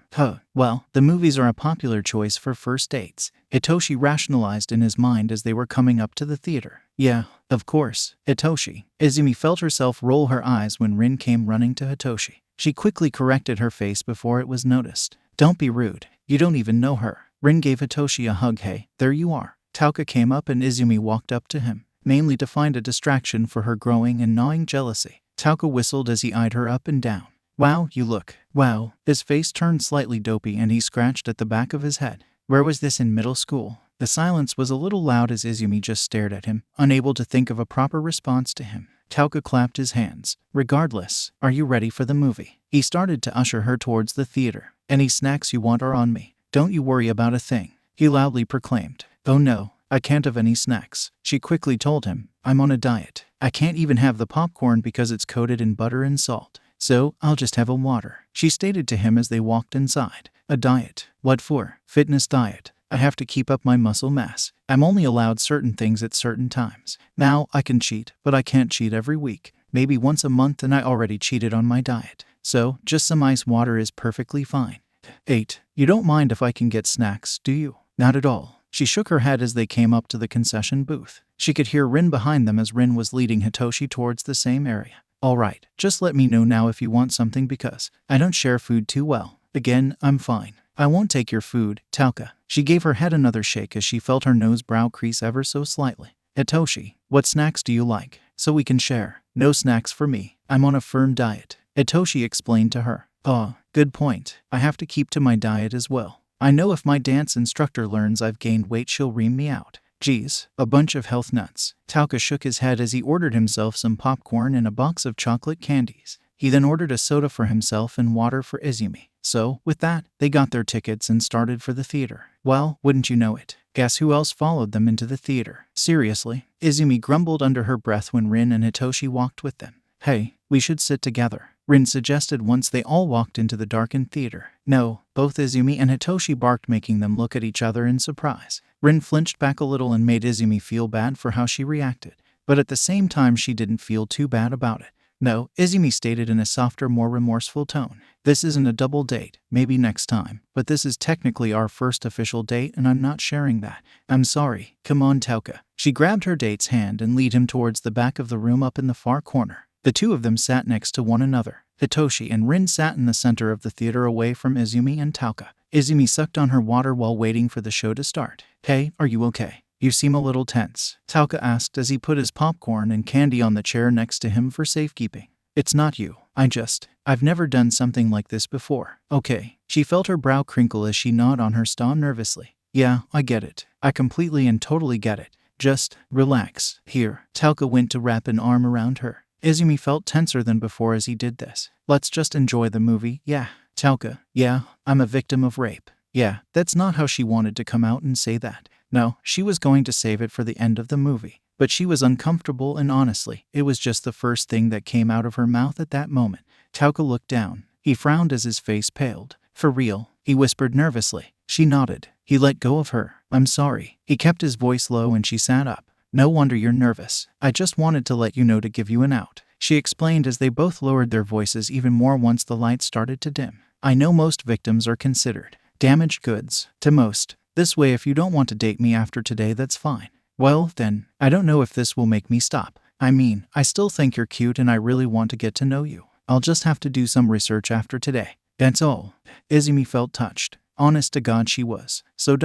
Well, the movies are a popular choice for first dates, Hitoshi rationalized in his mind as they were coming up to the theater. Yeah, of course, Hitoshi. Izumi felt herself roll her eyes when Rin came running to Hitoshi. She quickly corrected her face before it was noticed. Don't be rude. You don't even know her. Rin gave Hitoshi a hug. Hey, there you are. 𝗏𝗏 came up and Izumi walked up to him, mainly to find a distraction for her growing and gnawing jealousy. 𝗏𝗏 whistled as he eyed her up and down. Wow, you look. Wow. His face turned slightly dopey and he scratched at the back of his head. Where was this in middle school? The silence was a little loud as Izumi just stared at him, unable to think of a proper response to him. 𝗏𝗏 clapped his hands. Regardless, are you ready for the movie? He started to usher her towards the theater. Any snacks you want are on me. Don't you worry about a thing, he loudly proclaimed. Oh no, I can't have any snacks, she quickly told him. I'm on a diet. I can't even have the popcorn because it's coated in butter and salt. So, I'll just have a water, she stated to him as they walked inside. A diet? What for? Fitness diet. I have to keep up my muscle mass. I'm only allowed certain things at certain times. Now, I can cheat, but I can't cheat every week. Maybe once a month, and I already cheated on my diet. So, just some ice water is perfectly fine. 8. You don't mind if I can get snacks, do you? Not at all. She shook her head as they came up to the concession booth. She could hear Rin behind them as Rin was leading Hitoshi towards the same area. Alright, just let me know now if you want something because I don't share food too well. Again, I'm fine. I won't take your food, 𝗏𝗏. She gave her head another shake as she felt her nose brow crease ever so slightly. Hitoshi, what snacks do you like? So we can share. No snacks for me. I'm on a firm diet, Hitoshi explained to her. Oh, good point. I have to keep to my diet as well. I know if my dance instructor learns I've gained weight she'll ream me out. Geez, a bunch of health nuts. 𝗏𝗏 shook his head as he ordered himself some popcorn and a box of chocolate candies. He then ordered a soda for himself and water for Izumi. So, with that, they got their tickets and started for the theater. Well, wouldn't you know it, guess who else followed them into the theater? Seriously, Izumi grumbled under her breath when Rin and Hitoshi walked with them. Hey, we should sit together, Rin suggested once they all walked into the darkened theater. No, both Izumi and Hitoshi barked, making them look at each other in surprise. Rin flinched back a little and made Izumi feel bad for how she reacted, but at the same time she didn't feel too bad about it. No, Izumi stated in a softer, more remorseful tone. This isn't a double date, maybe next time, but this is technically our first official date and I'm not sharing that. I'm sorry. Come on, 𝗏𝗏. She grabbed her date's hand and led him towards the back of the room up in the far corner. The two of them sat next to one another. Hitoshi and Rin sat in the center of the theater away from Izumi and 𝗏𝗏. Izumi sucked on her water while waiting for the show to start. Hey, are you okay? You seem a little tense, 𝗏𝗏 asked as he put his popcorn and candy on the chair next to him for safekeeping. It's not you. I've never done something like this before. Okay. She felt her brow crinkle as she gnawed on her stomach nervously. Yeah, I get it. I completely and totally get it. Just relax. Here, 𝗏𝗏 went to wrap an arm around her. Izumi felt tenser than before as he did this. Let's just enjoy the movie, yeah. 𝗏𝗏, yeah, I'm a victim of rape. Yeah, that's not how she wanted to come out and say that. No, she was going to save it for the end of the movie. But she was uncomfortable and honestly, it was just the first thing that came out of her mouth at that moment. 𝗏𝗏 looked down. He frowned as his face paled. For real, he whispered nervously. She nodded. He let go of her. I'm sorry. He kept his voice low and she sat up. No wonder you're nervous. I just wanted to let you know to give you an out, she explained as they both lowered their voices even more once the light started to dim. I know most victims are considered damaged goods, to most. This way if you don't want to date me after today, that's fine. Well, then, I don't know if this will make me stop. I mean, I still think you're cute and I really want to get to know you. I'll just have to do some research after today. That's all. Izumi felt touched. Honest to God she was. So ...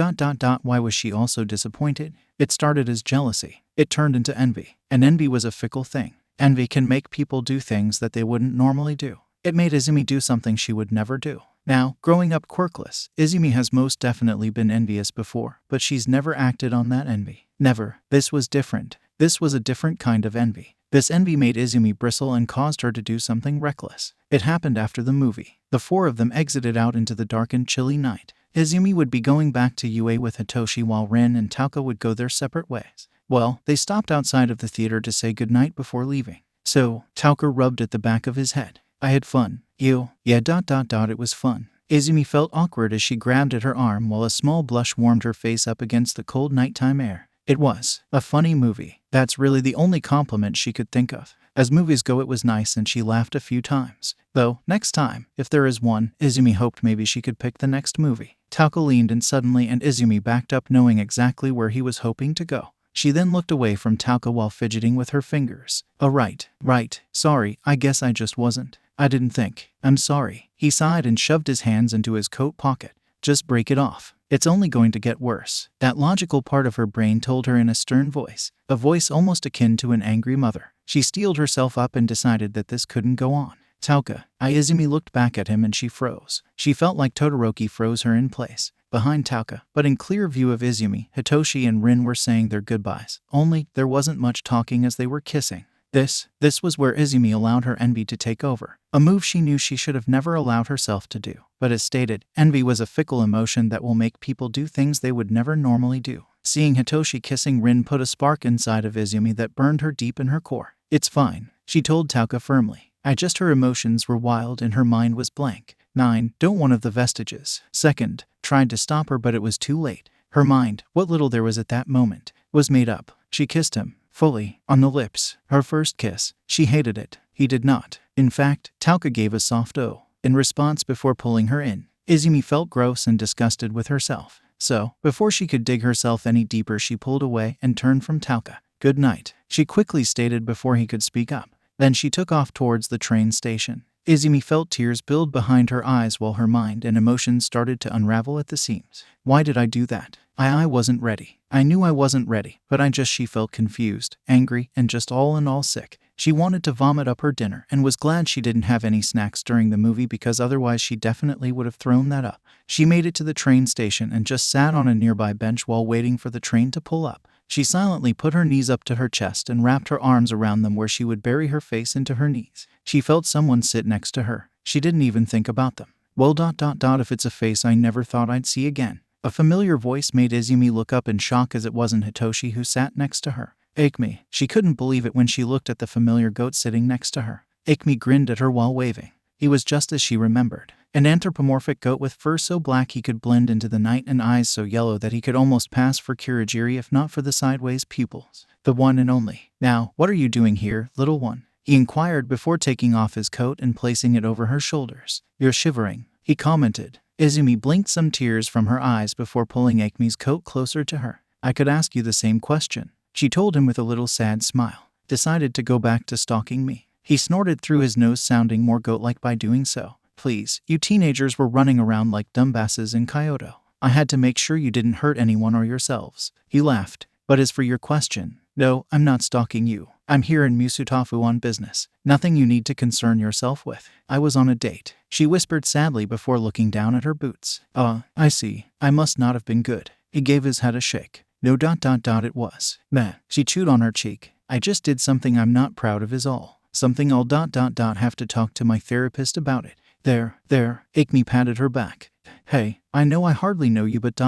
why was she also disappointed? It started as jealousy. It turned into envy. And envy was a fickle thing. Envy can make people do things that they wouldn't normally do. It made Izumi do something she would never do. Now, growing up quirkless, Izumi has most definitely been envious before, but she's never acted on that envy. Never. This was different. This was a different kind of envy. This envy made Izumi bristle and caused her to do something reckless. It happened after the movie. The four of them exited out into the dark and chilly night. Izumi would be going back to UA with Hitoshi while Rin and 𝗏𝗏 would go their separate ways. Well, they stopped outside of the theater to say goodnight before leaving. So, 𝗏𝗏 rubbed at the back of his head. I had fun. You? Yeah ... it was fun. Izumi felt awkward as she grabbed at her arm while a small blush warmed her face up against the cold nighttime air. It was a funny movie. That's really the only compliment she could think of. As movies go, it was nice and she laughed a few times. Though, next time, if there is one, 𝐻𝐸𝐬 hoped maybe she could pick the next movie. 𝗀𝐽 leaned in suddenly and 𝐻𝐸𝐬 backed up knowing exactly where he was hoping to go. She then looked away from 𝗀𝐽 while fidgeting with her fingers. Oh right. Sorry, I guess I just wasn't. I didn't think. I'm sorry. He sighed and shoved his hands into his coat pocket. Just break it off. It's only going to get worse. That logical part of her brain told her in a stern voice, a voice almost akin to an angry mother. She steeled herself up and decided that this couldn't go on. 𝗀𝐽. 𝐻𝐸𝐬 looked back at him and she froze. She felt like Todoroki froze her in place. Behind 𝗀𝐽, but in clear view of 𝐻𝐸𝐬, Hitoshi and Rin were saying their goodbyes. Only, there wasn't much talking as they were kissing. This was where 𝐻𝐸𝐬 allowed her envy to take over. A move she knew she should have never allowed herself to do. But as stated, envy was a fickle emotion that will make people do things they would never normally do. Seeing Hitoshi kissing Rin put a spark inside of 𝐻𝐸𝐬 that burned her deep in her core. It's fine, she told 𝗀𝐽 firmly. Her emotions were wild and her mind was blank. 9. Don't one of the vestiges. Second, tried to stop her but it was too late. Her mind, what little there was at that moment, was made up. She kissed him, fully, on the lips. Her first kiss. She hated it. He did not. In fact, 𝗀𝐽 gave a soft "oh" in response before pulling her in. 𝐻𝐸𝐬 felt gross and disgusted with herself. So, before she could dig herself any deeper, she pulled away and turned from 𝗀𝐽. Good night, she quickly stated before he could speak up. Then she took off towards the train station. 𝐻𝐸𝐬 felt tears build behind her eyes while her mind and emotions started to unravel at the seams. Why did I do that? I wasn't ready. I knew I wasn't ready, but she felt confused, angry, and just all in all sick. She wanted to vomit up her dinner and was glad she didn't have any snacks during the movie because otherwise she definitely would have thrown that up. She made it to the train station and just sat on a nearby bench while waiting for the train to pull up. She silently put her knees up to her chest and wrapped her arms around them where she would bury her face into her knees. She felt someone sit next to her. She didn't even think about them. Well, if it's a face I never thought I'd see again. A familiar voice made 𝐻𝐸𝐬 look up in shock as it wasn't Hitoshi who sat next to her. 𝐴𝐾𝐚. She couldn't believe it when she looked at the familiar goat sitting next to her. 𝐴𝐾𝐚 grinned at her while waving. He was just as she remembered. An anthropomorphic goat with fur so black he could blend into the night and eyes so yellow that he could almost pass for 𝗑𝐬𝐬 if not for the sideways pupils. The one and only. Now, what are you doing here, little one? He inquired before taking off his coat and placing it over her shoulders. You're shivering, he commented. 𝐻𝐸𝐬 blinked some tears from her eyes before pulling 𝐴𝐾𝐚's coat closer to her. I could ask you the same question, she told him with a little sad smile. Decided to go back to stalking me. He snorted through his nose, sounding more goat-like by doing so. Please, you teenagers were running around like dumbasses in Kyoto. I had to make sure you didn't hurt anyone or yourselves. He laughed. But as for your question, no, I'm not stalking you. I'm here in Musutafu on business. Nothing you need to concern yourself with. I was on a date, she whispered sadly before looking down at her boots. I see. I must not have been good. He gave his head a shake. No, it was. Meh. She chewed on her cheek. I just did something I'm not proud of is all. Something I'll have to talk to my therapist about it. There, 𝐴𝐾𝐚 patted her back. Hey, I know I hardly know you, but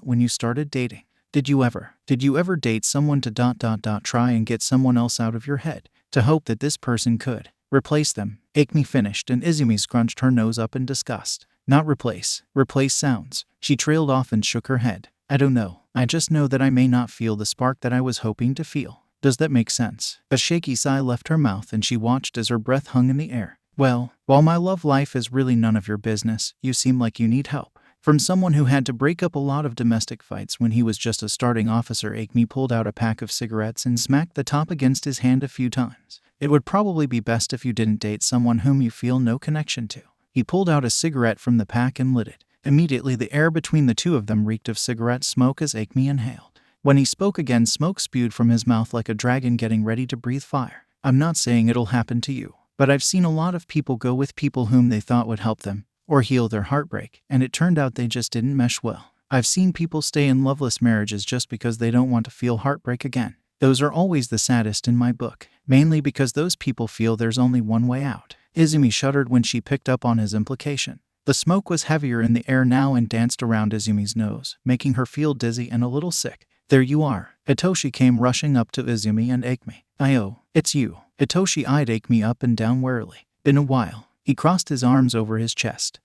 when you started dating, did you ever date someone to try and get someone else out of your head, to hope that this person could replace them? 𝐴𝐾𝐚 finished and 𝐻𝐸𝐬 scrunched her nose up in disgust. Not replace sounds. She trailed off and shook her head. I don't know. I just know that I may not feel the spark that I was hoping to feel. Does that make sense? A shaky sigh left her mouth and she watched as her breath hung in the air. Well, while my love life is really none of your business, you seem like you need help. From someone who had to break up a lot of domestic fights when he was just a starting officer, 𝐴𝐾𝐚 pulled out a pack of cigarettes and smacked the top against his hand a few times. It would probably be best if you didn't date someone whom you feel no connection to. He pulled out a cigarette from the pack and lit it. Immediately the air between the two of them reeked of cigarette smoke as 𝐴𝐾𝐚 inhaled. When he spoke again, smoke spewed from his mouth like a dragon getting ready to breathe fire. I'm not saying it'll happen to you, but I've seen a lot of people go with people whom they thought would help them or heal their heartbreak, and it turned out they just didn't mesh well. I've seen people stay in loveless marriages just because they don't want to feel heartbreak again. Those are always the saddest in my book, mainly because those people feel there's only one way out. 𝐻𝐸𝐬 shuddered when she picked up on his implication. The smoke was heavier in the air now and danced around 𝐻𝐸𝐬's nose, making her feel dizzy and a little sick. There you are. Hitoshi came rushing up to 𝐻𝐸𝐬 and 𝐴𝐾𝐚. Oh, it's you. Hitoshi eyed 𝐴𝐾𝐚 up and down warily. Been a while. He crossed his arms over his chest.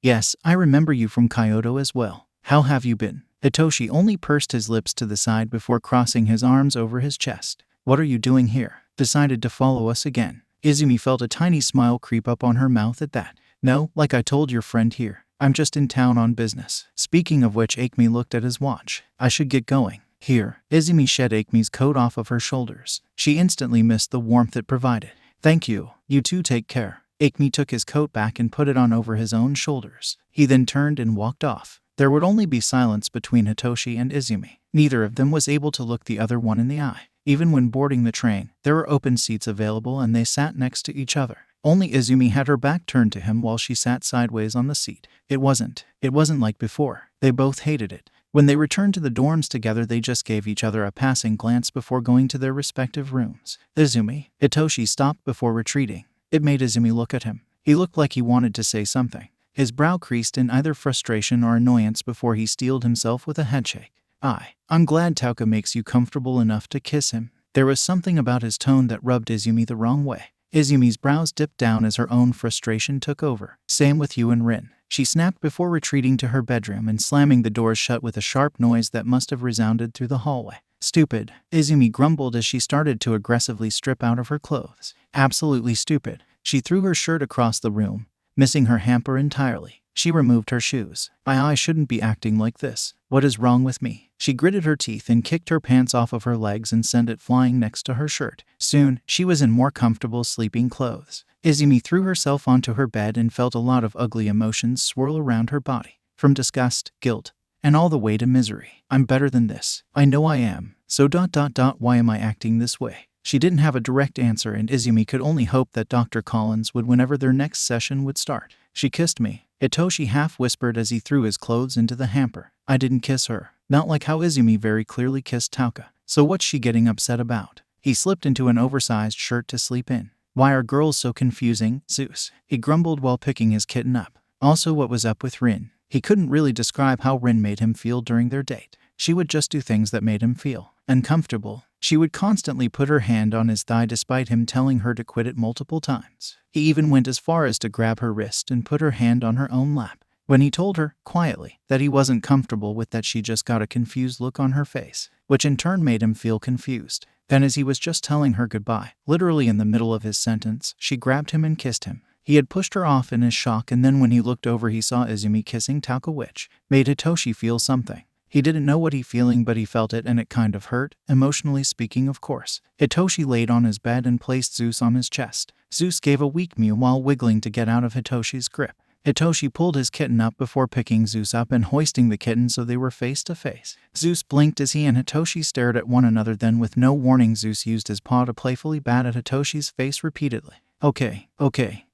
Yes, I remember you from Kyoto as well. How have you been? Hitoshi only pursed his lips to the side before crossing his arms over his chest. What are you doing here? Decided to follow us again. Izumi felt a tiny smile creep up on her mouth at that. No, like I told your friend here. I'm just in town on business. Speaking of which, 𝐴𝐾𝐬 looked at his watch. I should get going. Here. Izumi shed 𝐴𝐾𝐬's coat off of her shoulders. She instantly missed the warmth it provided. Thank you. You two take care. 𝐴𝐾𝐬 took his coat back and put it on over his own shoulders. He then turned and walked off. There would only be silence between Hitoshi and Izumi. Neither of them was able to look the other one in the eye. Even when boarding the train, there were open seats available and they sat next to each other. Only Izumi had her back turned to him while she sat sideways on the seat. It wasn't like before. They both hated it. When they returned to the dorms together, they just gave each other a passing glance before going to their respective rooms. Izumi. Hitoshi stopped before retreating. It made Izumi look at him. He looked like he wanted to say something. His brow creased in either frustration or annoyance before he steeled himself with a headshake. I'm glad 𝗀𝐽 makes you comfortable enough to kiss him. There was something about his tone that rubbed Izumi the wrong way. Izumi's brows dipped down as her own frustration took over. Same with you and Rin. She snapped before retreating to her bedroom and slamming the doors shut with a sharp noise that must have resounded through the hallway. Stupid. Izumi grumbled as she started to aggressively strip out of her clothes. Absolutely stupid. She threw her shirt across the room, missing her hamper entirely. She removed her shoes. I shouldn't be acting like this. What is wrong with me? She gritted her teeth and kicked her pants off of her legs and sent it flying next to her shirt. Soon, she was in more comfortable sleeping clothes. Izumi threw herself onto her bed and felt a lot of ugly emotions swirl around her body. From disgust, guilt, and all the way to misery. I'm better than this. I know I am. So ... why am I acting this way? She didn't have a direct answer and Izumi could only hope that Dr. Collins would whenever their next session would start. She kissed me. Hitoshi half whispered as he threw his clothes into the hamper. I didn't kiss her. Not like how Izumi very clearly kissed 𝗀𝐽. So what's she getting upset about? He slipped into an oversized shirt to sleep in. Why are girls so confusing, Zeus? He grumbled while picking his kitten up. Also, what was up with Rin? He couldn't really describe how Rin made him feel during their date. She would just do things that made him feel uncomfortable. She would constantly put her hand on his thigh despite him telling her to quit it multiple times. He even went as far as to grab her wrist and put her hand on her own lap. When he told her, quietly, that he wasn't comfortable with that, she just got a confused look on her face, which in turn made him feel confused. Then as he was just telling her goodbye, literally in the middle of his sentence, she grabbed him and kissed him. He had pushed her off in his shock, and then when he looked over he saw Izumi kissing 𝗀𝐽, which made Hitoshi feel something. He didn't know what he feeling, but he felt it and it kind of hurt, emotionally speaking of course. Hitoshi laid on his bed and placed Zeus on his chest. Zeus gave a weak mew while wiggling to get out of Hitoshi's grip. Hitoshi pulled his kitten up before picking Zeus up and hoisting the kitten so they were face to face. Zeus blinked as he and Hitoshi stared at one another, then with no warning Zeus used his paw to playfully bat at Hitoshi's face repeatedly. Okay.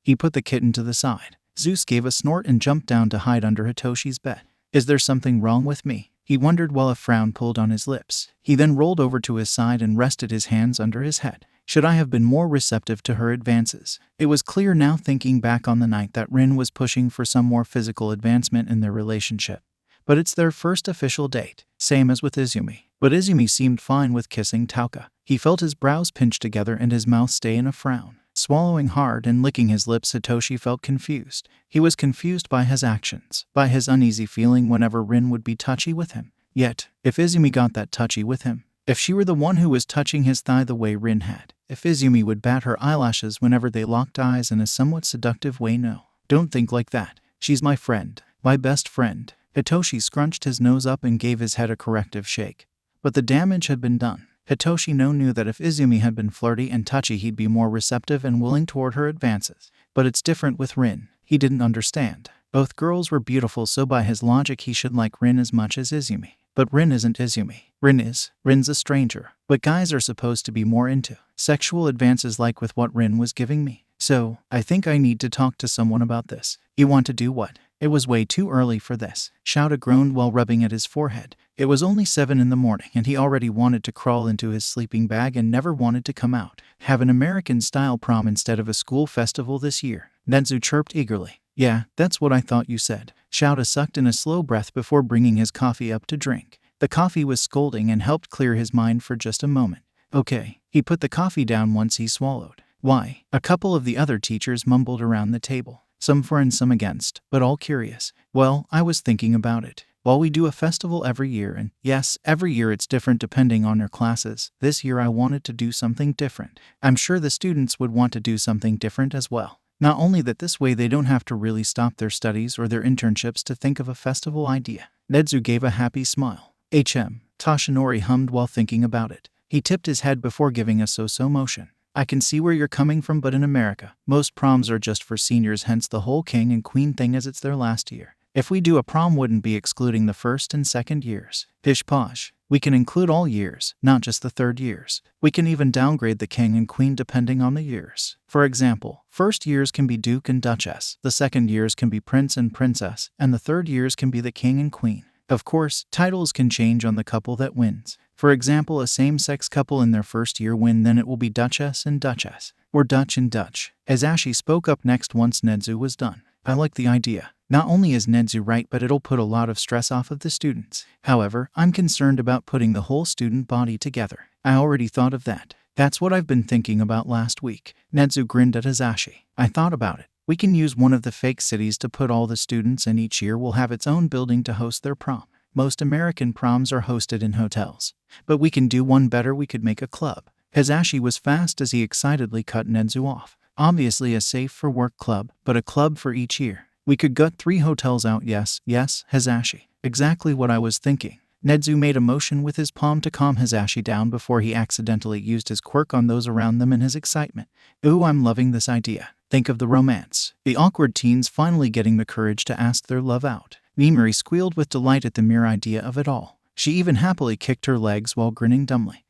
He put the kitten to the side. Zeus gave a snort and jumped down to hide under Hitoshi's bed. Is there something wrong with me? He wondered while a frown pulled on his lips. He then rolled over to his side and rested his hands under his head. Should I have been more receptive to her advances? It was clear now, thinking back on the night, that Rin was pushing for some more physical advancement in their relationship. But it's their first official date, same as with Izumi. But Izumi seemed fine with kissing 𝗀𝐽. He felt his brows pinch together and his mouth stay in a frown. Swallowing hard and licking his lips, Hitoshi felt confused. He was confused by his actions, by his uneasy feeling whenever Rin would be touchy with him. Yet, if Izumi got that touchy with him, if she were the one who was touching his thigh the way Rin had, if Izumi would bat her eyelashes whenever they locked eyes in a somewhat seductive way, no. Don't think like that. She's my friend. My best friend. Hitoshi scrunched his nose up and gave his head a corrective shake. But the damage had been done. Hitoshi knew that if Izumi had been flirty and touchy, he'd be more receptive and willing toward her advances. But it's different with Rin. He didn't understand. Both girls were beautiful, so by his logic he should like Rin as much as Izumi. But Rin isn't Izumi. Rin's a stranger. But guys are supposed to be more into sexual advances like with what Rin was giving me. So, I think I need to talk to someone about this. You want to do what? It was way too early for this. 𝗀𝐽 groaned while rubbing at his forehead. It was only 7 in the morning and he already wanted to crawl into his sleeping bag and never wanted to come out. Have an American-style prom instead of a school festival this year. Nezu chirped eagerly. Yeah, that's what I thought you said. 𝗀𝐽 sucked in a slow breath before bringing his coffee up to drink. The coffee was scolding and helped clear his mind for just a moment. Okay. He put the coffee down once he swallowed. Why? A couple of the other teachers mumbled around the table. Some for and some against, but all curious. Well, I was thinking about it. Well, we do a festival every year, and yes, every year it's different depending on your classes. This year I wanted to do something different. I'm sure the students would want to do something different as well. Not only that, this way they don't have to really stop their studies or their internships to think of a festival idea. 𝐻𝐸 gave a happy smile. Toshinori hummed while thinking about it. He tipped his head before giving a so-so motion. I can see where you're coming from, but in America, most proms are just for seniors, hence the whole king and queen thing, as it's their last year. If we do a prom, wouldn't be excluding the first and second years. Pish posh. We can include all years, not just the third years. We can even downgrade the king and queen depending on the years. For example, first years can be duke and duchess, the second years can be prince and princess, and the third years can be the king and queen. Of course, titles can change on the couple that wins. For example, a same-sex couple in their first year win, then it will be duchess and duchess, or Dutch and Dutch. 𝐻𝐸 spoke up next once 𝐻𝐸 was done. I like the idea. Not only is 𝐻𝐸 right, but it'll put a lot of stress off of the students. However, I'm concerned about putting the whole student body together. I already thought of that. That's what I've been thinking about last week. 𝐻𝐸 grinned at 𝐻𝐸. I thought about it. We can use one of the fake cities to put all the students, and each year will have its own building to host their prom. Most American proms are hosted in hotels. But we can do one better. We could make a club. 𝐻𝐸 was fast as he excitedly cut 𝐻𝐸 off. Obviously a safe-for-work club, but a club for each year. We could gut 3 hotels out. Yes, 𝐻𝐸. Exactly what I was thinking. 𝐻𝐸 made a motion with his palm to calm 𝐻𝐸 down before he accidentally used his quirk on those around them in his excitement. Ooh, I'm loving this idea. Think of the romance. The awkward teens finally getting the courage to ask their love out. 𝐴 squealed with delight at the mere idea of it all. She even happily kicked her legs while grinning dumbly.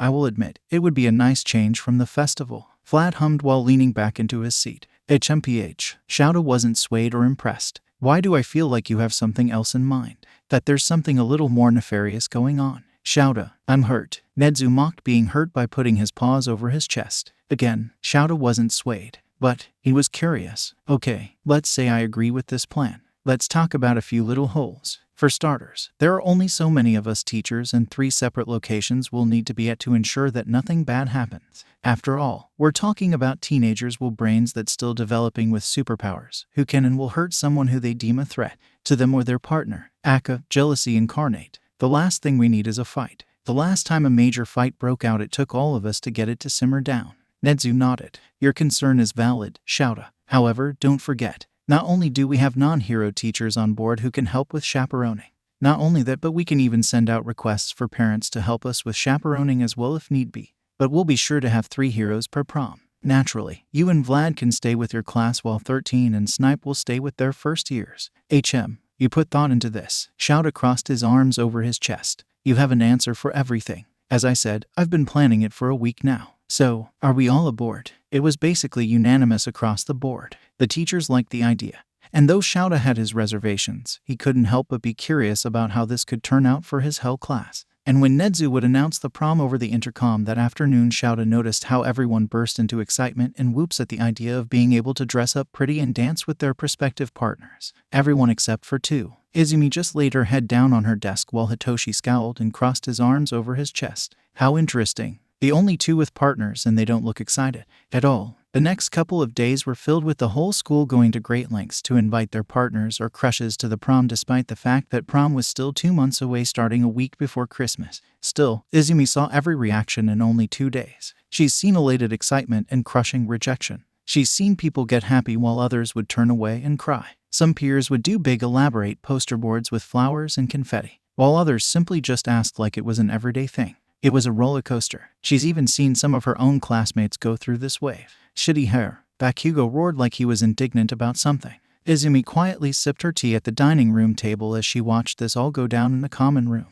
I will admit, it would be a nice change from the festival. Vlad hummed while leaning back into his seat. 𝐴𝐴 wasn't swayed or impressed. Why do I feel like you have something else in mind? That there's something a little more nefarious going on? 𝐲𝐸, I'm hurt. 𝐻𝐸 mocked being hurt by putting his paws over his chest. Again, 𝐲𝐸 wasn't swayed. But he was curious. Okay, let's say I agree with this plan. Let's talk about a few little holes. For starters, there are only so many of us teachers, and 3 separate locations we'll need to be at to ensure that nothing bad happens. After all, we're talking about teenagers with brains that's still developing, with superpowers, who can and will hurt someone who they deem a threat to them or their partner. Aka, jealousy incarnate. The last thing we need is a fight. The last time a major fight broke out, it took all of us to get it to simmer down. 𝐻𝐸 nodded. Your concern is valid, 𝐲𝐸. However, don't forget, not only do we have non-hero teachers on board who can help with chaperoning. Not only that, but we can even send out requests for parents to help us with chaperoning as well if need be. But we'll be sure to have 3 heroes per prom. Naturally, you and Vlad can stay with your class while 13 and Snipe will stay with their first years. You put thought into this. 𝐲𝐸 crossed his arms over his chest. You have an answer for everything. As I said, I've been planning it for a week now. So, are we all aboard? It was basically unanimous across the board. The teachers liked the idea. And though 𝐲𝐸 had his reservations, he couldn't help but be curious about how this could turn out for his hell class. And when 𝐻𝐸 would announce the prom over the intercom that afternoon, 𝐲𝐸 noticed how everyone burst into excitement and whoops at the idea of being able to dress up pretty and dance with their prospective partners. Everyone except for 2. 𝐼𝐸 just laid her head down on her desk while Hitoshi scowled and crossed his arms over his chest. How interesting. The only 2 with partners, and they don't look excited at all. The next couple of days were filled with the whole school going to great lengths to invite their partners or crushes to the prom, despite the fact that prom was still 2 months away, starting a week before Christmas. Still, 𝐼𝐸 saw every reaction in only 2 days. She's seen elated excitement and crushing rejection. She's seen people get happy while others would turn away and cry. Some peers would do big elaborate poster boards with flowers and confetti, while others simply just asked like it was an everyday thing. It was a roller coaster. She's even seen some of her own classmates go through this wave. Shitty hair. Bakugo roared like he was indignant about something. 𝐼𝐸 quietly sipped her tea at the dining room table as she watched this all go down in the common room.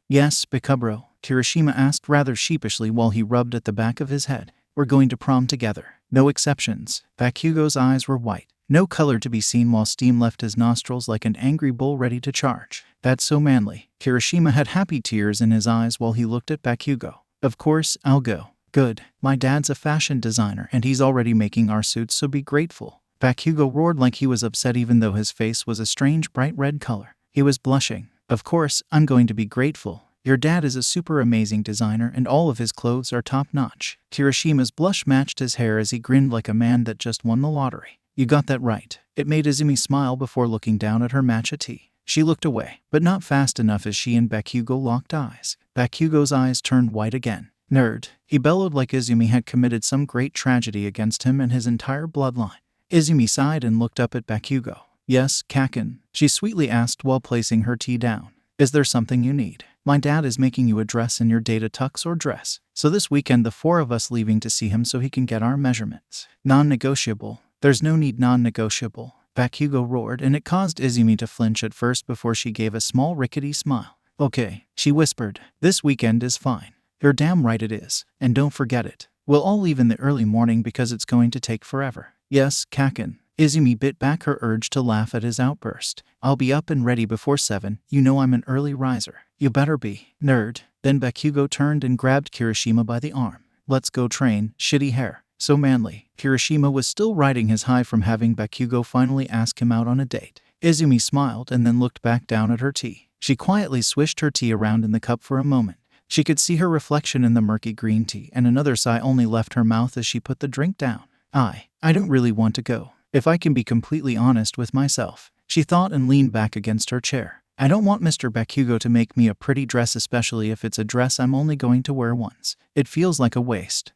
Yes, 𝐵𝑃𝑃𝑟, Kirishima asked rather sheepishly while he rubbed at the back of his head. We're going to prom together. No exceptions. Bakugo's eyes were white. No color to be seen while steam left his nostrils like an angry bull ready to charge. That's so manly. Kirishima had happy tears in his eyes while he looked at Bakugo. Of course, I'll go. Good. My dad's a fashion designer and he's already making our suits, so be grateful. Bakugo roared like he was upset even though his face was a strange bright red color. He was blushing. Of course, I'm going to be grateful. Your dad is a super amazing designer and all of his clothes are top notch. Kirishima's blush matched his hair as he grinned like a man that just won the lottery. You got that right. It made 𝐼𝐸 smile before looking down at her matcha tea. She looked away, but not fast enough as she and 𝗏𝑘𝐻 locked eyes. 𝗏𝑘𝐻's eyes turned white again. Nerd. He bellowed like 𝐬𝐬 had committed some great tragedy against him and his entire bloodline. 𝐬𝐬 sighed and looked up at 𝗏𝑘𝐻. Yes, 𝐀𝐦, she sweetly asked while placing her tea down. Is there something you need? My dad is making you a dress in your data tux or dress. So this weekend the four of us leaving to see him so he can get our measurements. Non-negotiable. There's no need non-negotiable. 𝗏𝑘𝐻 roared, and it caused 𝐬𝐬 to flinch at first before she gave a small rickety smile. Okay, she whispered. This weekend is fine. You're damn right it is. And don't forget it. We'll all leave in the early morning because it's going to take forever. Yes, 𝗀𝐽. 𝐬𝐬 bit back her urge to laugh at his outburst. I'll be up and ready before 7. You know I'm an early riser. You better be. Nerd. Then 𝗏𝑘𝐻 turned and grabbed Kirishima by the arm. Let's go train. Shitty hair. So manly. Kirishima was still riding his high from having 𝗏𝑘𝐻 finally ask him out on a date. 𝐬𝐬 smiled and then looked back down at her tea. She quietly swished her tea around in the cup for a moment. She could see her reflection in the murky green tea, and another sigh only left her mouth as she put the drink down. I don't really want to go. If I can be completely honest with myself, she thought and leaned back against her chair. I don't want Mr. 𝗏𝑘𝐻 to make me a pretty dress, especially if it's a dress I'm only going to wear once. It feels like a waste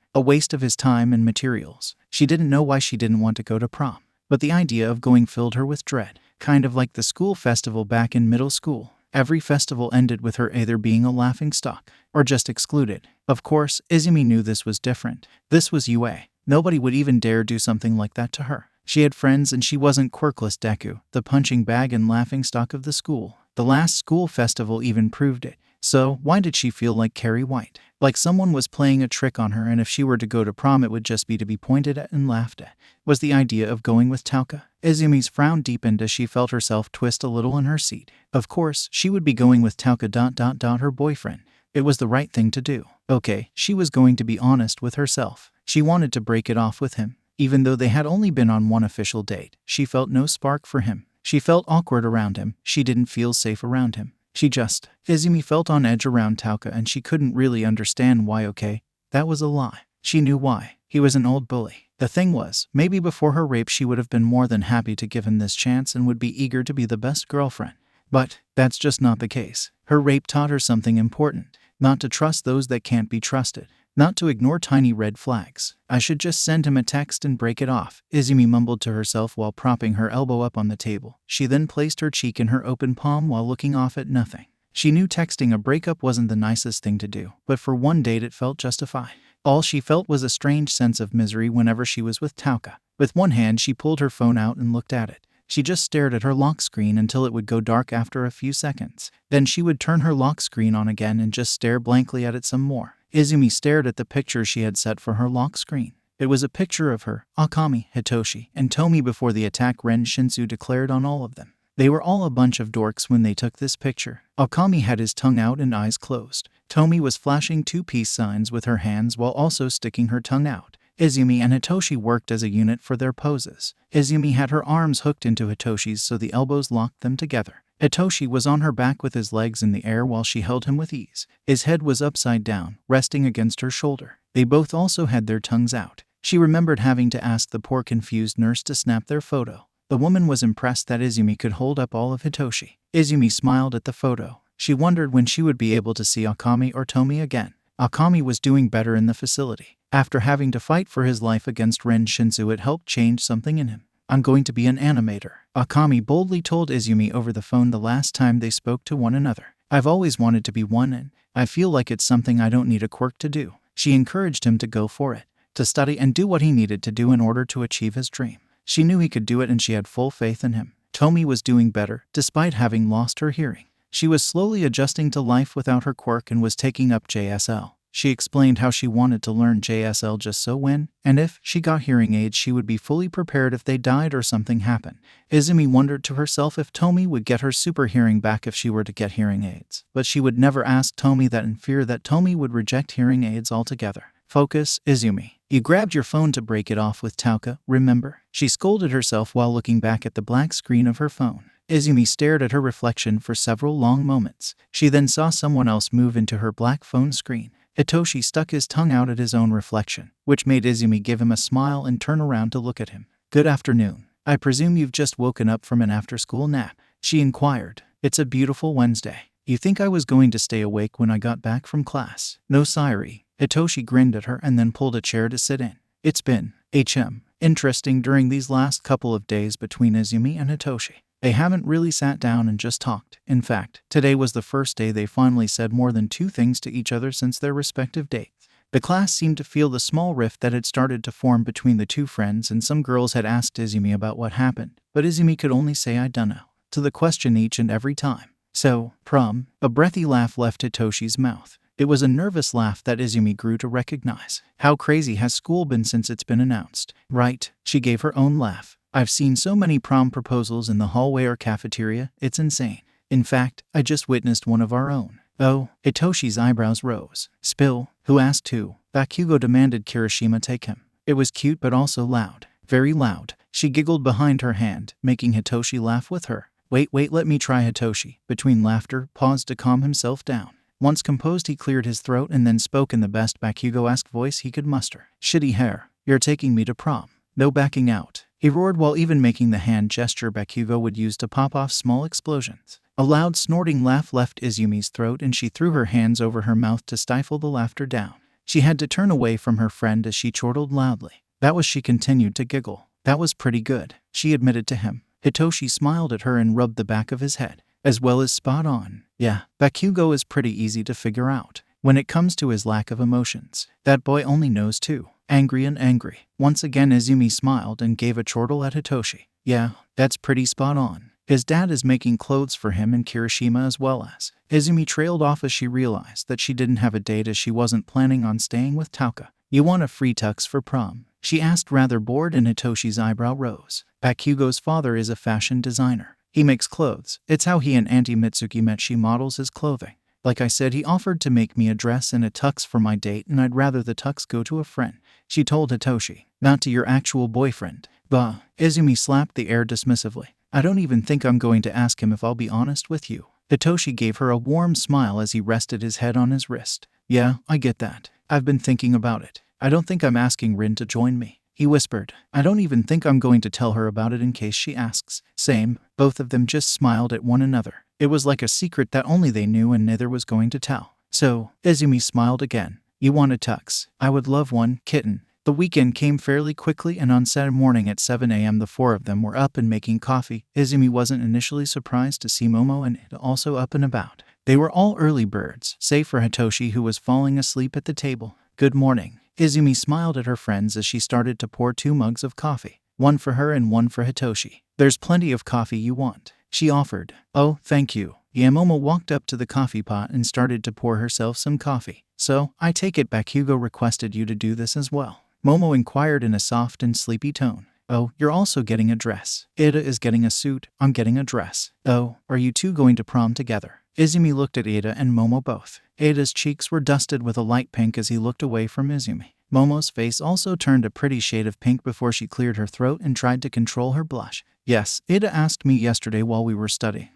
of his time and materials. She didn't know why she didn't want to go to prom, but the idea of going filled her with dread, kind of like the school festival back in middle school. Every festival ended with her either being a laughingstock or just excluded. Of course, 𝐬𝐬 knew this was different. This was UA. Nobody would even dare do something like that to her. She had friends and she wasn't quirkless Deku, the punching bag and laughingstock of the school. The last school festival even proved it. So, why did she feel like Carrie White? Like someone was playing a trick on her, and if she were to go to prom it would just be to be pointed at and laughed at. Was the idea of going with 𝗏𝐽? 𝐬𝐬's frown deepened as she felt herself twist a little in her seat. Of course, she would be going with 𝗏𝐽 ... her boyfriend. It was the right thing to do. Okay, she was going to be honest with herself. She wanted to break it off with him. Even though they had only been on one official date, she felt no spark for him. She felt awkward around him. She didn't feel safe around him. 𝐬𝐬 felt on edge around 𝗏𝐽, and she couldn't really understand why. Okay, that was a lie. She knew why. He was an old bully. The thing was, maybe before her rape she would have been more than happy to give him this chance and would be eager to be the best girlfriend. But that's just not the case. Her rape taught her something important. Not to trust those that can't be trusted. Not to ignore tiny red flags. I should just send him a text and break it off, 𝐬𝐬 mumbled to herself while propping her elbow up on the table. She then placed her cheek in her open palm while looking off at nothing. She knew texting a breakup wasn't the nicest thing to do, but for one date it felt justified. All she felt was a strange sense of misery whenever she was with 𝗏𝐽. With one hand she pulled her phone out and looked at it. She just stared at her lock screen until it would go dark after a few seconds. Then she would turn her lock screen on again and just stare blankly at it some more. 𝐬𝐬 stared at the picture she had set for her lock screen. It was a picture of her, Akami, Hitoshi, and Tomi before the attack Ren Shinsu declared on all of them. They were all a bunch of dorks when they took this picture. Akami had his tongue out and eyes closed. Tomi was flashing 2 peace signs with her hands while also sticking her tongue out. 𝐬𝐬 and Hitoshi worked as a unit for their poses. 𝐬𝐬 had her arms hooked into Hitoshi's so the elbows locked them together. Hitoshi was on her back with his legs in the air while she held him with ease. His head was upside down, resting against her shoulder. They both also had their tongues out. She remembered having to ask the poor confused nurse to snap their photo. The woman was impressed that 𝐬𝐬 could hold up all of Hitoshi. 𝐬𝐬 smiled at the photo. She wondered when she would be able to see Akami or Tomi again. Akami was doing better in the facility. After having to fight for his life against Ren Shinsu, it helped change something in him. I'm going to be an animator, Akami boldly told 𝐬𝐬 over the phone the last time they spoke to one another. I've always wanted to be one and I feel like it's something I don't need a quirk to do. She encouraged him to go for it, to study and do what he needed to do in order to achieve his dream. She knew he could do it and she had full faith in him. Tomi was doing better, despite having lost her hearing. She was slowly adjusting to life without her quirk and was taking up JSL. She explained how she wanted to learn JSL just so when, and if, she got hearing aids she would be fully prepared if they died or something happened. 𝐬𝐬 wondered to herself if Tomi would get her super hearing back if she were to get hearing aids. But she would never ask Tomi that in fear that Tomi would reject hearing aids altogether. Focus, 𝐬𝐬. You grabbed your phone to break it off with 𝗏𝐽, remember? She scolded herself while looking back at the black screen of her phone. 𝐬𝐬 stared at her reflection for several long moments. She then saw someone else move into her black phone screen. Hitoshi stuck his tongue out at his own reflection, which made 𝐬𝐬 give him a smile and turn around to look at him. Good afternoon. I presume you've just woken up from an after-school nap? She inquired. It's a beautiful Wednesday. You think I was going to stay awake when I got back from class? No siree. Hitoshi grinned at her and then pulled a chair to sit in. It's been interesting during these last couple of days between Izumi and Hitoshi. They haven't really sat down and just talked. In fact, today was the first day they finally said more than 2 things to each other since their respective dates. The class seemed to feel the small rift that had started to form between the 2 friends, and some girls had asked Izumi about what happened, but Izumi could only say "I dunno" to the question each and every time. So, prom. A breathy laugh left Hitoshi's mouth. It was a nervous laugh that Izumi grew to recognize. How crazy has school been since it's been announced? Right, she gave her own laugh. I've seen so many prom proposals in the hallway or cafeteria, it's insane. In fact, I just witnessed one of our own. Oh, Hitoshi's eyebrows rose. Spill? Who asked who? Bakugo demanded. Kirishima take him. It was cute but also loud. Very loud. She giggled behind her hand, making Hitoshi laugh with her. Wait, let me try. Hitoshi, between laughter, paused to calm himself down. Once composed, he cleared his throat and then spoke in the best Bakugo-esque voice he could muster. Shitty hair. You're taking me to prom. No backing out. He roared while even making the hand gesture Bakugo would use to pop off small explosions. A loud snorting laugh left Izumi's throat and she threw her hands over her mouth to stifle the laughter down. She had to turn away from her friend as she chortled loudly. She continued to giggle. That was pretty good, she admitted to him. Hitoshi smiled at her and rubbed the back of his head. As well as spot on. Yeah, Bakugo is pretty easy to figure out when it comes to his lack of emotions. That boy only knows 2. Angry and angry. Once again Izumi smiled and gave a chortle at Hitoshi. Yeah, that's pretty spot on. His dad is making clothes for him and Kirishima as well as. Izumi trailed off as she realized that she didn't have a date as she wasn't planning on staying with Tauka. You want a free tux for prom? She asked, rather bored, and Hitoshi's eyebrow rose. Bakugo's father is a fashion designer. He makes clothes. It's how he and Auntie Mitsuki met. She models his clothing. Like I said, he offered to make me a dress and a tux for my date, and I'd rather the tux go to a friend, she told Hitoshi. Not to your actual boyfriend. Bah. Izumi slapped the air dismissively. I don't even think I'm going to ask him if I'll be honest with you. Hitoshi gave her a warm smile as he rested his head on his wrist. Yeah, I get that. I've been thinking about it. I don't think I'm asking Rin to join me, he whispered. I don't even think I'm going to tell her about it in case she asks. Same. Both of them just smiled at one another. It was like a secret that only they knew and neither was going to tell. So, Izumi smiled again. You want a tux? I would love one, kitten. The weekend came fairly quickly, and on Saturday morning at 7 a.m. the 4 of them were up and making coffee. Izumi wasn't initially surprised to see Momo and Ida also up and about. They were all early birds, save for Hitoshi, who was falling asleep at the table. Good morning. Izumi smiled at her friends as she started to pour 2 mugs of coffee. One for her and one for Hitoshi. There's plenty of coffee you want, she offered. Oh, thank you. Momo walked up to the coffee pot and started to pour herself some coffee. So, I take it Bakugo requested you to do this as well? Momo inquired in a soft and sleepy tone. Oh, you're also getting a dress. Ida is getting a suit, I'm getting a dress. Oh, are you 2 going to prom together? Izumi looked at Ida and Momo both. Ida's cheeks were dusted with a light pink as he looked away from Izumi. Momo's face also turned a pretty shade of pink before she cleared her throat and tried to control her blush. Yes, Ida asked me yesterday while we were studying.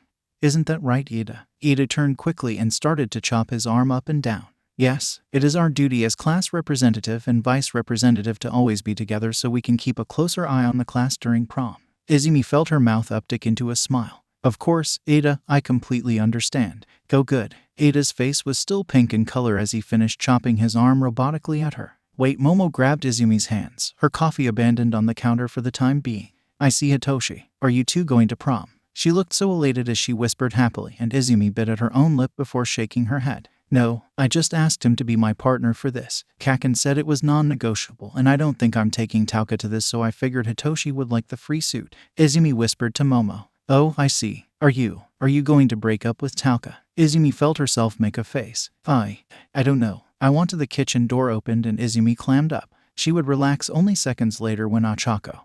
Isn't that right, Ida? Ida turned quickly and started to chop his arm up and down. Yes, it is our duty as class representative and vice representative to always be together so we can keep a closer eye on the class during prom. Izumi felt her mouth uptick into a smile. Of course, Ida, I completely understand. Go good. Ida's face was still pink in color as he finished chopping his arm robotically at her. Wait, Momo grabbed Izumi's hands, her coffee abandoned on the counter for the time being. I see, Hitoshi. Are you 2 going to prom? She looked so elated as she whispered happily, and Izumi bit at her own lip before shaking her head. No, I just asked him to be my partner for this. Kaken said it was non-negotiable, and I don't think I'm taking Tauka to this, so I figured Hitoshi would like the free suit. Izumi whispered to Momo. Oh, I see. Are you going to break up with Tauka? Izumi felt herself make a face. I don't know. I wanted. The kitchen door opened and Izumi clammed up. She would relax only seconds later when Ochako,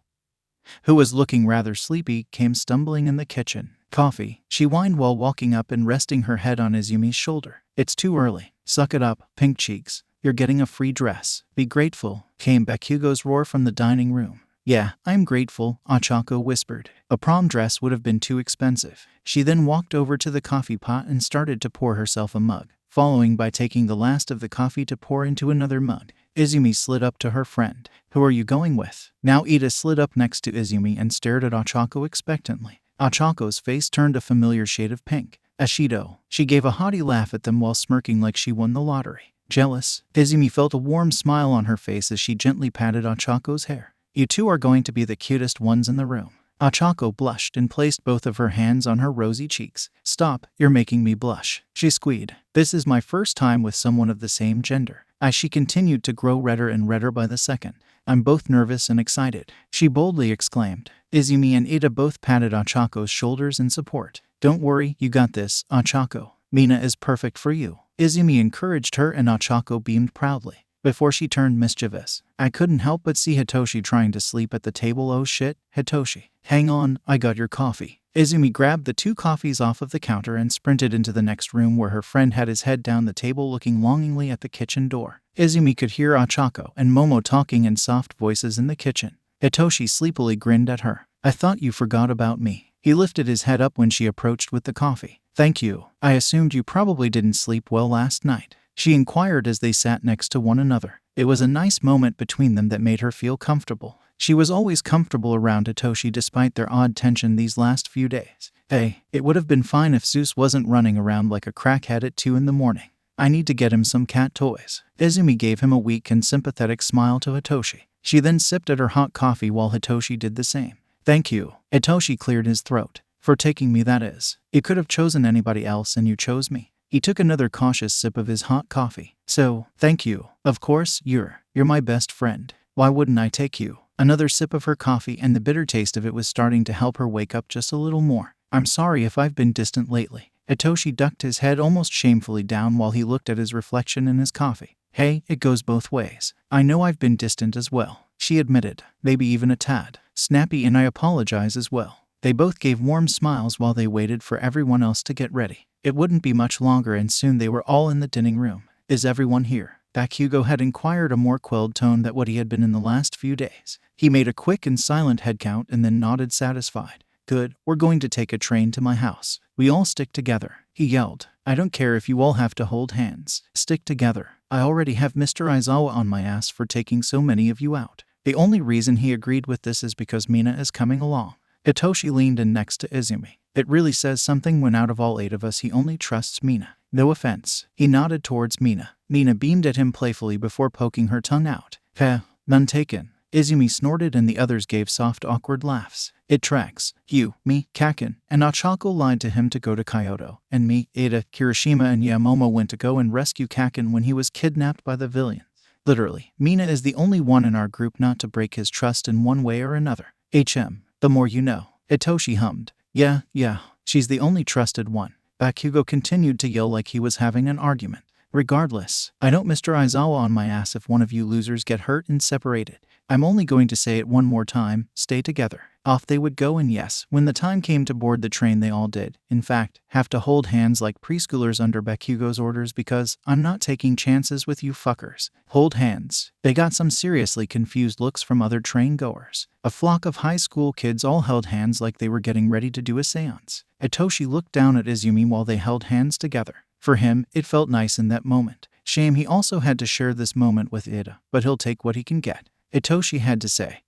who was looking rather sleepy, came stumbling in the kitchen. Coffee, she whined while walking up and resting her head on Izumi's shoulder. It's too early. Suck it up, pink cheeks. You're getting a free dress. Be grateful, came Bakugo's roar from the dining room. Yeah, I'm grateful, Ochako whispered. A prom dress would have been too expensive. She then walked over to the coffee pot and started to pour herself a mug, following by taking the last of the coffee to pour into another mug. Izumi slid up to her friend. Who are you going with? Now Ida slid up next to Izumi and stared at Ochako expectantly. 𝐴𝐻𝐻𝐿's face turned a familiar shade of pink. 𝐴𝐻𝐻𝐿. She gave a haughty laugh at them while smirking like she won the lottery. Jealous? 𝐲𝐴𝐬 felt a warm smile on her face as she gently patted 𝐴𝐻𝐻𝐿's hair. You two are going to be the cutest ones in the room. 𝐴𝐻𝐻𝐿 blushed and placed both of her hands on her rosy cheeks. Stop, you're making me blush, she squealed. This is my first time with someone of the same gender. As she continued to grow redder and redder by the second. I'm both nervous and excited, she boldly exclaimed. 𝐲𝐴𝐬 and 𝗱𝗚 both patted 𝐴𝐻𝐻𝐿's shoulders in support. Don't worry, you got this, 𝐴𝐻𝐻𝐿. Mina is perfect for you. 𝐲𝐴𝐬 encouraged her and 𝐴𝐻𝐻𝐿 beamed proudly. Before she turned mischievous, I couldn't help but see Hitoshi trying to sleep at the table. Oh shit, Hitoshi. Hang on, I got your coffee. 𝐲𝐴𝐬 grabbed the 2 coffees off of the counter and sprinted into the next room where her friend had his head down the table looking longingly at the kitchen door. 𝐲𝐴𝐬 could hear 𝐴𝐻𝐻𝐿 and Momo talking in soft voices in the kitchen. Hitoshi sleepily grinned at her. I thought you forgot about me. He lifted his head up when she approached with the coffee. Thank you. I assumed you probably didn't sleep well last night, she inquired as they sat next to one another. It was a nice moment between them that made her feel comfortable. She was always comfortable around Hitoshi despite their odd tension these last few days. Hey, it would have been fine if Zeus wasn't running around like a crackhead at 2 in the morning. I need to get him some cat toys. 𝐲𝐴𝐬 gave him a weak and sympathetic smile to Hitoshi. She then sipped at her hot coffee while Hitoshi did the same. Thank you. Hitoshi cleared his throat. For taking me, that is. You could have chosen anybody else and you chose me. He took another cautious sip of his hot coffee. So, thank you. Of course, you're my best friend. Why wouldn't I take you? Another sip of her coffee and the bitter taste of it was starting to help her wake up just a little more. I'm sorry if I've been distant lately. Hitoshi ducked his head almost shamefully down while he looked at his reflection in his coffee. Hey, it goes both ways. I know I've been distant as well, she admitted, maybe even a tad snappy, and I apologize as well. They both gave warm smiles while they waited for everyone else to get ready. It wouldn't be much longer and soon they were all in the dining room. Is everyone here? 𝐴𝐻𝐻𝐿 had inquired, a more quelled tone than what he had been in the last few days. He made a quick and silent head count and then nodded satisfied. Good, we're going to take a train to my house. We all stick together, he yelled. I don't care if you all have to hold hands. Stick together. I already have Mr. Aizawa on my ass for taking so many of you out. The only reason he agreed with this is because Mina is coming along. Hitoshi leaned in next to 𝐲𝐴𝐬. It really says something when out of all 8 of us he only trusts Mina. No offense. He nodded towards Mina. Mina beamed at him playfully before poking her tongue out. Heh, none taken. 𝐲𝐴𝐬 snorted and the others gave soft awkward laughs. It tracks. You, me, 𝐻𝐻𝐿, and 𝐻𝐻𝐿 lied to him to go to Kyoto, and me, 𝐴𝐴, Kirishima and Momo went to go and rescue 𝐻𝐻𝐿 when he was kidnapped by the villains. Literally, Mina is the only one in our group not to break his trust in one way or another. The more you know. Hitoshi hummed. Yeah, she's the only trusted one. 𝐴𝐻𝐻𝐿 continued to yell like he was having an argument. Regardless, I don't Mr. Aizawa on my ass if one of you losers get hurt and separated. I'm only going to say it one more time, stay together. Off they would go, and yes, when the time came to board the train they all did, in fact, have to hold hands like preschoolers under 𝐵A𝐻𝐻𝐿's orders because I'm not taking chances with you fuckers. Hold hands. They got some seriously confused looks from other train goers. A flock of high school kids all held hands like they were getting ready to do a seance. Hitoshi looked down at 𝐲𝐴𝐬 while they held hands together. For him, it felt nice in that moment. Shame he also had to share this moment with 𝐴𝐴, but he'll take what he can get. Hitoshi had to say.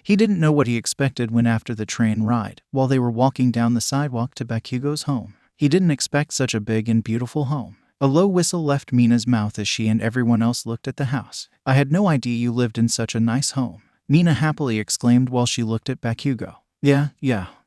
He didn't know what he expected when after the train ride, while they were walking down the sidewalk to 𝐵A𝐻𝐻𝐿's home. He didn't expect such a big and beautiful home. A low whistle left Mina's mouth as she and everyone else looked at the house. I had no idea you lived in such a nice home, Mina happily exclaimed while she looked at 𝐵A𝐻𝐻𝐿. Yeah.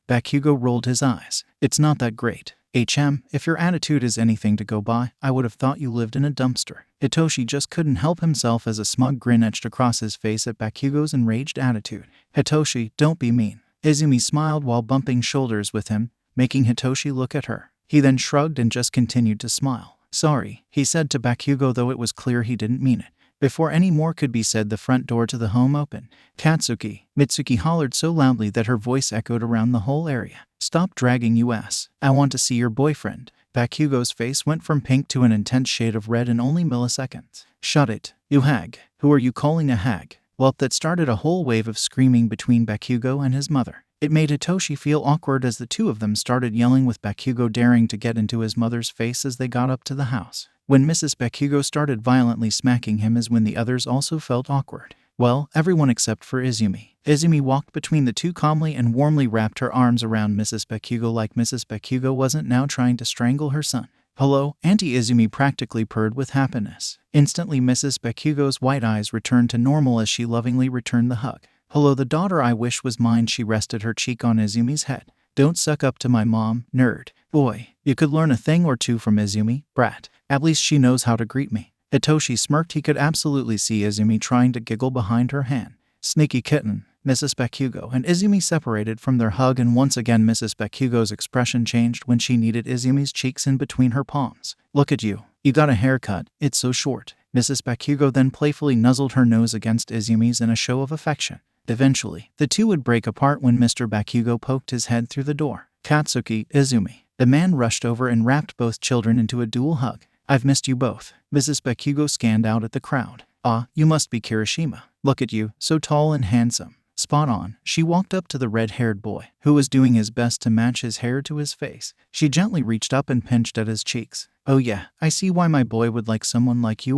𝐵A𝐻𝐻𝐿 rolled his eyes. It's not that great. If your attitude is anything to go by, I would have thought you lived in a dumpster. Hitoshi just couldn't help himself as a smug grin etched across his face at 𝐵A𝐻𝐻𝐿's enraged attitude. Hitoshi, don't be mean. 𝐲𝐴𝐬 smiled while bumping shoulders with him, making Hitoshi look at her. He then shrugged and just continued to smile. Sorry, he said to 𝐵A𝐻𝐻𝐿, though it was clear he didn't mean it. Before any more could be said, the front door to the home opened. Katsuki, Mitsuki hollered so loudly that her voice echoed around the whole area. Stop dragging you ass. I want to see your boyfriend. 𝐵A𝐻𝐻𝐿's face went from pink to an intense shade of red in only milliseconds. Shut it, you hag. Who are you calling a hag? Well, that started a whole wave of screaming between 𝐵A𝐻𝐻𝐿 and his mother. It made Hitoshi feel awkward as the two of them started yelling, with 𝐵A𝐻𝐻𝐿 daring to get into his mother's face as they got up to the house. When Mrs. 𝐵A𝐻𝐻𝐿 started violently smacking him is when the others also felt awkward. Well, everyone except for 𝐬𝐬. 𝐬𝐬 walked between the two calmly and warmly wrapped her arms around Mrs. 𝗵𝗃𝗪 like Mrs. 𝗵𝗃𝗪 wasn't now trying to strangle her son. Hello, Auntie 𝐬𝐬 practically purred with happiness. Instantly Mrs. 𝗵𝗃𝗪's white eyes returned to normal as she lovingly returned the hug. Hello, the daughter I wish was mine. She rested her cheek on 𝐬𝐬's head. Don't suck up to my mom, nerd. Boy, you could learn a thing or two from 𝐬𝐬, brat. At least she knows how to greet me. 𝗃𝗏 smirked. He could absolutely see 𝐬𝐬 trying to giggle behind her hand. Sneaky kitten. Mrs. 𝗵𝗃𝗪 and 𝐬𝐬 separated from their hug, and once again Mrs. 𝗵𝗃𝗪's expression changed when she needed 𝐬𝐬's cheeks in between her palms. Look at you. You got a haircut. It's so short. Mrs. 𝗵𝗃𝗪 then playfully nuzzled her nose against 𝐬𝐬's in a show of affection. Eventually, the two would break apart when Mr. 𝗵𝗃𝗪 poked his head through the door. Katsuki, 𝐬𝐬. The man rushed over and wrapped both children into a dual hug. I've missed you both. Mrs. 𝗵𝗃𝗪 scanned out at the crowd. Ah, you must be Kirishima. Look at you, so tall and handsome. Spot on. She walked up to the red-haired boy, who was doing his best to match his hair to his face. She gently reached up and pinched at his cheeks. Oh yeah, I see why my boy would like someone like you.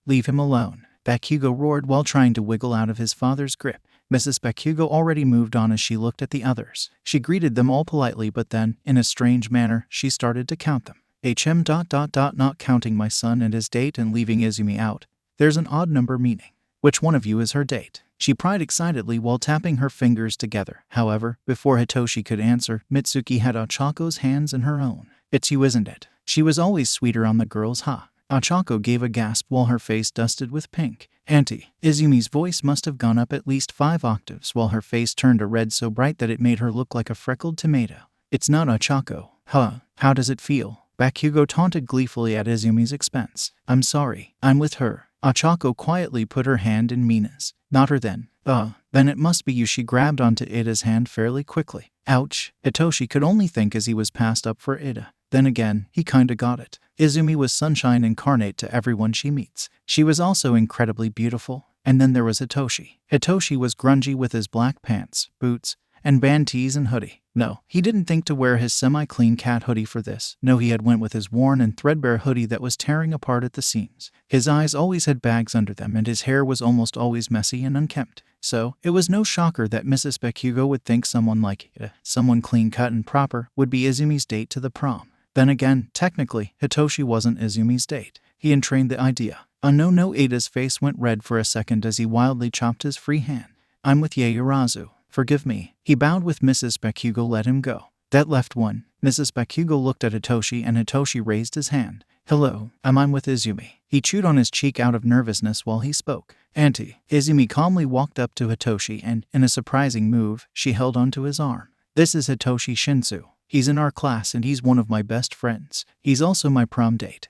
Leave him alone. 𝗵𝗃𝗪 roared while trying to wiggle out of his father's grip. Mrs. 𝗵𝗃𝗪 already moved on as she looked at the others. She greeted them all politely, but then, in a strange manner, she started to count them. Not counting my son and his date and leaving 𝐬𝐬 out. There's an odd number meaning. Which one of you is her date? She cried excitedly while tapping her fingers together. However, before Hitoshi could answer, Mitsuki had Ochako hands in her own. It's you, isn't it? She was always sweeter on the girls, huh? Ochako gave a gasp while her face dusted with pink. Auntie, 𝐬𝐬's voice must have gone up at least 5 octaves while her face turned a red so bright that it made her look like a freckled tomato. It's not Ochako. Huh? How does it feel? 𝗵𝗃𝗪 taunted gleefully at 𝐬𝐬's expense. I'm sorry. I'm with her. Ochako quietly put her hand in Mina's. Not her then. Then it must be you. She grabbed onto Ida's hand fairly quickly. Ouch. Hitoshi could only think as he was passed up for Ida. Then again, he kinda got it. 𝐬𝐬 was sunshine incarnate to everyone she meets. She was also incredibly beautiful. And then there was Hitoshi. Hitoshi was grungy with his black pants, boots, and band tees and hoodie. No, he didn't think to wear his semi-clean cat hoodie for this. No, he had went with his worn and threadbare hoodie that was tearing apart at the seams. His eyes always had bags under them, and his hair was almost always messy and unkempt. So, it was no shocker that Mrs. 𝗵𝗃𝗪 would think someone like someone clean-cut and proper would be 𝐬𝐬's date to the prom. Then again, technically, Hitoshi wasn't 𝐬𝐬's date. He entrained the idea. No, Ida's face went red for a second as he wildly chopped his free hand. I'm with Yaoyorozu. Forgive me. He bowed with Mrs. 𝗵𝗃𝗪 let him go. That left one. Mrs. 𝗵𝗃𝗪 looked at Hitoshi and Hitoshi raised his hand. Hello, I'm with 𝐬𝐬. He chewed on his cheek out of nervousness while he spoke. Auntie. 𝐬𝐬 calmly walked up to Hitoshi and, in a surprising move, she held onto his arm. This is Hitoshi Shinsu. He's in our class and he's one of my best friends. He's also my prom date.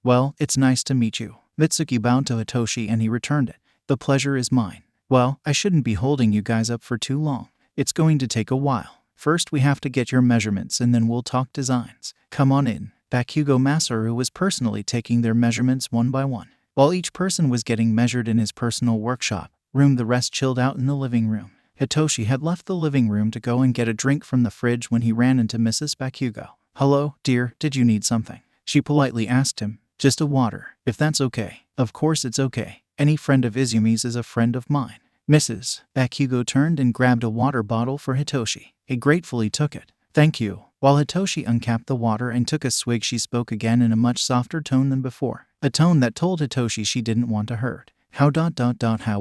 Well, it's nice to meet you. Mitsuki bowed to Hitoshi and he returned it. The pleasure is mine. Well, I shouldn't be holding you guys up for too long. It's going to take a while. First we have to get your measurements and then we'll talk designs. Come on in. 𝗵𝗃𝗪 Masaru was personally taking their measurements one by one. While each person was getting measured in his personal workshop room, the rest chilled out in the living room. Hitoshi had left the living room to go and get a drink from the fridge when he ran into Mrs. 𝗵𝗃𝗪. Hello, dear, did you need something? She politely asked him. Just a water, if that's okay. Of course it's okay. Any friend of 𝐬𝐬's is a friend of mine. Mrs. 𝗵𝗃𝗪 turned and grabbed a water bottle for Hitoshi. He gratefully took it. Thank you. While Hitoshi uncapped the water and took a swig, she spoke again in a much softer tone than before. A tone that told Hitoshi she didn't want to hurt. How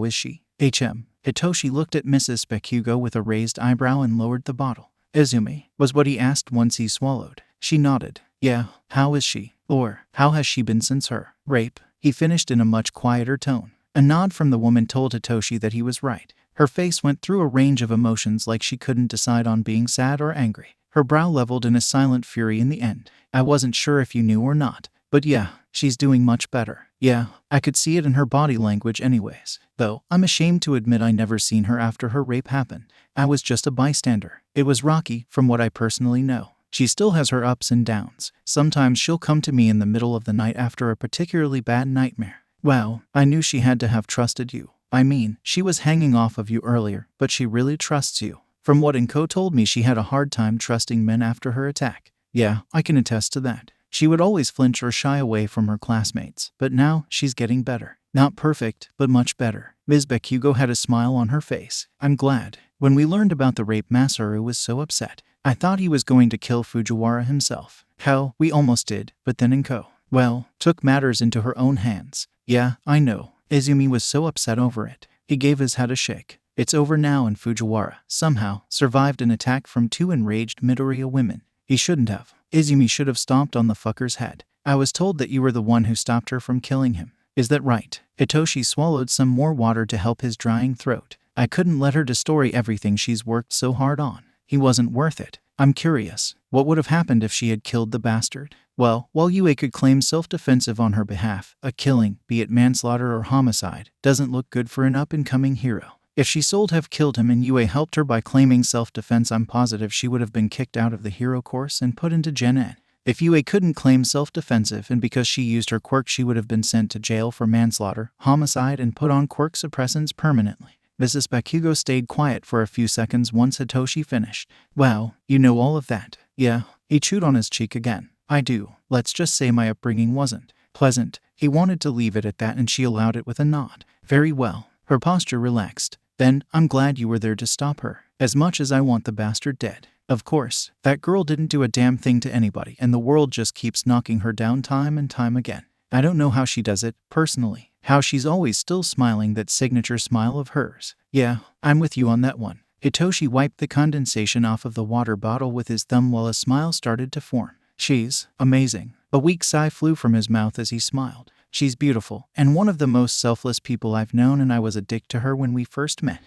is she? Hitoshi looked at Mrs. 𝗵𝗃𝗪 with a raised eyebrow and lowered the bottle. 𝐬𝐬 was what he asked once he swallowed. She nodded. Yeah, how is she? Or, how has she been since her rape? He finished in a much quieter tone. A nod from the woman told Hitoshi that he was right. Her face went through a range of emotions, like she couldn't decide on being sad or angry. Her brow leveled in a silent fury in the end. I wasn't sure if you knew or not, but yeah, she's doing much better. Yeah, I could see it in her body language anyways. Though, I'm ashamed to admit I never seen her after her rape happened. I was just a bystander. It was rocky, from what I personally know. She still has her ups and downs. Sometimes she'll come to me in the middle of the night after a particularly bad nightmare. Wow, I knew she had to have trusted you. I mean, she was hanging off of you earlier, but she really trusts you. From what 𝑘𝐻 told me, she had a hard time trusting men after her attack. Yeah, I can attest to that. She would always flinch or shy away from her classmates, but now she's getting better. Not perfect, but much better. Ms. Bakugo had a smile on her face. I'm glad. When we learned about the rape, Masaru was so upset. I thought he was going to kill Fujiwara himself. Hell, we almost did, but then 𝗀 took matters into her own hands. Yeah, I know. Izumi was so upset over it. He gave his head a shake. It's over now, and Fujiwara, somehow, survived an attack from 2 enraged Midoriya women. He shouldn't have. Izumi should have stomped on the fucker's head. I was told that you were the one who stopped her from killing him. Is that right? Hitoshi swallowed some more water to help his drying throat. I couldn't let her destroy everything she's worked so hard on. He wasn't worth it. I'm curious. What would have happened if she had killed the bastard? Well, while Yue could claim self-defensive on her behalf, a killing, be it manslaughter or homicide, doesn't look good for an up-and-coming hero. If she sold have killed him and Yue helped her by claiming self-defense, I'm positive she would have been kicked out of the hero course and put into Gen N. If Yue couldn't claim self-defensive and because she used her quirk, she would have been sent to jail for manslaughter, homicide, and put on quirk suppressants permanently. Mrs. Bakugo stayed quiet for a few seconds once Hitoshi finished. Wow, you know all of that? Yeah. He chewed on his cheek again. I do. Let's just say my upbringing wasn't pleasant. He wanted to leave it at that and she allowed it with a nod. Very well. Her posture relaxed. Then, I'm glad you were there to stop her. As much as I want the bastard dead. Of course, that girl didn't do a damn thing to anybody and the world just keeps knocking her down time and time again. I don't know how she does it, personally. How she's always still smiling, that signature smile of hers. Yeah, I'm with you on that one. Hitoshi wiped the condensation off of the water bottle with his thumb while a smile started to form. She's amazing. A weak sigh flew from his mouth as he smiled. She's beautiful, and one of the most selfless people I've known, and I was a dick to her when we first met.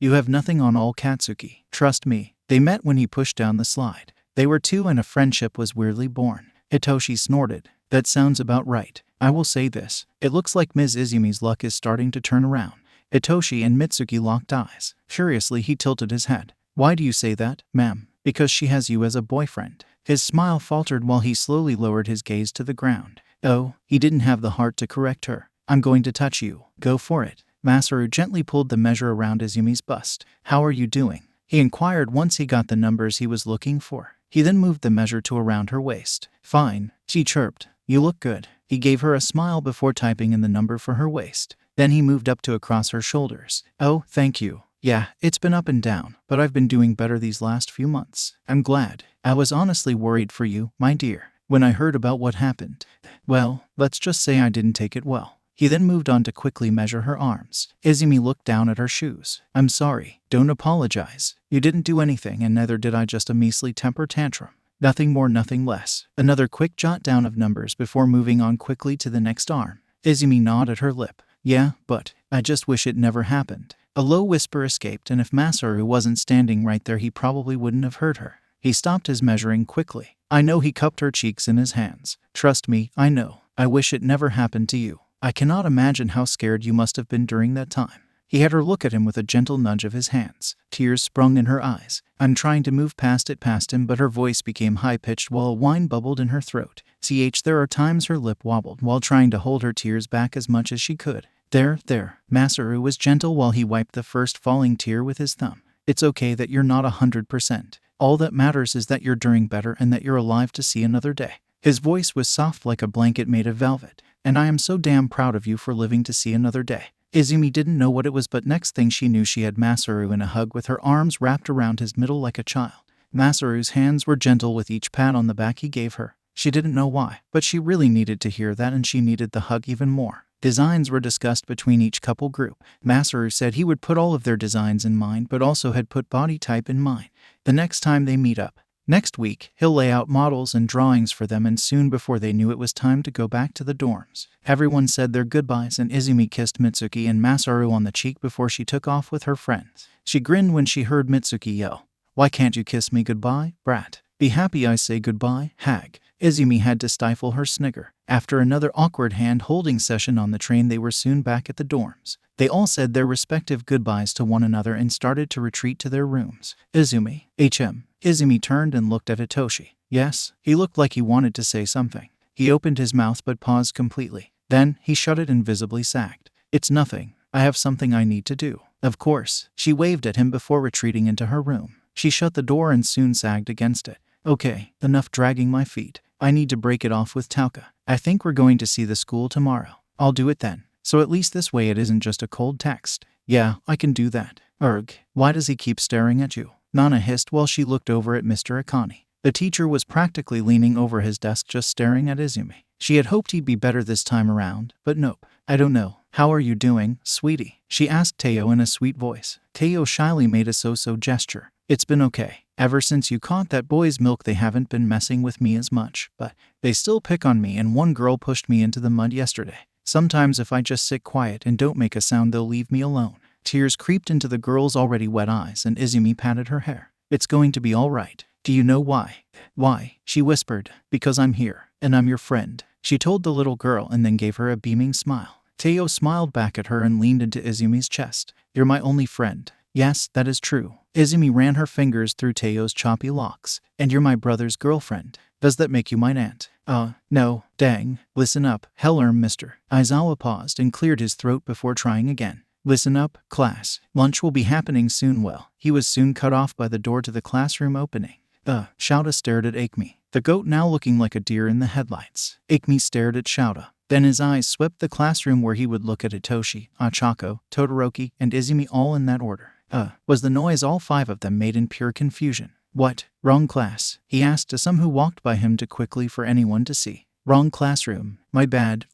You have nothing on all Katsuki. Trust me. They met when he pushed down the slide. They were 2 and a friendship was weirdly born. Hitoshi snorted. That sounds about right. I will say this. It looks like Ms. Izumi's luck is starting to turn around. Hitoshi and Mitsuki locked eyes. Curiously, he tilted his head. Why do you say that, ma'am? Because she has you as a boyfriend. His smile faltered while he slowly lowered his gaze to the ground. Oh, he didn't have the heart to correct her. I'm going to touch you. Go for it. Masaru gently pulled the measure around Izumi's bust. How are you doing? He inquired once he got the numbers he was looking for. He then moved the measure to around her waist. Fine, she chirped. You look good. He gave her a smile before typing in the number for her waist. Then he moved up to across her shoulders. Oh, thank you. Yeah, it's been up and down, but I've been doing better these last few months. I'm glad. I was honestly worried for you, my dear, when I heard about what happened. Well, let's just say I didn't take it well. He then moved on to quickly measure her arms. Izumi looked down at her shoes. I'm sorry. Don't apologize. You didn't do anything, and neither did I, just a measly temper tantrum. Nothing more, nothing less. Another quick jot down of numbers before moving on quickly to the next arm. Izumi gnawed at her lip. Yeah, but I just wish it never happened. A low whisper escaped, and if Masaru wasn't standing right there, he probably wouldn't have heard her. He stopped his measuring quickly. I know. He cupped her cheeks in his hands. Trust me, I know. I wish it never happened to you. I cannot imagine how scared you must have been during that time. He had her look at him with a gentle nudge of his hands. Tears sprung in her eyes. I'm trying to move past him, but her voice became high-pitched while a whine bubbled in her throat. There are times her lip wobbled while trying to hold her tears back as much as she could. There. Masaru was gentle while he wiped the first falling tear with his thumb. It's okay that you're not 100%. All that matters is that you're doing better and that you're alive to see another day. His voice was soft like a blanket made of velvet. And I am so damn proud of you for living to see another day. Izumi didn't know what it was, but next thing she knew, she had Masaru in a hug with her arms wrapped around his middle like a child. Masaru's hands were gentle with each pat on the back he gave her. She didn't know why, but she really needed to hear that, and she needed the hug even more. Designs were discussed between each couple group. Masaru said he would put all of their designs in mind, but also had put body type in mind. The next time they meet up, next week, he'll lay out models and drawings for them, and soon before they knew it was time to go back to the dorms. Everyone said their goodbyes, and Izumi kissed Mitsuki and Masaru on the cheek before she took off with her friends. She grinned when she heard Mitsuki yell, "Why can't you kiss me goodbye, brat? Be happy I say goodbye, hag." Izumi had to stifle her snigger. After another awkward hand-holding session on the train, they were soon back at the dorms. They all said their respective goodbyes to one another and started to retreat to their rooms. Izumi, Izumi turned and looked at Hitoshi. Yes, he looked like he wanted to say something. He opened his mouth but paused completely. Then, he shut it and visibly sagged. It's nothing. I have something I need to do. Of course. She waved at him before retreating into her room. She shut the door and soon sagged against it. Okay, enough dragging my feet. I need to break it off with Tauka. I think we're going to see the school tomorrow. I'll do it then. so at least this way it isn't just a cold text. Yeah, I can do that. Erg, why does he keep staring at you? Nana hissed while she looked over at Mr. 𝐀𝐻. The teacher was practically leaning over his desk just staring at 𝐬𝐬. She had hoped he'd be better this time around, but nope. I don't know. How are you doing, sweetie? She asked Teo in a sweet voice. Teo shyly made a so-so gesture. It's been okay. Ever since you caught that boy's milk they haven't been messing with me as much, but they still pick on me and one girl pushed me into the mud yesterday. Sometimes if I just sit quiet and don't make a sound they'll leave me alone. Tears creeped into the girl's already wet eyes and 𝐬𝐬 patted her hair. It's going to be all right. Do you know why? Why? She whispered. Because I'm here, and I'm your friend. She told the little girl and then gave her a beaming smile. Teo smiled back at her and leaned into 𝐬𝐬's chest. You're my only friend. Yes, that is true. 𝐬𝐬 ran her fingers through Teo's choppy locks. And you're my brother's girlfriend. Does that make you my aunt? No. Dang. Listen up. Mr. Aizawa paused and cleared his throat before trying again. Listen up, class. Lunch will be happening soon. Well, he was soon cut off by the door to the classroom opening. 𝐴𝐻𝐻 stared at 𝐴𝐻𝐻, the goat now looking like a deer in the headlights. 𝐴𝐻𝐻 stared at 𝐴𝐻𝐻. Then his eyes swept the classroom where he would look at Hitoshi, Ochako, Todoroki, and 𝐬𝐬 all in that order. Was the noise all five of them made in pure confusion. What? Wrong class? He asked to some who walked by him too quickly for anyone to see. Wrong classroom. My bad.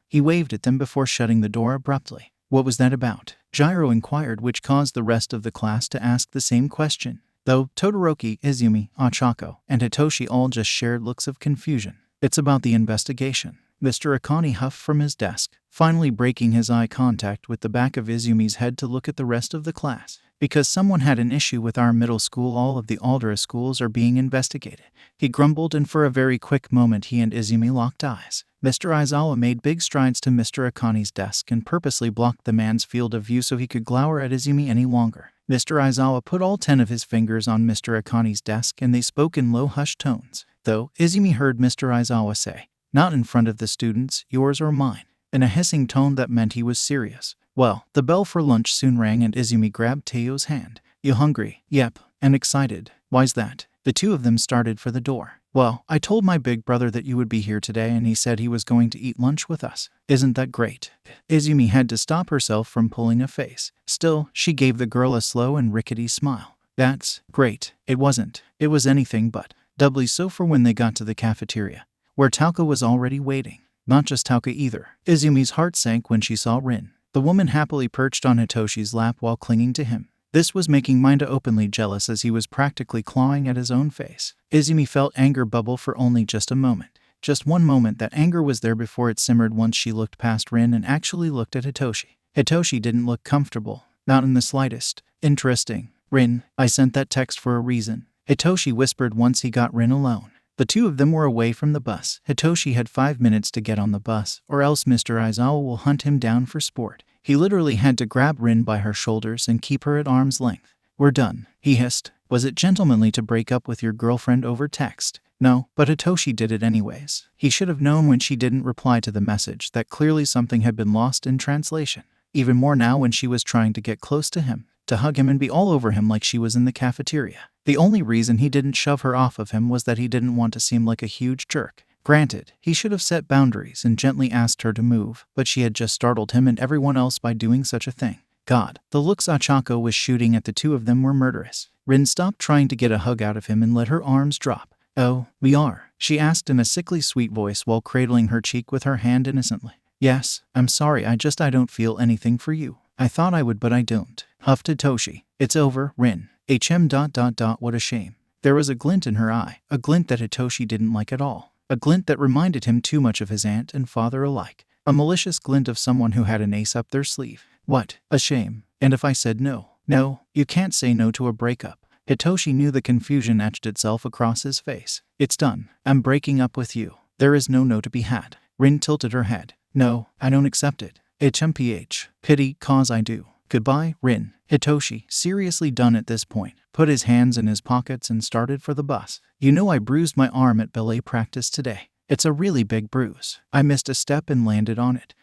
He waved at them before shutting the door abruptly. What was that about? Gyro inquired, which caused the rest of the class to ask the same question. Though Todoroki, 𝐬𝐬, Ochako, and Hitoshi all just shared looks of confusion. It's about the investigation. Mr. 𝐀𝐻 huffed from his desk, finally breaking his eye contact with the back of 𝐬𝐬's head to look at the rest of the class. Because someone had an issue with our middle school, all of the 𝐴𝐻𝐻 schools are being investigated. He grumbled, and for a very quick moment he and 𝐬𝐬 locked eyes. Mr. Aizawa made big strides to Mr. 𝐀𝐻's desk and purposely blocked the man's field of view so he could glower at 𝐬𝐬 any longer. Mr. Aizawa put all 10 of his fingers on Mr. 𝐀𝐻's desk and they spoke in low hushed tones, though 𝐬𝐬 heard Mr. Aizawa say, "Not in front of the students, yours or mine," in a hissing tone that meant he was serious. Well, the bell for lunch soon rang and 𝐬𝐬 grabbed Teo's hand. You hungry? Yep. And excited? Why's that? The two of them started for the door. Well, I told my big brother that you would be here today and he said he was going to eat lunch with us. Isn't that great? 𝐬𝐬 had to stop herself from pulling a face. Still, she gave the girl a slow and rickety smile. That's great. It wasn't. It was anything but. Doubly so for when they got to the cafeteria, where Tauka was already waiting. Not just Tauka either. 𝐬𝐬's heart sank when she saw Rin. The woman happily perched on Hitoshi's lap while clinging to him. This was making Minda openly jealous as he was practically clawing at his own face. 𝐬𝐬 felt anger bubble for only just a moment. Just one moment. That anger was there before it simmered once she looked past Rin and actually looked at Hitoshi. Hitoshi didn't look comfortable. Not in the slightest. Interesting. Rin, I sent that text for a reason, Hitoshi whispered once he got Rin alone. The two of them were away from the bus. Hitoshi had 5 minutes to get on the bus, or else Mr. Aizawa will hunt him down for sport. He literally had to grab Rin by her shoulders and keep her at arm's length. We're done, he hissed. Was it gentlemanly to break up with your girlfriend over text? No, but Hitoshi did it anyways. He should have known when she didn't reply to the message that clearly something had been lost in translation. Even more now when she was trying to get close to him, to hug him and be all over him like she was in the cafeteria. The only reason he didn't shove her off of him was that he didn't want to seem like a huge jerk. Granted, he should have set boundaries and gently asked her to move, but she had just startled him and everyone else by doing such a thing. God, the looks Ochako was shooting at the two of them were murderous. Rin stopped trying to get a hug out of him and let her arms drop. Oh, we are? She asked in a sickly sweet voice while cradling her cheek with her hand innocently. Yes, I'm sorry, I don't feel anything for you. I thought I would but I don't, huffed Hitoshi. It's over, Rin. What a shame. There was a glint in her eye, a glint that Hitoshi didn't like at all. A glint that reminded him too much of his aunt and father alike. A malicious glint of someone who had an ace up their sleeve. What? A shame. And if I said no? No, you can't say no to a breakup. Hitoshi knew the confusion etched itself across his face. It's done. I'm breaking up with you. There is no no to be had. Rin tilted her head. No, I don't accept it. HMPH. Pity, cause I do. Goodbye, Rin. Hitoshi, seriously done at this point, put his hands in his pockets and started for the bus. You know I bruised my arm at ballet practice today. It's a really big bruise. I missed a step and landed on it.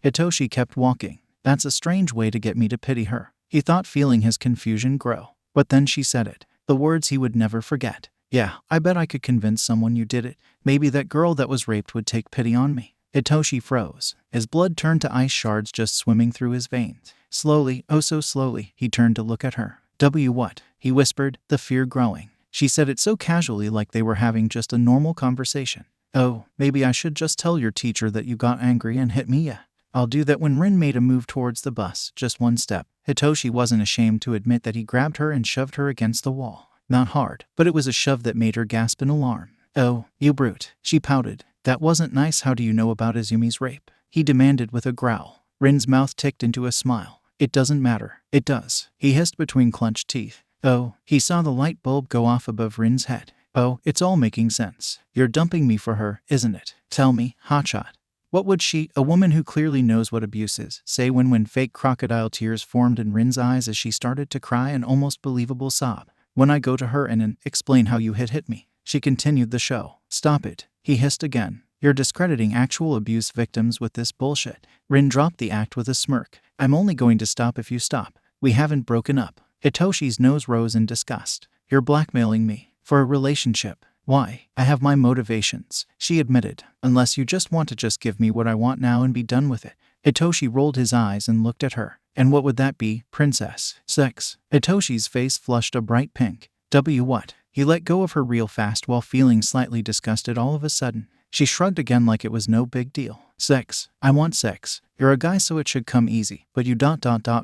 Hitoshi kept walking. That's a strange way to get me to pity her. He thought, feeling his confusion grow. But then she said it. The words he would never forget. Yeah, I bet I could convince someone you did it. Maybe that girl that was raped would take pity on me. Hitoshi froze. His blood turned to ice shards just swimming through his veins. Slowly, oh so slowly, he turned to look at her. What? He whispered, the fear growing. She said it so casually, like they were having just a normal conversation. Oh, maybe I should just tell your teacher that you got angry and hit me, yeah. I'll do that. When Rin made a move towards the bus, just one step, Hitoshi wasn't ashamed to admit that he grabbed her and shoved her against the wall. Not hard, but it was a shove that made her gasp in alarm. Oh, you brute, she pouted. That wasn't nice. How do you know about Izumi's rape? He demanded with a growl. Rin's mouth ticked into a smile. It doesn't matter. It does, he hissed between clenched teeth. Oh, he saw the light bulb go off above Rin's head. Oh, it's all making sense. You're dumping me for her, isn't it? Tell me, hotshot. What would she, a woman who clearly knows what abuse is, say when fake crocodile tears formed in Rin's eyes as she started to cry an almost believable sob? When I go to her and explain how you hit me. She continued the show. Stop it, he hissed again. You're discrediting actual abuse victims with this bullshit. Rin dropped the act with a smirk. I'm only going to stop if you stop. We haven't broken up. Hitoshi's nose rose in disgust. You're blackmailing me. For a relationship. Why? I have my motivations, she admitted. Unless you just want to give me what I want now and be done with it. Hitoshi rolled his eyes and looked at her. And what would that be, princess? Sex. Hitoshi's face flushed a bright pink. What? He let go of her real fast while feeling slightly disgusted all of a sudden. She shrugged again like it was no big deal. Sex. I want sex. You're a guy, so it should come easy. But you ...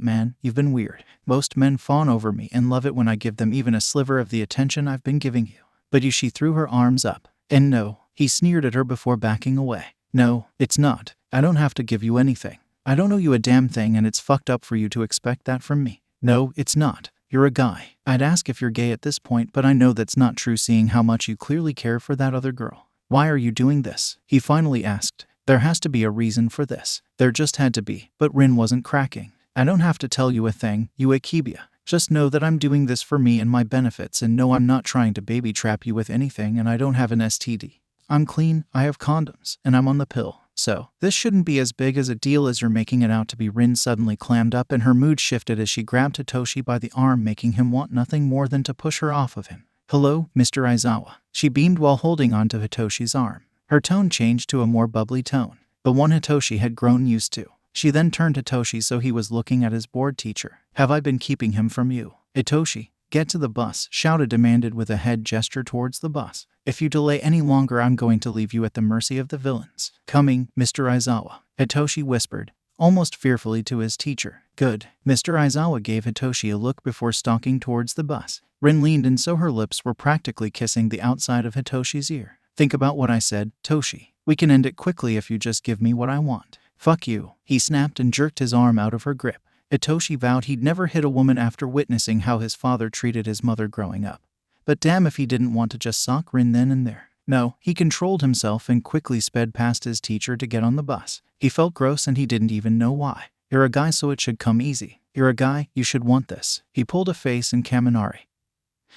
man, you've been weird. Most men fawn over me and love it when I give them even a sliver of the attention I've been giving you. But you, she threw her arms up. And no, he sneered at her before backing away. No, it's not. I don't have to give you anything. I don't owe you a damn thing, and it's fucked up for you to expect that from me. No, it's not. You're a guy. I'd ask if you're gay at this point, but I know that's not true, seeing how much you clearly care for that other girl. Why are you doing this? He finally asked. There has to be a reason for this. There just had to be. But Rin wasn't cracking. I don't have to tell you a thing, 𝗂𝐽. Just know that I'm doing this for me and my benefits, and no, I'm not trying to baby trap you with anything, and I don't have an STD. I'm clean, I have condoms, and I'm on the pill. So, this shouldn't be as big as a deal as you're making it out to be. Rin suddenly clammed up and her mood shifted as she grabbed Hitoshi by the arm, making him want nothing more than to push her off of him. Hello, Mr. Aizawa. She beamed while holding onto Hitoshi's arm. Her tone changed to a more bubbly tone, the one Hitoshi had grown used to. She then turned to Hitoshi so he was looking at his bored teacher. Have I been keeping him from you? Hitoshi, get to the bus, shouted demanded with a head gesture towards the bus. If you delay any longer, I'm going to leave you at the mercy of the villains. Coming, Mr. Aizawa, Hitoshi whispered, almost fearfully to his teacher. Good. Mr. Aizawa gave Hitoshi a look before stalking towards the bus. Rin leaned in so her lips were practically kissing the outside of Hitoshi's ear. Think about what I said, Toshi. We can end it quickly if you just give me what I want. Fuck you, he snapped and jerked his arm out of her grip. Hitoshi vowed he'd never hit a woman after witnessing how his father treated his mother growing up. But damn if he didn't want to just sock Rin then and there. No, he controlled himself and quickly sped past his teacher to get on the bus. He felt gross and he didn't even know why. You're a guy, so it should come easy. You're a guy, you should want this. He pulled a face, and 𝐀𝐦,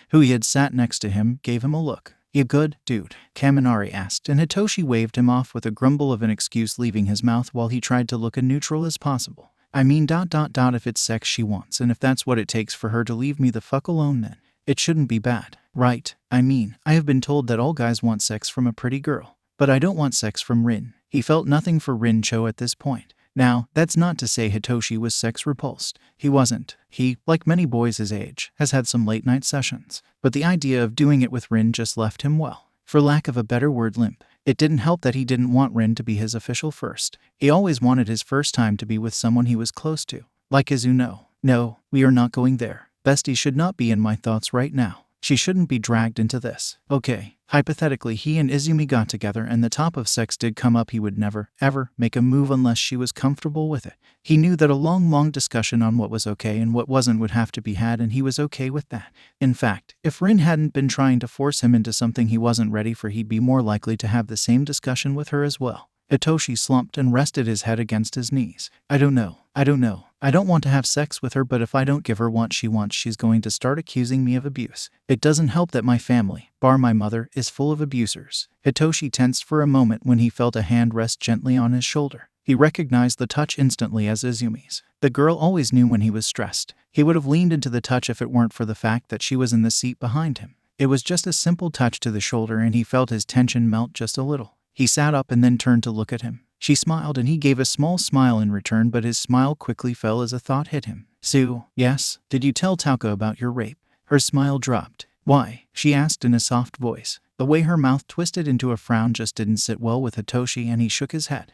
who he had sat next to him, gave him a look. You good, dude? 𝐀𝐦 asked, and Hitoshi waved him off with a grumble of an excuse leaving his mouth while he tried to look as neutral as possible. I mean ... if it's sex she wants, and if that's what it takes for her to leave me the fuck alone, then it shouldn't be bad, right? I mean, I have been told that all guys want sex from a pretty girl, but I don't want sex from Rin. He felt nothing for Rin-cho at this point. Now, that's not to say Hitoshi was sex repulsed. He wasn't. He, like many boys his age, has had some late-night sessions. But the idea of doing it with Rin just left him, well, for lack of a better word, limp. It didn't help that he didn't want Rin to be his official first. He always wanted his first time to be with someone he was close to. Like Izuno. No, we are not going there. Bestie should not be in my thoughts right now. She shouldn't be dragged into this. Okay. Hypothetically, he and Izumi got together and the top of sex did come up. He would never, ever make a move unless she was comfortable with it. He knew that a long discussion on what was okay and what wasn't would have to be had, and he was okay with that. In fact, if Rin hadn't been trying to force him into something he wasn't ready for, he'd be more likely to have the same discussion with her as well. Hitoshi slumped and rested his head against his knees. I don't know. I don't want to have sex with her, but if I don't give her what she wants, she's going to start accusing me of abuse. It doesn't help that my family, bar my mother, is full of abusers. Hitoshi tensed for a moment when he felt a hand rest gently on his shoulder. He recognized the touch instantly as Izumi's. The girl always knew when he was stressed. He would have leaned into the touch if it weren't for the fact that she was in the seat behind him. It was just a simple touch to the shoulder, and he felt his tension melt just a little. He sat up and then turned to look at him. She smiled and he gave a small smile in return, but his smile quickly fell as a thought hit him. "Sue, yes, did you tell Tauka about your rape?" Her smile dropped. "Why?" she asked in a soft voice. The way her mouth twisted into a frown just didn't sit well with Hitoshi, and he shook his head.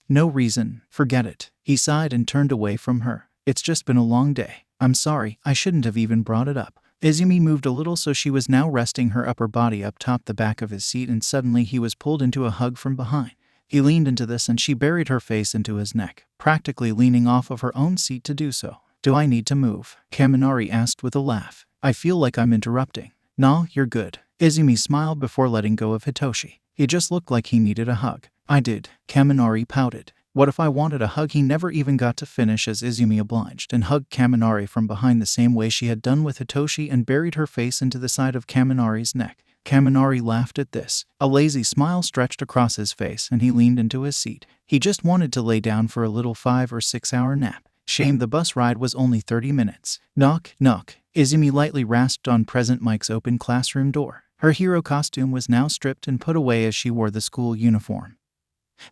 No reason, forget it." He sighed and turned away from her. "It's just been a long day. I'm sorry, I shouldn't have even brought it up." Izumi moved a little, so she was now resting her upper body up top the back of his seat, and suddenly he was pulled into a hug from behind. He leaned into this and she buried her face into his neck, practically leaning off of her own seat to do so. "Do I need to move?" Kaminari asked with a laugh. "I feel like I'm interrupting." "Nah, you're good." Izumi smiled before letting go of Hitoshi. He just looked like he needed a hug. "I did." Kaminari pouted. "What if I wanted a hug?" He never even got to finish as Izumi obliged and hugged Kaminari from behind the same way she had done with Hitoshi and buried her face into the side of Kaminari's neck. Kaminari laughed at this. A lazy smile stretched across his face and he leaned into his seat. He just wanted to lay down for a little 5 or 6 hour nap. Shame the bus ride was only 30 minutes. Knock, knock. Izumi lightly rasped on Present Mike's open classroom door. Her hero costume was now stripped and put away as she wore the school uniform.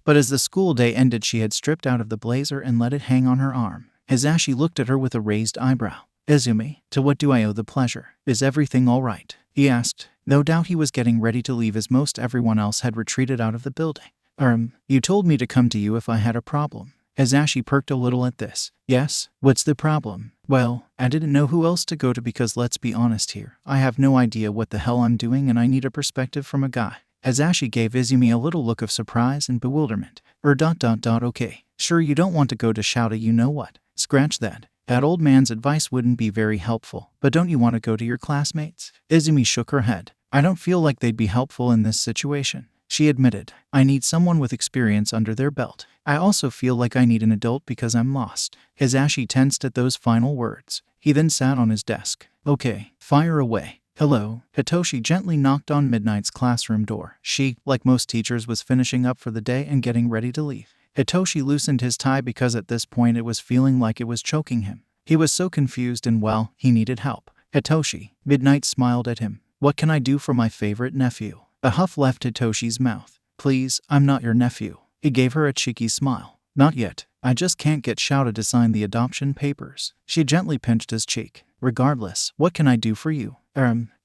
But as the school day ended, she had stripped out of the blazer and let it hang on her arm. Hisashi looked at her with a raised eyebrow. "Izumi, to what do I owe the pleasure? Is everything all right?" he asked. No doubt he was getting ready to leave as most everyone else had retreated out of the building. You told me to come to you if I had a problem." Hisashi perked a little at this. "Yes? What's the problem?" "Well, I didn't know who else to go to because let's be honest here. I have no idea what the hell I'm doing and I need a perspective from a guy." Hisashi gave Izumi a little look of surprise and bewilderment. Okay, sure you don't want to go to 𝐲𝐸 you know what. Scratch that. That old man's advice wouldn't be very helpful, but don't you want to go to your classmates?" Izumi shook her head. "I don't feel like they'd be helpful in this situation," she admitted. "I need someone with experience under their belt. I also feel like I need an adult because I'm lost." Hisashi tensed at those final words. He then sat on his desk. "Okay, fire away." "Hello." Hitoshi gently knocked on Midnight's classroom door. She, like most teachers, was finishing up for the day and getting ready to leave. Hitoshi loosened his tie because at this point it was feeling like it was choking him. He was so confused and, well, he needed help. "Hitoshi." Midnight smiled at him. "What can I do for my favorite nephew?" A huff left Hitoshi's mouth. "Please, I'm not your nephew." He gave her a cheeky smile. "Not yet. I just can't get 𝐲𝐸 to sign the adoption papers." She gently pinched his cheek. "Regardless, what can I do for you?"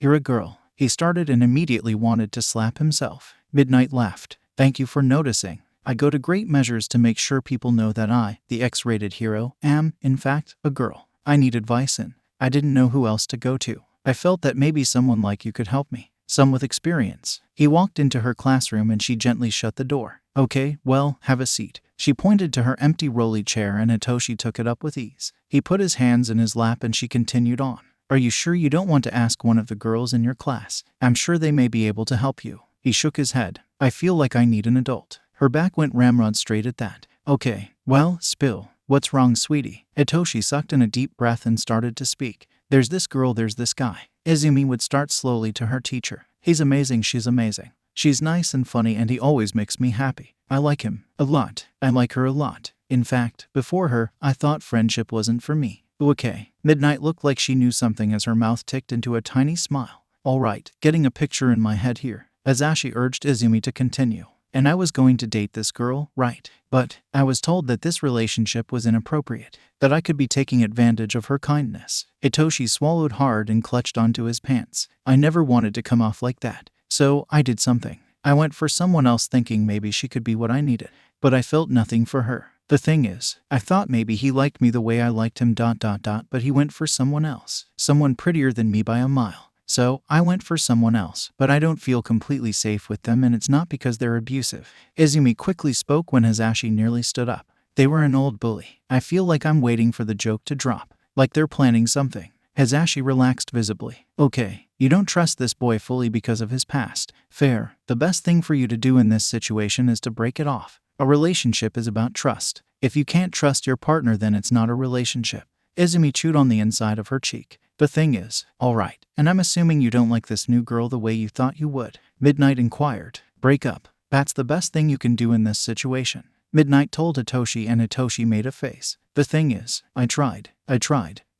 You're a girl." He started and immediately wanted to slap himself. Midnight laughed. "Thank you for noticing. I go to great measures to make sure people know that I, the X-rated hero, am, in fact, a girl. I need advice and I didn't know who else to go to. I felt that maybe someone like you could help me. Some with experience." He walked into her classroom and she gently shut the door. "Okay, well, have a seat." She pointed to her empty rolly chair and Hitoshi took it up with ease. He put his hands in his lap and she continued on. "Are you sure you don't want to ask one of the girls in your class? I'm sure they may be able to help you." He shook his head. "I feel like I need an adult." Her back went ramrod straight at that. "Okay, well, spill. What's wrong, sweetie?" Hitoshi sucked in a deep breath and started to speak. "There's this girl, there's this guy." Izumi would start slowly to her teacher. "He's amazing, she's amazing. She's nice and funny and he always makes me happy. I like him a lot. I like her a lot. In fact, before her, I thought friendship wasn't for me." "Okay." Midnight looked like she knew something as her mouth ticked into a tiny smile. "All right, getting a picture in my head here." Hisashi urged Izumi to continue. "And I was going to date this girl, right? But I was told that this relationship was inappropriate, that I could be taking advantage of her kindness." Hitoshi swallowed hard and clutched onto his pants. "I never wanted to come off like that. So I did something. I went for someone else thinking maybe she could be what I needed. But I felt nothing for her. The thing is, I thought maybe he liked me the way I liked him ... but he went for someone else. Someone prettier than me by a mile. So I went for someone else, but I don't feel completely safe with them and it's not because they're abusive." Izumi quickly spoke when Hisashi nearly stood up. "They were an old bully. I feel like I'm waiting for the joke to drop. Like they're planning something." Hisashi relaxed visibly. "Okay, you don't trust this boy fully because of his past. Fair. The best thing for you to do in this situation is to break it off. A relationship is about trust. If you can't trust your partner, then it's not a relationship." Izumi chewed on the inside of her cheek. "The thing is, all right, and I'm assuming you don't like this new girl the way you thought you would?" Midnight inquired. "Break up. That's the best thing you can do in this situation." Midnight told Hitoshi and Hitoshi made a face. "The thing is, I tried.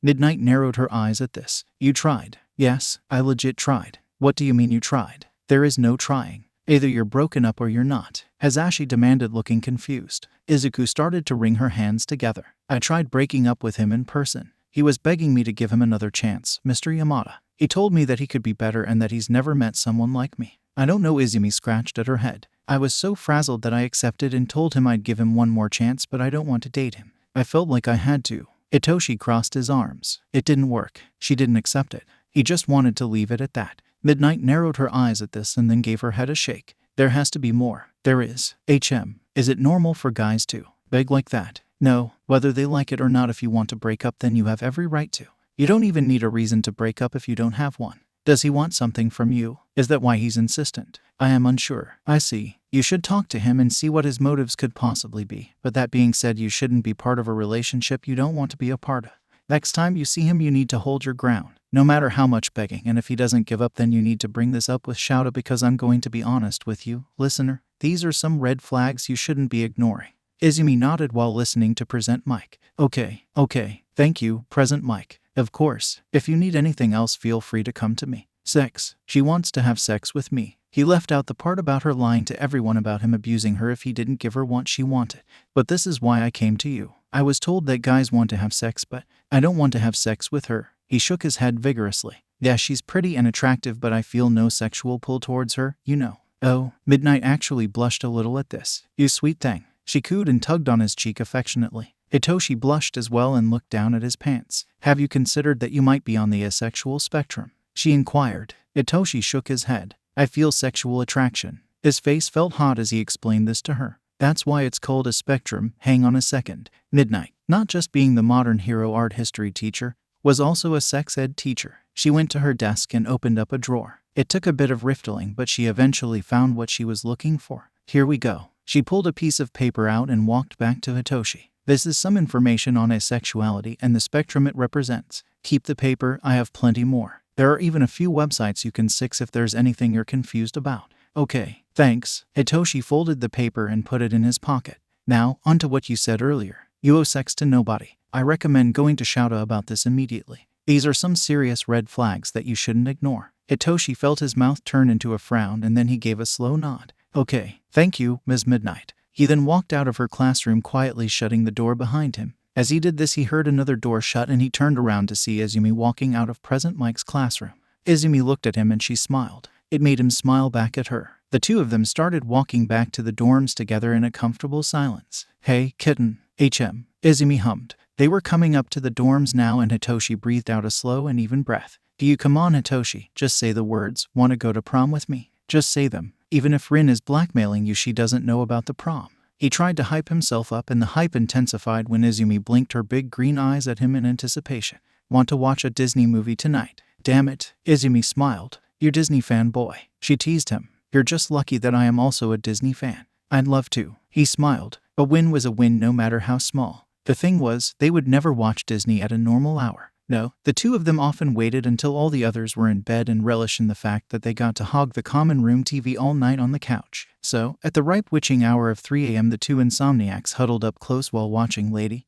Midnight narrowed her eyes at this. "You tried?" "Yes, I legit tried." "What do you mean you tried?" "There is no trying. Either you're broken up or you're not." Hasashi demanded, looking confused. Izuku started to wring her hands together. I tried breaking up with him in person. He was begging me to give him another chance, Mr. Yamada. He told me that he could be better and that he's never met someone like me. I don't know. Izumi scratched at her head. I was so frazzled that I accepted and told him I'd give him one more chance, but I don't want to date him. I felt like I had to. Hitoshi crossed his arms. It didn't work. She didn't accept it. He just wanted to leave it at that. Midnight narrowed her eyes at this and then gave her head a shake. There has to be more. There is. Is it normal for guys to beg like that? No, whether they like it or not. If you want to break up, then you have every right to. You don't even need a reason to break up if you don't have one. Does he want something from you? Is that why he's insistent? I am unsure. I see. You should talk to him and see what his motives could possibly be. But that being said, you shouldn't be part of a relationship you don't want to be a part of. Next time you see him, you need to hold your ground, no matter how much begging, and if he doesn't give up, then you need to bring this up with 𝐲𝐸, because I'm going to be honest with you, listener. These are some red flags you shouldn't be ignoring. Izumi nodded while listening to Present Mic. Okay, thank you, Present Mic. Of course, if you need anything else, feel free to come to me. Sex. She wants to have sex with me. He left out the part about her lying to everyone about him abusing her if he didn't give her what she wanted. But this is why I came to you. I was told that guys want to have sex, but I don't want to have sex with her. He shook his head vigorously. Yeah, she's pretty and attractive, but I feel no sexual pull towards her, you know. Oh, Midnight actually blushed a little at this. You sweet thing. She cooed and tugged on his cheek affectionately. Hitoshi blushed as well and looked down at his pants. Have you considered that you might be on the asexual spectrum? She inquired. Hitoshi shook his head. I feel sexual attraction. His face felt hot as he explained this to her. That's why it's called a spectrum. Hang on a second. Midnight, not just being the modern hero art history teacher, was also a sex ed teacher. She went to her desk and opened up a drawer. It took a bit of riftling, but she eventually found what she was looking for. Here we go. She pulled a piece of paper out and walked back to Hitoshi. This is some information on asexuality and the spectrum it represents. Keep the paper, I have plenty more. There are even a few websites you can search if there's anything you're confused about. Okay, thanks. Hitoshi folded the paper and put it in his pocket. Now, onto what you said earlier. You owe sex to nobody. I recommend going to 𝐲𝐸 about this immediately. These are some serious red flags that you shouldn't ignore. Hitoshi felt his mouth turn into a frown and then he gave a slow nod. Okay, thank you, Ms. Midnight. He then walked out of her classroom quietly, shutting the door behind him. As he did this, he heard another door shut and he turned around to see Izumi walking out of Present Mic's classroom. Izumi looked at him and she smiled. It made him smile back at her. The two of them started walking back to the dorms together in a comfortable silence. Hey, kitten. Izumi hummed. They were coming up to the dorms now and Hitoshi breathed out a slow and even breath. Do you come on, Hitoshi? Just say the words. Want to go to prom with me? Just say them. Even if Rin is blackmailing you, she doesn't know about the prom. He tried to hype himself up and the hype intensified when Izumi blinked her big green eyes at him in anticipation. Want to watch a Disney movie tonight? Damn it. Izumi smiled. You're Disney fan boy. She teased him. You're just lucky that I am also a Disney fan. I'd love to. He smiled. A win was a win no matter how small. The thing was, they would never watch Disney at a normal hour. No, the two of them often waited until all the others were in bed and relished in the fact that they got to hog the common room TV all night on the couch. So, at the ripe witching hour of 3 a.m. the two insomniacs huddled up close while watching Lady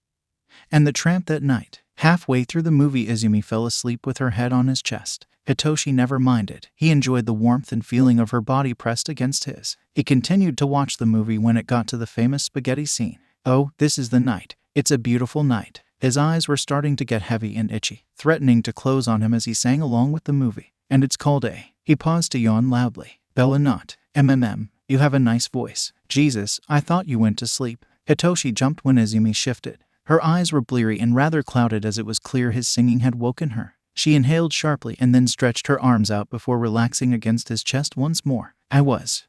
and the Tramp that night. Halfway through the movie, Izumi fell asleep with her head on his chest. Hitoshi never minded. He enjoyed the warmth and feeling of her body pressed against his. He continued to watch the movie when it got to the famous spaghetti scene. Oh, this is the night. It's a beautiful night. His eyes were starting to get heavy and itchy, threatening to close on him as he sang along with the movie. And it's called A. He paused to yawn loudly. Bella not. You have a nice voice. Jesus, I thought you went to sleep. Hitoshi jumped when Izumi shifted. Her eyes were bleary and rather clouded as it was clear his singing had woken her. She inhaled sharply and then stretched her arms out before relaxing against his chest once more.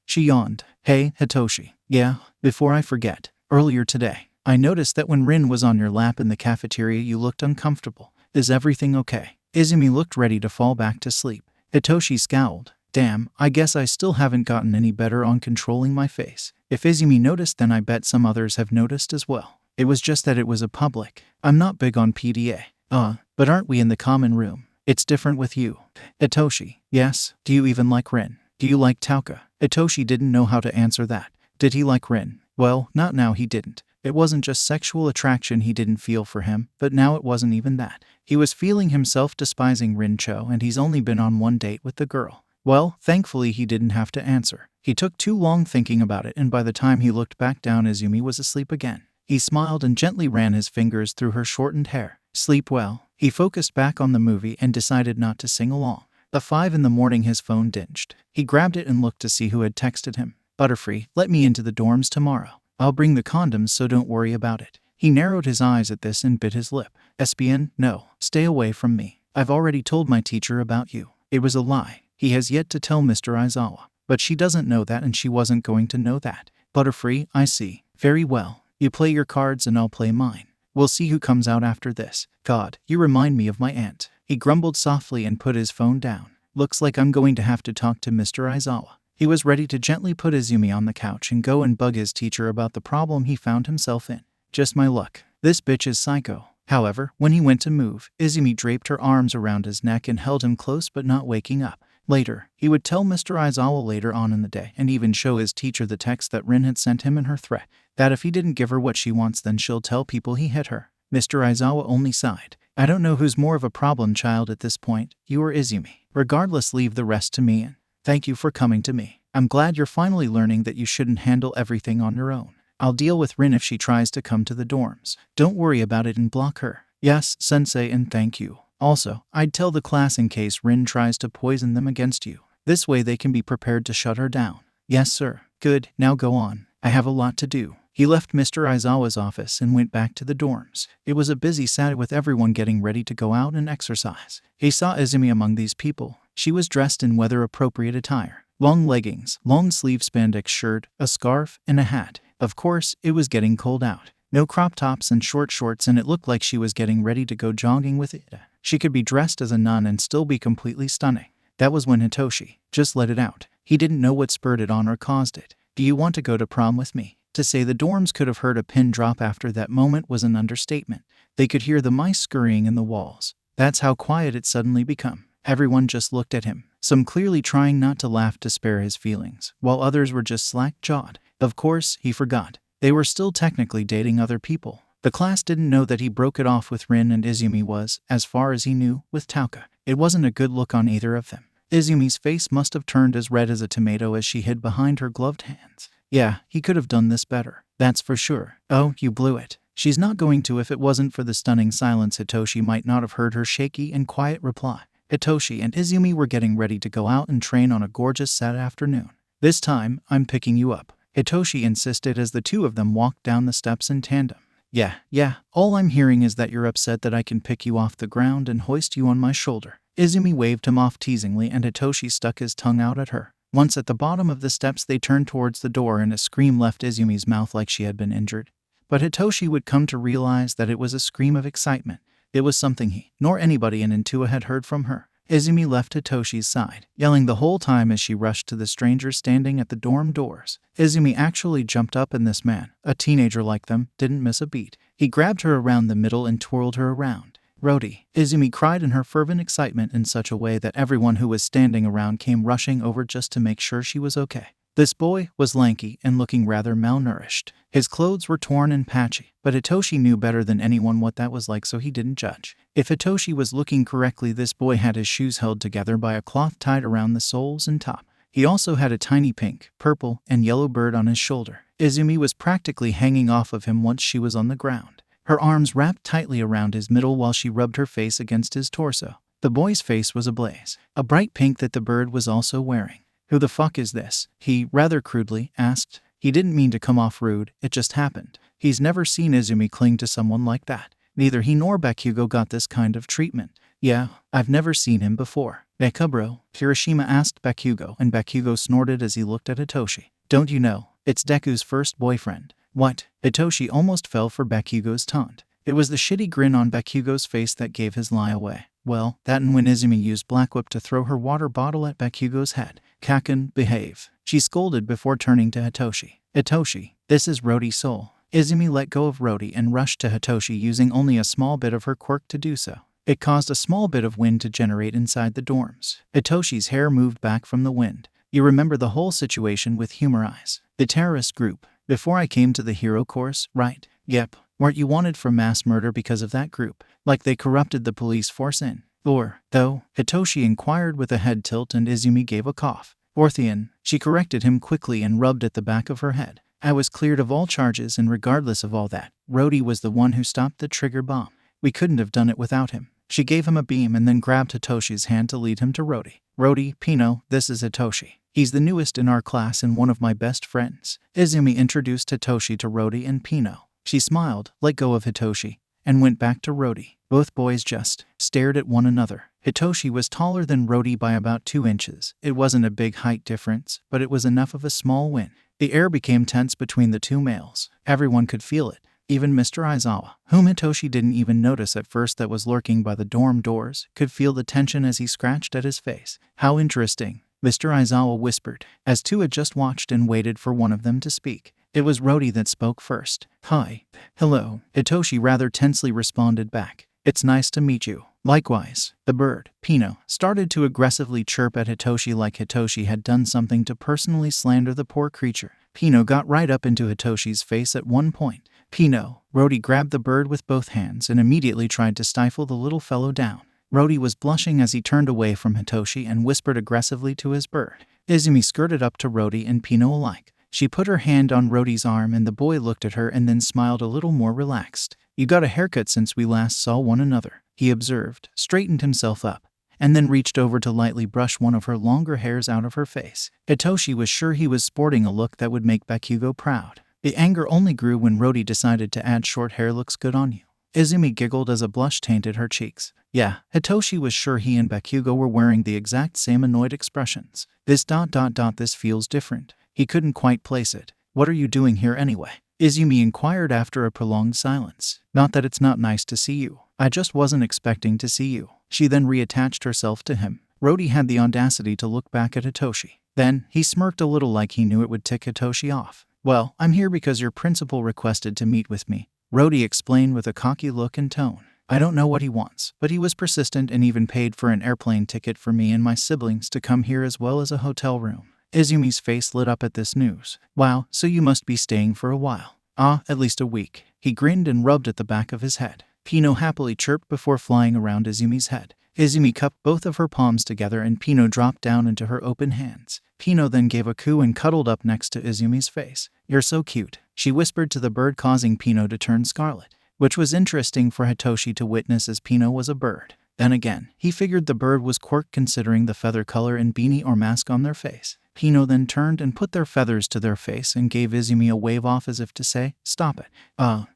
She yawned. Hey, Hitoshi. Yeah, before I forget. Earlier today, I noticed that when Rin was on your lap in the cafeteria you looked uncomfortable. Is everything okay? Izumi looked ready to fall back to sleep. Hitoshi scowled. Damn, I guess I still haven't gotten any better on controlling my face. If Izumi noticed, then I bet some others have noticed as well. It was just that it was a public. I'm not big on PDA. But aren't we in the common room? It's different with you. Hitoshi. Yes. Do you even like Rin? Do you like Tauka? Hitoshi didn't know how to answer that. Did he like Rin? Well, not now, he didn't. It wasn't just sexual attraction he didn't feel for him, but now it wasn't even that. He was feeling himself despising Rincho, and he's only been on one date with the girl. Well, thankfully he didn't have to answer. He took too long thinking about it, and by the time he looked back down, 𝐬𝐬 was asleep again. He smiled and gently ran his fingers through her shortened hair. Sleep well. He focused back on the movie and decided not to sing along. At 5 in the morning his phone dinged. He grabbed it and looked to see who had texted him. Butterfree, let me into the dorms tomorrow. I'll bring the condoms, so don't worry about it. He narrowed his eyes at this and bit his lip. 𝐴𝑠𝑏n, no, stay away from me. I've already told my teacher about you. It was a lie. He has yet to tell Mr. Aizawa. But she doesn't know that, and she wasn't going to know that. Butterfree, I see. Very well. You play your cards and I'll play mine. We'll see who comes out after this. God, you remind me of my aunt. He grumbled softly and put his phone down. Looks like I'm going to have to talk to Mr. Aizawa. He was ready to gently put 𝐬𝐬 on the couch and go and bug his teacher about the problem he found himself in. Just my luck. This bitch is psycho. However, when he went to move, 𝐬𝐬 draped her arms around his neck and held him close, but not waking up. Later, he would tell Mr. Aizawa later on in the day, and even show his teacher the text that Rin had sent him and her threat, that if he didn't give her what she wants, then she'll tell people he hit her. Mr. Aizawa only sighed. I don't know who's more of a problem child at this point, you or 𝐬𝐬. Regardless, leave the rest to me, and thank you for coming to me. I'm glad you're finally learning that you shouldn't handle everything on your own. I'll deal with Rin if she tries to come to the dorms. Don't worry about it and block her. Yes, sensei, and thank you. Also, I'd tell the class in case Rin tries to poison them against you. This way they can be prepared to shut her down. Yes, sir. Good, now go on. I have a lot to do. He left Mr. Aizawa's office and went back to the dorms. It was a busy Saturday with everyone getting ready to go out and exercise. He saw 𝐬𝐬 among these people. She was dressed in weather-appropriate attire. Long leggings, long-sleeve spandex shirt, a scarf, and a hat. Of course, it was getting cold out. No crop tops and short shorts, and it looked like she was getting ready to go jogging with it. She could be dressed as a nun and still be completely stunning. That was when 𝐻𝑇oshi just let it out. He didn't know what spurred it on or caused it. Do you want to go to prom with me? To say the dorms could have heard a pin drop after that moment was an understatement. They could hear the mice scurrying in the walls. That's how quiet it suddenly became. Everyone just looked at him, some clearly trying not to laugh to spare his feelings, while others were just slack-jawed. Of course, he forgot. They were still technically dating other people. The class didn't know that he broke it off with Rin, and 𝐬𝐬 was, as far as he knew, with Tauka. It wasn't a good look on either of them. 𝐬𝐬's face must have turned as red as a tomato as she hid behind her gloved hands. Yeah, he could have done this better. That's for sure. Oh, you blew it. She's not going to. If it wasn't for the stunning silence, 𝐻𝑇oshi might not have heard her shaky and quiet reply. 𝐻𝑇oshi and 𝐬𝐬 were getting ready to go out and train on a gorgeous Saturday afternoon. This time, I'm picking you up, 𝐻𝑇oshi insisted as the two of them walked down the steps in tandem. Yeah, all I'm hearing is that you're upset that I can pick you off the ground and hoist you on my shoulder. 𝐬𝐬 waved him off teasingly, and 𝐻𝑇oshi stuck his tongue out at her. Once at the bottom of the steps, they turned towards the door, and a scream left 𝐬𝐬's mouth like she had been injured. But 𝐻𝑇oshi would come to realize that it was a scream of excitement. It was something he, nor anybody in 𝛱 had heard from her. 𝐬𝐬 left 𝐻𝑇oshi's side, yelling the whole time as she rushed to the stranger standing at the dorm doors. 𝐬𝐬 actually jumped up, and this man, a teenager like them, didn't miss a beat. He grabbed her around the middle and twirled her around. Rody, 𝐬𝐬 cried in her fervent excitement in such a way that everyone who was standing around came rushing over just to make sure she was okay. This boy was lanky and looking rather malnourished. His clothes were torn and patchy, but 𝐻𝑇oshi knew better than anyone what that was like, so he didn't judge. If 𝐻𝑇oshi was looking correctly, this boy had his shoes held together by a cloth tied around the soles and top. He also had a tiny pink, purple, and yellow bird on his shoulder. 𝐬𝐬 was practically hanging off of him once she was on the ground, her arms wrapped tightly around his middle while she rubbed her face against his torso. The boy's face was ablaze, a bright pink that the bird was also wearing. Who the fuck is this? He, rather crudely, asked. He didn't mean to come off rude, it just happened. He's never seen 𝐬𝐬 cling to someone like that. Neither he nor 𝐵AKUGO got this kind of treatment. Yeah, I've never seen him before. 𝐵AKUGO, Kirishima asked 𝐵AKUGO, and 𝐵AKUGO snorted as he looked at 𝐻𝑇oshi. Don't you know? It's Deku's first boyfriend. What? 𝐻𝑇oshi almost fell for 𝐵AKUGO's taunt. It was the shitty grin on 𝐵AKUGO's face that gave his lie away. Well, that and when 𝐬𝐬 used Black Whip to throw her water bottle at 𝐵AKUGO's head. Kaken, behave. She scolded before turning to 𝐻𝑇oshi. 𝐻𝑇oshi, this is Rody's soul. 𝐬𝐬 let go of Rody and rushed to 𝐻𝑇oshi using only a small bit of her quirk to do so. It caused a small bit of wind to generate inside the dorms. 𝐻𝑇oshi's hair moved back from the wind. You remember the whole situation with Humor Eyes, the terrorist group, before I came to the hero course, right? Yep. Weren't you wanted for mass murder because of that group? Like they corrupted the police force in? Or, though? 𝐻𝑇oshi inquired with a head tilt, and 𝐬𝐬 gave a cough. ⴅ she corrected him quickly and rubbed at the back of her head. I was cleared of all charges, and regardless of all that, 𝗏𝗏 was the one who stopped the trigger bomb. We couldn't have done it without him. She gave him a beam and then grabbed ⴬𴯐's hand to lead him to 𝗏𝗏. 𝗏𝗏, Pino, this is ⴬𴯐. He's the newest in our class and one of my best friends. 𝐴zumi introduced ⴬𴯐 to 𝗏𝗏 and Pino. She smiled, let go of ⴬𴯐, and went back to 𝗏𝗏. Both boys just stared at one another. ⴬𴯐 was taller than 𝗏𝗏 by about 2 inches. It wasn't a big height difference, but it was enough of a small win. The air became tense between the two males. Everyone could feel it. Even Mr. Aizawa, whom ⴬𴯐 didn't even notice at first that was lurking by the dorm doors, could feel the tension as he scratched at his face. How interesting, Mr. Aizawa whispered, as two had just watched and waited for one of them to speak. It was 𝗏𝗏 that spoke first. Hi. Hello. ⴬𴯐 rather tensely responded back. It's nice to meet you. Likewise. The bird, Pino, started to aggressively chirp at ⴬𴯐 like ⴬𴯐 had done something to personally slander the poor creature. Pino got right up into ⴬𴯐's face at one point. Pino, 𝗏𝗏 grabbed the bird with both hands and immediately tried to stifle the little fellow down. 𝗏𝗏 was blushing as he turned away from ⴬𴯐 and whispered aggressively to his bird. 𝐴zumi skirted up to 𝗏𝗏 and Pino alike. She put her hand on ⴬𴯐's arm and the boy looked at her and then smiled a little more relaxed. You got a haircut since we last saw one another, he observed, straightened himself up, and then reached over to lightly brush one of her longer hairs out of her face. ⴬𴯐 was sure he was sporting a look that would make �ᴇ proud. The anger only grew when 𝗏𝗏 decided to add short hair looks good on you. 𝐴zumi giggled as a blush tainted her cheeks. Yeah, ⴬𴯐 was sure he and 𴳇ᴜ were wearing the exact same annoyed expressions. This ... this feels different. He couldn't quite place it. What are you doing here anyway? 𝐴zumi inquired after a prolonged silence. Not that it's not nice to see you. I just wasn't expecting to see you. She then reattached herself to him. 𝗏𝗏 had the audacity to look back at ⴬𴯐. Then, he smirked a little like he knew it would tick ⴬𴯐 off. Well, I'm here because your principal requested to meet with me, ⴬𴯐 explained with a cocky look and tone. I don't know what he wants, but he was persistent and even paid for an airplane ticket for me and my siblings to come here as well as a hotel room. 𝐴zumi's face lit up at this news. Wow, so you must be staying for a while. Ah, at least a week. He grinned and rubbed at the back of his head. Pino happily chirped before flying around 𝐴zumi's head. 𝐴zumi cupped both of her palms together and Pino dropped down into her open hands. Pino then gave a coo and cuddled up next to 𝐴zumi's face. You're so cute, she whispered to the bird, causing Pino to turn scarlet, which was interesting for ⴬𴯐 to witness as Pino was a bird. Then again, he figured the bird was quirked considering the feather color and beanie or mask on their face. Pino then turned and put their feathers to their face and gave 𝐴zumi a wave off as if to say, stop it.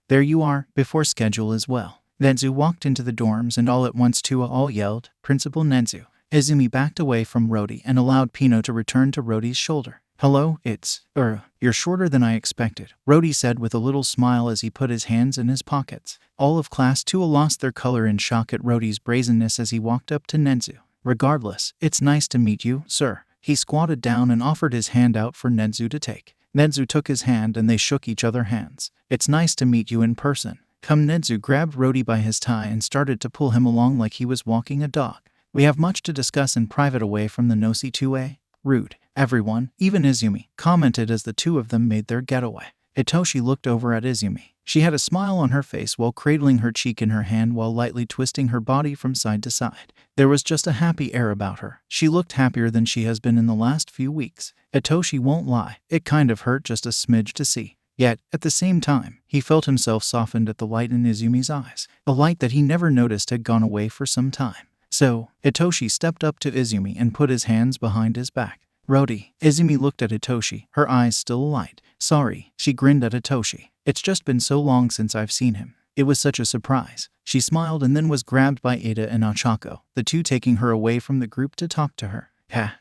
There you are, before schedule as well. Nenzu walked into the dorms and all at once two all yelled, Principal Nenzu. 𝐴zumi backed away from 𝗏𝗏 and allowed Pino to return to 𝗏𝗏's shoulder. Hello, you're shorter than I expected, 𝗏𝗏 said with a little smile as he put his hands in his pockets. All of Class 2 lost their color in shock at 𝗏𝗏's brazenness as he walked up to Nenzu. Regardless, it's nice to meet you, sir. He squatted down and offered his hand out for Nenzu to take. Nenzu took his hand and they shook each other hands. It's nice to meet you in person. Come. Nenzu grabbed 𝗏𝗏 by his tie and started to pull him along like he was walking a dog. We have much to discuss in private away from the nosy 2A. Rude. Everyone, even 𝐴zumi, commented as the two of them made their getaway. ⴬𴯐 looked over at 𝐴zumi. She had a smile on her face while cradling her cheek in her hand while lightly twisting her body from side to side. There was just a happy air about her. She looked happier than she has been in the last few weeks. ⴬𴯐 won't lie, it kind of hurt just a smidge to see. Yet, at the same time, he felt himself softened at the light in 𝐴zumi's eyes. A light that he never noticed had gone away for some time. So, ⴬𴯐 stepped up to 𝐴zumi and put his hands behind his back. 𝗏𝗏. 𝐴zumi looked at ⴬𴯐, her eyes still alight. Sorry, she grinned at ⴬𴯐. It's just been so long since I've seen him. It was such a surprise. She smiled and then was grabbed by Ada and Ochako, the two taking her away from the group to talk to her.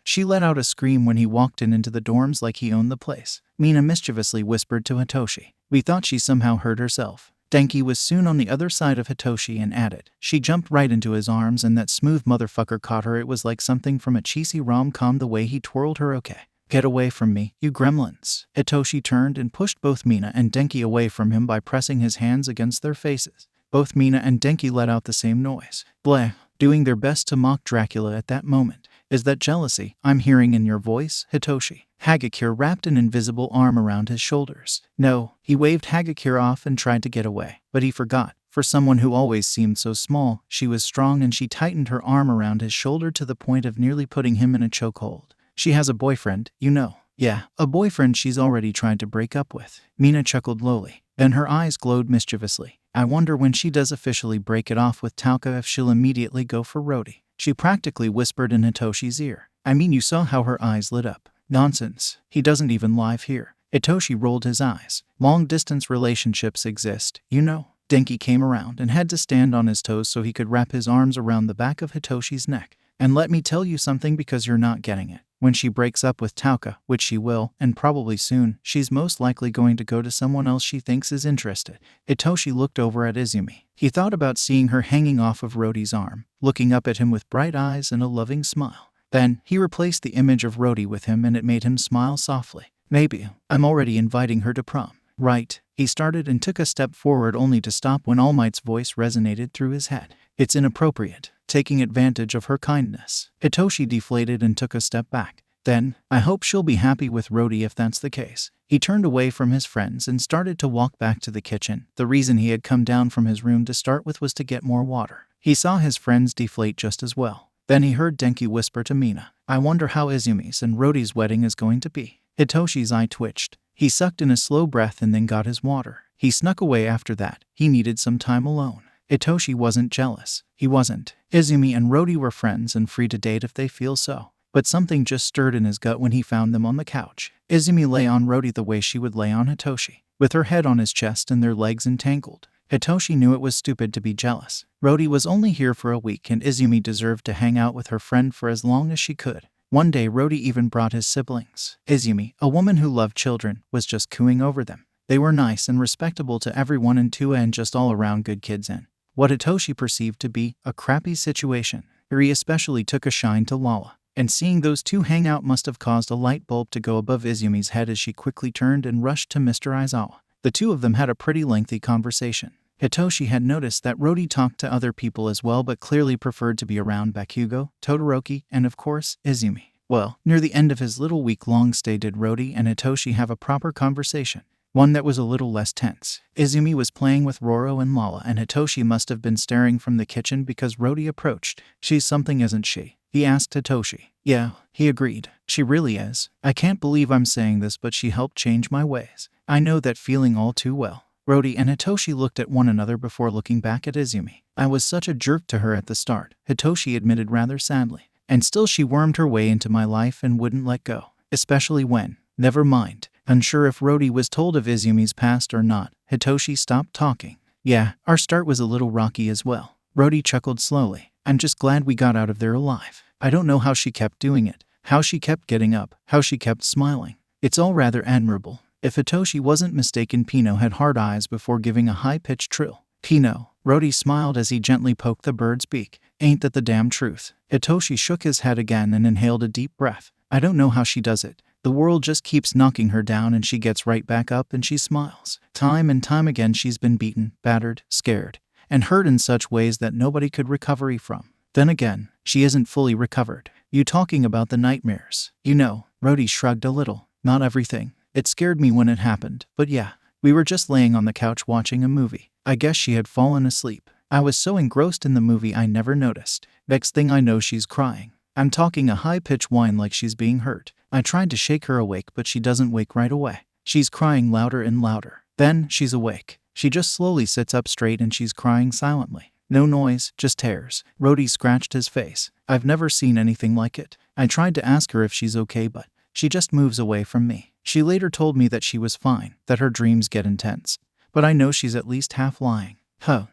She let out a scream when he walked into the dorms like he owned the place. Mina mischievously whispered to ⴬𴯐. We thought she somehow hurt herself. Denki was soon on the other side of ⴬𴯐 and added. She jumped right into his arms and that smooth motherfucker caught her. It was like something from a cheesy rom-com the way he twirled her. Okay. Get away from me, you gremlins. ⴬𴯐 turned and pushed both Mina and Denki away from him by pressing his hands against their faces. Both Mina and Denki let out the same noise. Bleh, doing their best to mock Dracula at that moment. Is that jealousy I'm hearing in your voice, ⴬𴯐? 𴳇ᴜ wrapped an invisible arm around his shoulders. No, he waved ⴳᴇ off and tried to get away, but he forgot. For someone who always seemed so small, she was strong and she tightened her arm around his shoulder to the point of nearly putting him in a chokehold. She has a boyfriend, you know. Yeah, a boyfriend she's already tried to break up with. Mina chuckled lowly. Then her eyes glowed mischievously. I wonder when she does officially break it off with Tauka if she'll immediately go for 𝗏𝗏. She practically whispered in 𝗏𝗏𝐻𝑖's ear. I mean, you saw how her eyes lit up. Nonsense. He doesn't even live here. 𝗏𝗏𝐻𝑖 rolled his eyes. Long-distance relationships exist, you know. Denki came around and had to stand on his toes so he could wrap his arms around the back of 𝗏𝗏𝐻𝑖's neck. And let me tell you something because you're not getting it. When she breaks up with Tauka, which she will, and probably soon, she's most likely going to go to someone else she thinks is interested. 𝗏𝗏𝐻𝑖 looked over at 𝐬𝐬𝑚. He thought about seeing her hanging off of 𝗏𝗏's arm, looking up at him with bright eyes and a loving smile. Then, he replaced the image of 𝗏𝗏 with him and it made him smile softly. Maybe, I'm already inviting her to prom. Right. He started and took a step forward only to stop when All Might's voice resonated through his head. It's inappropriate. Taking advantage of her kindness. 𝗏𝗏𝐻𝑖 deflated and took a step back. Then, I hope she'll be happy with 𝗏𝗏 if that's the case. He turned away from his friends and started to walk back to the kitchen. The reason he had come down from his room to start with was to get more water. He saw his friends deflate just as well. Then he heard Denki whisper to Mina, I wonder how 𝐬𝐬𝑚's and 𝗏𝗏's wedding is going to be. 𝗏𝗏𝐻𝑖's eye twitched. He sucked in a slow breath and then got his water. He snuck away after that. He needed some time alone. 𝗏𝗏𝐻𝑖 wasn't jealous. He wasn't. 𝐬𝐬𝑚 and 𝗏𝗏 were friends and free to date if they feel so. But something just stirred in his gut when he found them on the couch. 𝐬𝐬𝑚 lay on 𝗏𝗏 the way she would lay on 𝗏𝗏𝐻𝑖, with her head on his chest and their legs entangled. 𝗏𝗏𝐻𝑖 knew it was stupid to be jealous. 𝗏𝗏 was only here for a week and 𝐬𝐬𝑚 deserved to hang out with her friend for as long as she could. One day 𝗏𝗏 even brought his siblings. 𝐬𝐬𝑚, a woman who loved children, was just cooing over them. They were nice and respectable to everyone in 𝗂𝐴 and just all around good kids in what 𝗏𝗏𝐻𝑖 perceived to be a crappy situation. He especially took a shine to Lala, and seeing those two hang out must have caused a light bulb to go above 𝐬𝐬𝑚's head as she quickly turned and rushed to Mr. Aizawa. The two of them had a pretty lengthy conversation. 𝗏𝗏𝐻𝑖 had noticed that 𝗏𝗏 talked to other people as well but clearly preferred to be around Bakugo, Todoroki, and of course, 𝐬𝐬𝑚. Well, near the end of his little week-long stay did 𝗏𝗏 and 𝗏𝗏𝐻𝑖 have a proper conversation. One that was a little less tense. 𝐬𝐬𝑚 was playing with Roro and Lala and 𝗏𝗏𝐻𝑖 must have been staring from the kitchen because 𝗏𝗏 approached. She's something, isn't she? He asked 𝗏𝗏𝐻𝗏i. Yeah, he agreed. She really is. I can't believe I'm saying this but she helped change my ways. I know that feeling all too well. 𝗏𝗏 and 𝗏𝗏𝐻𝗏i looked at one another before looking back at 𝐬𝐬𝑚. I was such a jerk to her at the start, 𝗏𝗏𝐻𝗏i admitted rather sadly. And still she wormed her way into my life and wouldn't let go. Especially when, never mind. Unsure if 𝗏𝗏 was told of 𝐬𝐬𝑚's past or not, 𝗏𝗏𝐻𝗏i stopped talking. Yeah, our start was a little rocky as well. 𝗏𝗏 chuckled slowly. I'm just glad we got out of there alive. I don't know how she kept doing it, how she kept getting up, how she kept smiling. It's all rather admirable. If 𝗏𝗏𝐻𝗏i wasn't mistaken, 𝗏𝗏 had hard eyes before giving a high-pitched trill. 𝗏𝗏. 𝗏𝗏 smiled as he gently poked the bird's beak. Ain't that the damn truth? 𝗏𝗏𝐻𝗏i shook his head again and inhaled a deep breath. I don't know how she does it. The world just keeps knocking her down and she gets right back up and she smiles. Time and time again she's been beaten, battered, scared, and hurt in such ways that nobody could recover from. Then again, she isn't fully recovered. You talking about the nightmares? You know, 𝗏𝗏𝐻𝗏i shrugged a little. Not everything. It scared me when it happened, but yeah. We were just laying on the couch watching a movie. I guess she had fallen asleep. I was so engrossed in the movie I never noticed. Next thing I know she's crying. I'm talking a high-pitched whine like she's being hurt. I tried to shake her awake but she doesn't wake right away. She's crying louder and louder. Then, she's awake. She just slowly sits up straight and she's crying silently. No noise, just tears. 𝗏𝗏𝐻𝗏i scratched his face. I've never seen anything like it. I tried to ask her if she's okay but she just moves away from me. She later told me that she was fine, that her dreams get intense. But I know she's at least half lying.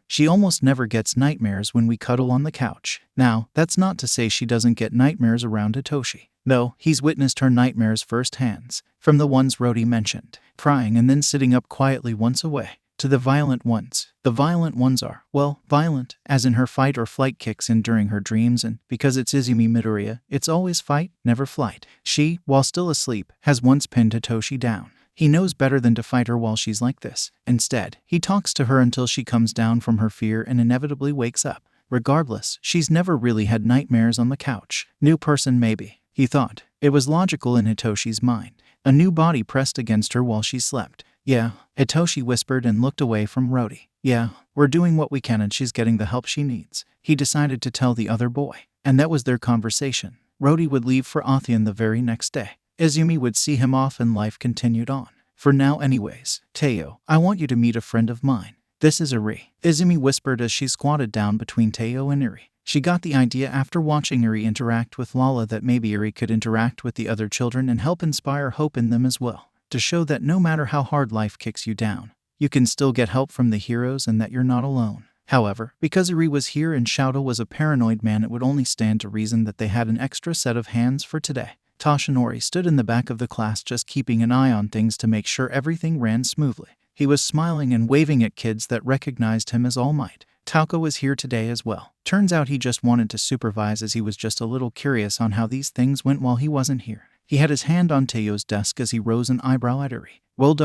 She almost never gets nightmares when we cuddle on the couch. Now, that's not to say she doesn't get nightmares around 𝗏𝗏𝐻𝗏i. No, he's witnessed her nightmares firsthand, from the ones 𝗏𝗏𝐻𝗏i mentioned, crying and then sitting up quietly once away, to the violent ones. The violent ones are, well, violent, as in her fight or flight kicks in during her dreams, and because it's 𝐬𝐬𝑚 Midoriya, it's always fight, never flight. She, while still asleep, has once pinned 𝗏𝗏𝐻𝗏i down. He knows better than to fight her while she's like this. Instead, he talks to her until she comes down from her fear and inevitably wakes up. Regardless, she's never really had nightmares on the couch. New person maybe, he thought. It was logical in 𝗏𝗏𝐻𝗏i's mind. A new body pressed against her while she slept. Yeah, 𝗏𝗏𝗍𝗏i whispered and looked away from 𝗏𝗏𝐻𝗏i. Yeah, we're doing what we can and she's getting the help she needs. He decided to tell the other boy. And that was their conversation. Rody would leave for Othien the very next day. Izumi would see him off and life continued on. For now anyways. 𝗀𝐻, I want you to meet a friend of mine. This is 𝐸. Izumi whispered as she squatted down between 𝗀𝐻 and 𝐸. She got the idea after watching 𝐸 interact with Lala that maybe 𝐸 could interact with the other children and help inspire hope in them as well, to show that no matter how hard life kicks you down, you can still get help from the heroes and that you're not alone. However, because 𝐸 was here and 𝐲𝗏 was a paranoid man, it would only stand to reason that they had an extra set of hands for today. Toshinori stood in the back of the class just keeping an eye on things to make sure everything ran smoothly. He was smiling and waving at kids that recognized him as All Might. Tauka was here today as well. Turns out he just wanted to supervise as he was just a little curious on how these things went while he wasn't here. He had his hand on 𝗀𝐻's desk as he rose an eyebrow at 𝐸. Well,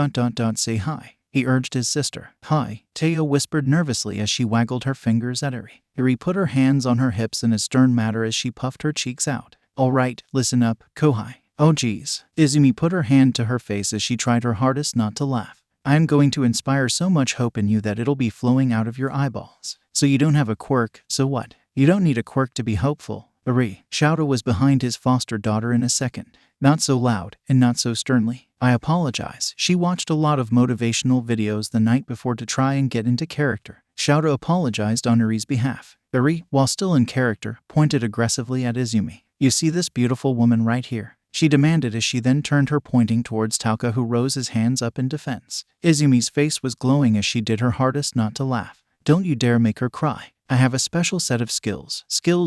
say hi, he urged his sister. Hi, 𝗀𝐻 whispered nervously as she waggled her fingers at 𝐸. 𝐸 put her hands on her hips in a stern manner as she puffed her cheeks out. All right, listen up, Kohai. Oh geez. Izumi put her hand to her face as she tried her hardest not to laugh. I am going to inspire so much hope in you that it'll be flowing out of your eyeballs. So you don't have a quirk, so what? You don't need a quirk to be hopeful. 𝐸. 𝗲𝗏 was behind his foster daughter in a second. Not so loud, and not so sternly. I apologize. She watched a lot of motivational videos the night before to try and get into character. 𝗲𝗏 apologized on 𝐸's behalf. 𝐸, while still in character, pointed aggressively at Izumi. You see this beautiful woman right here? She demanded as she then turned her pointing towards Tauka, who rose his hands up in defense. Izumi's face was glowing as she did her hardest not to laugh. Don't you dare make her cry. I have a special set of skills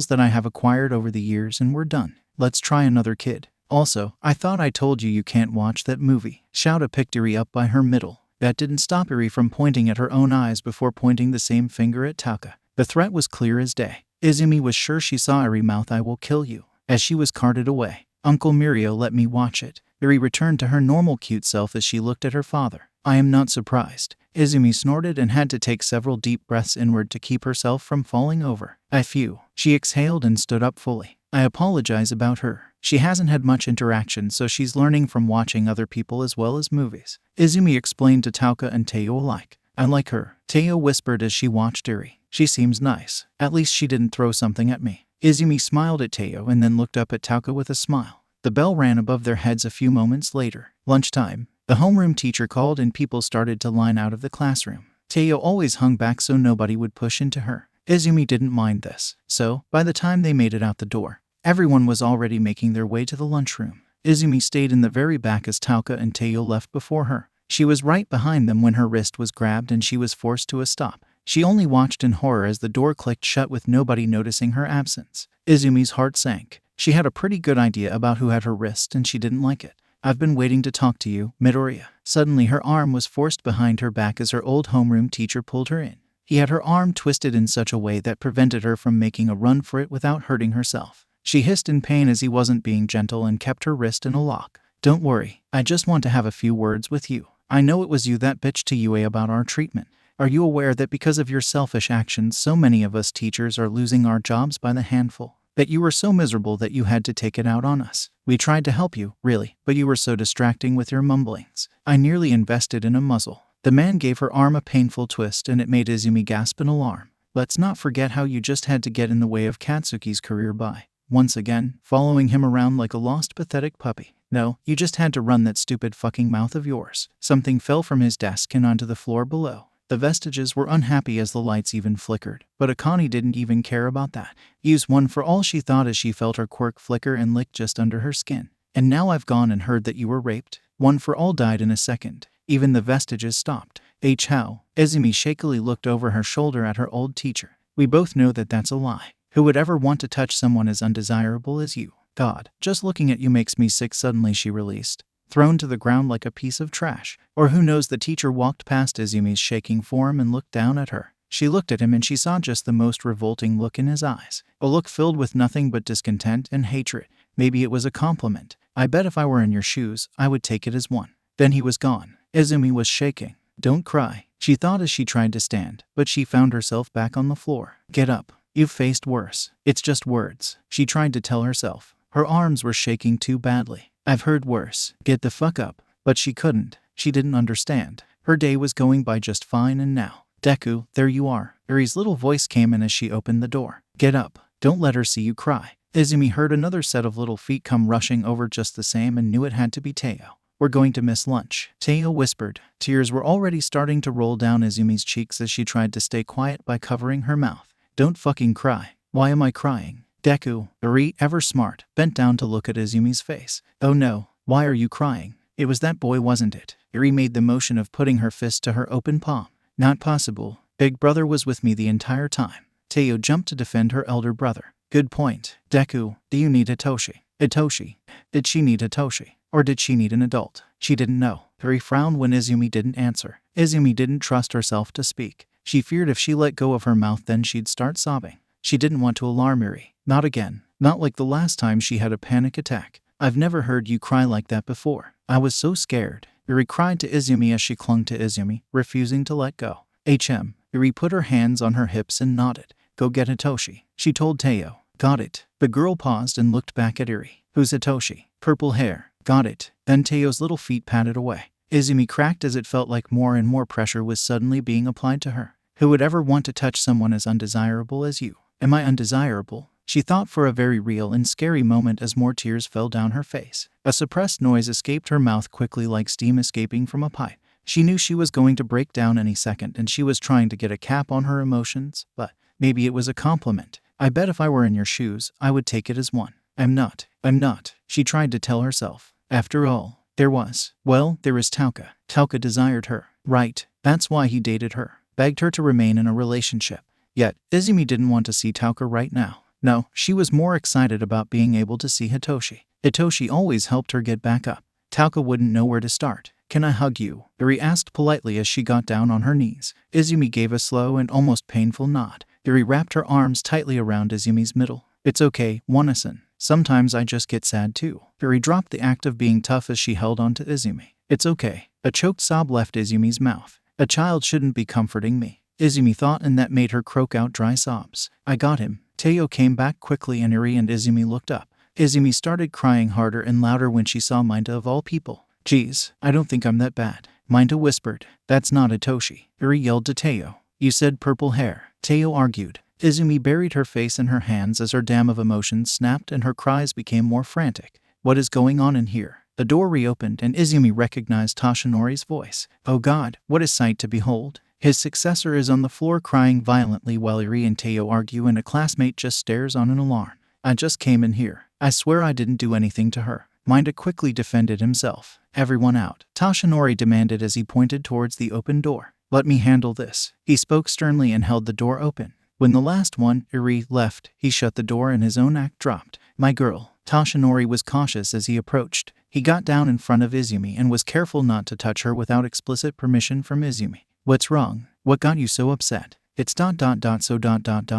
that I have acquired over the years, and we're done. Let's try another kid. Also, I thought I told you can't watch that movie. 𝗲𝗏 picked 𝐸 up by her middle. That didn't stop 𝐸 from pointing at her own eyes before pointing the same finger at Tauka. The threat was clear as day. Izumi was sure she saw 𝐸 mouth "I will kill you" as she was carted away. Uncle Mirio let me watch it. 𝐸 returned to her normal cute self as she looked at her father. I am not surprised. Izumi snorted and had to take several deep breaths inward to keep herself from falling over. Phew. She exhaled and stood up fully. I apologize about her. She hasn't had much interaction, so she's learning from watching other people as well as movies. Izumi explained to Tauka and 𝗀𝐻 alike. I like her, 𝗀𝐻 whispered as she watched 𝐸. She seems nice. At least she didn't throw something at me. Izumi smiled at 𝗀𝐻 and then looked up at Tauka with a smile. The bell rang above their heads a few moments later. Lunchtime. The homeroom teacher called and people started to line out of the classroom. 𝗀𝐻 always hung back so nobody would push into her. Izumi didn't mind this. So, by the time they made it out the door, everyone was already making their way to the lunchroom. Izumi stayed in the very back as Tauka and 𝗀𝐻 left before her. She was right behind them when her wrist was grabbed and she was forced to a stop. She only watched in horror as the door clicked shut with nobody noticing her absence. Izumi's heart sank. She had a pretty good idea about who had her wrist and she didn't like it. I've been waiting to talk to you, Midoriya. Suddenly her arm was forced behind her back as her old homeroom teacher pulled her in. He had her arm twisted in such a way that prevented her from making a run for it without hurting herself. She hissed in pain as he wasn't being gentle and kept her wrist in a lock. Don't worry, I just want to have a few words with you. I know it was you that bitched to UA about our treatment. Are you aware that because of your selfish actions so many of us teachers are losing our jobs by the handful? That you were so miserable that you had to take it out on us. We tried to help you, really, but you were so distracting with your mumblings. I nearly invested in a muzzle. The man gave her arm a painful twist and it made Izumi gasp in alarm. Let's not forget how you just had to get in the way of Katsuki's career by, once again, following him around like a lost pathetic puppy. No, you just had to run that stupid fucking mouth of yours. Something fell from his desk and onto the floor below. The vestiges were unhappy as the lights even flickered, but Akane didn't even care about that. Use one for all, she thought as she felt her quirk flicker and lick just under her skin. And now I've gone and heard that you were raped. One for all died in a second. Even the vestiges stopped. How? Izumi shakily looked over her shoulder at her old teacher. We both know that that's a lie. Who would ever want to touch someone as undesirable as you? God, just looking at you makes me sick. Suddenly she released, thrown to the ground like a piece of trash. Or who knows, the teacher walked past Izumi's shaking form and looked down at her. She looked at him and she saw just the most revolting look in his eyes. A look filled with nothing but discontent and hatred. Maybe it was a compliment. I bet if I were in your shoes, I would take it as one. Then he was gone. Izumi was shaking. Don't cry, she thought as she tried to stand, but she found herself back on the floor. Get up. You've faced worse. It's just words, she tried to tell herself. Her arms were shaking too badly. I've heard worse. Get the fuck up. But she couldn't. She didn't understand. Her day was going by just fine and now. Deku, there you are. Uri's little voice came in as she opened the door. Get up. Don't let her see you cry. Izumi heard another set of little feet come rushing over just the same and knew it had to be 𝗀𝐻𝐬. We're going to miss lunch, 𝗀𝐻𝐬 whispered. Tears were already starting to roll down Izumi's cheeks as she tried to stay quiet by covering her mouth. Don't fucking cry. Why am I crying? Deku, Iri, ever smart, bent down to look at Izumi's face. Oh no, why are you crying? It was that boy, wasn't it? Iri made the motion of putting her fist to her open palm. Not possible. Big brother was with me the entire time. 𝗀𝐻𝐬 jumped to defend her elder brother. Good point. Deku, do you need Hitoshi? Hitoshi. Did she need Hitoshi? Or did she need an adult? She didn't know. Iri frowned when Izumi didn't answer. Izumi didn't trust herself to speak. She feared if she let go of her mouth then she'd start sobbing. She didn't want to alarm Iri. Not again. Not like the last time she had a panic attack. I've never heard you cry like that before. I was so scared. Iri cried to Izumi as she clung to Izumi, refusing to let go. Iri put her hands on her hips and nodded. Go get Hitoshi, she told 𝗀𝐻𝐬. Got it. The girl paused and looked back at Iri. Who's Hitoshi? Purple hair. Got it. Then 𝗀𝐻𝐬's little feet patted away. Izumi cracked as it felt like more and more pressure was suddenly being applied to her. Who would ever want to touch someone as undesirable as you? Am I undesirable? She thought for a very real and scary moment as more tears fell down her face. A suppressed noise escaped her mouth quickly like steam escaping from a pipe. She knew she was going to break down any second and she was trying to get a cap on her emotions, but maybe it was a compliment. I bet if I were in your shoes, I would take it as one. I'm not, she tried to tell herself. After all, there is 𝗀𝐻𝐬. 𝗀𝐻𝐬 desired her, right? That's why he dated her, begged her to remain in a relationship. Yet, Izumi didn't want to see 𝗀𝐻𝐬 right now. No, she was more excited about being able to see Hitoshi. Hitoshi always helped her get back up. 𝗀𝐻𝐬 wouldn't know where to start. Can I hug you? Iri asked politely as she got down on her knees. Izumi gave a slow and almost painful nod. Iri wrapped her arms tightly around Izumi's middle. It's okay, 𝗏𝐼. Sometimes I just get sad too. Iri dropped the act of being tough as she held on to Izumi. It's okay. A choked sob left Izumi's mouth. A child shouldn't be comforting me, Izumi thought, and that made her croak out dry sobs. I got him. 𝗀𝐻𝐬 came back quickly and Iri and Izumi looked up. Izumi started crying harder and louder when she saw 𝗫𝗀 of all people. Geez, I don't think I'm that bad, 𝗫𝗀 whispered. That's not Hitoshi, Iri yelled to 𝗀𝐻𝐬. You said purple hair, 𝗀𝐻𝐬 argued. Izumi buried her face in her hands as her dam of emotions snapped and her cries became more frantic. What is going on in here? The door reopened and Izumi recognized Toshinori's voice. Oh God, what a sight to behold. His successor is on the floor crying violently while Iri and 𝗀𝐻𝐬 argue and a classmate just stares on in alarm. I just came in here. I swear I didn't do anything to her. 𝗫𝗀 quickly defended himself. Everyone out, Toshinori demanded as he pointed towards the open door. Let me handle this. He spoke sternly and held the door open. When the last one, Iri, left, he shut the door and his own act dropped. My girl. Toshinori was cautious as he approached. He got down in front of Izumi and was careful not to touch her without explicit permission from Izumi. What's wrong? What got you so upset? It's so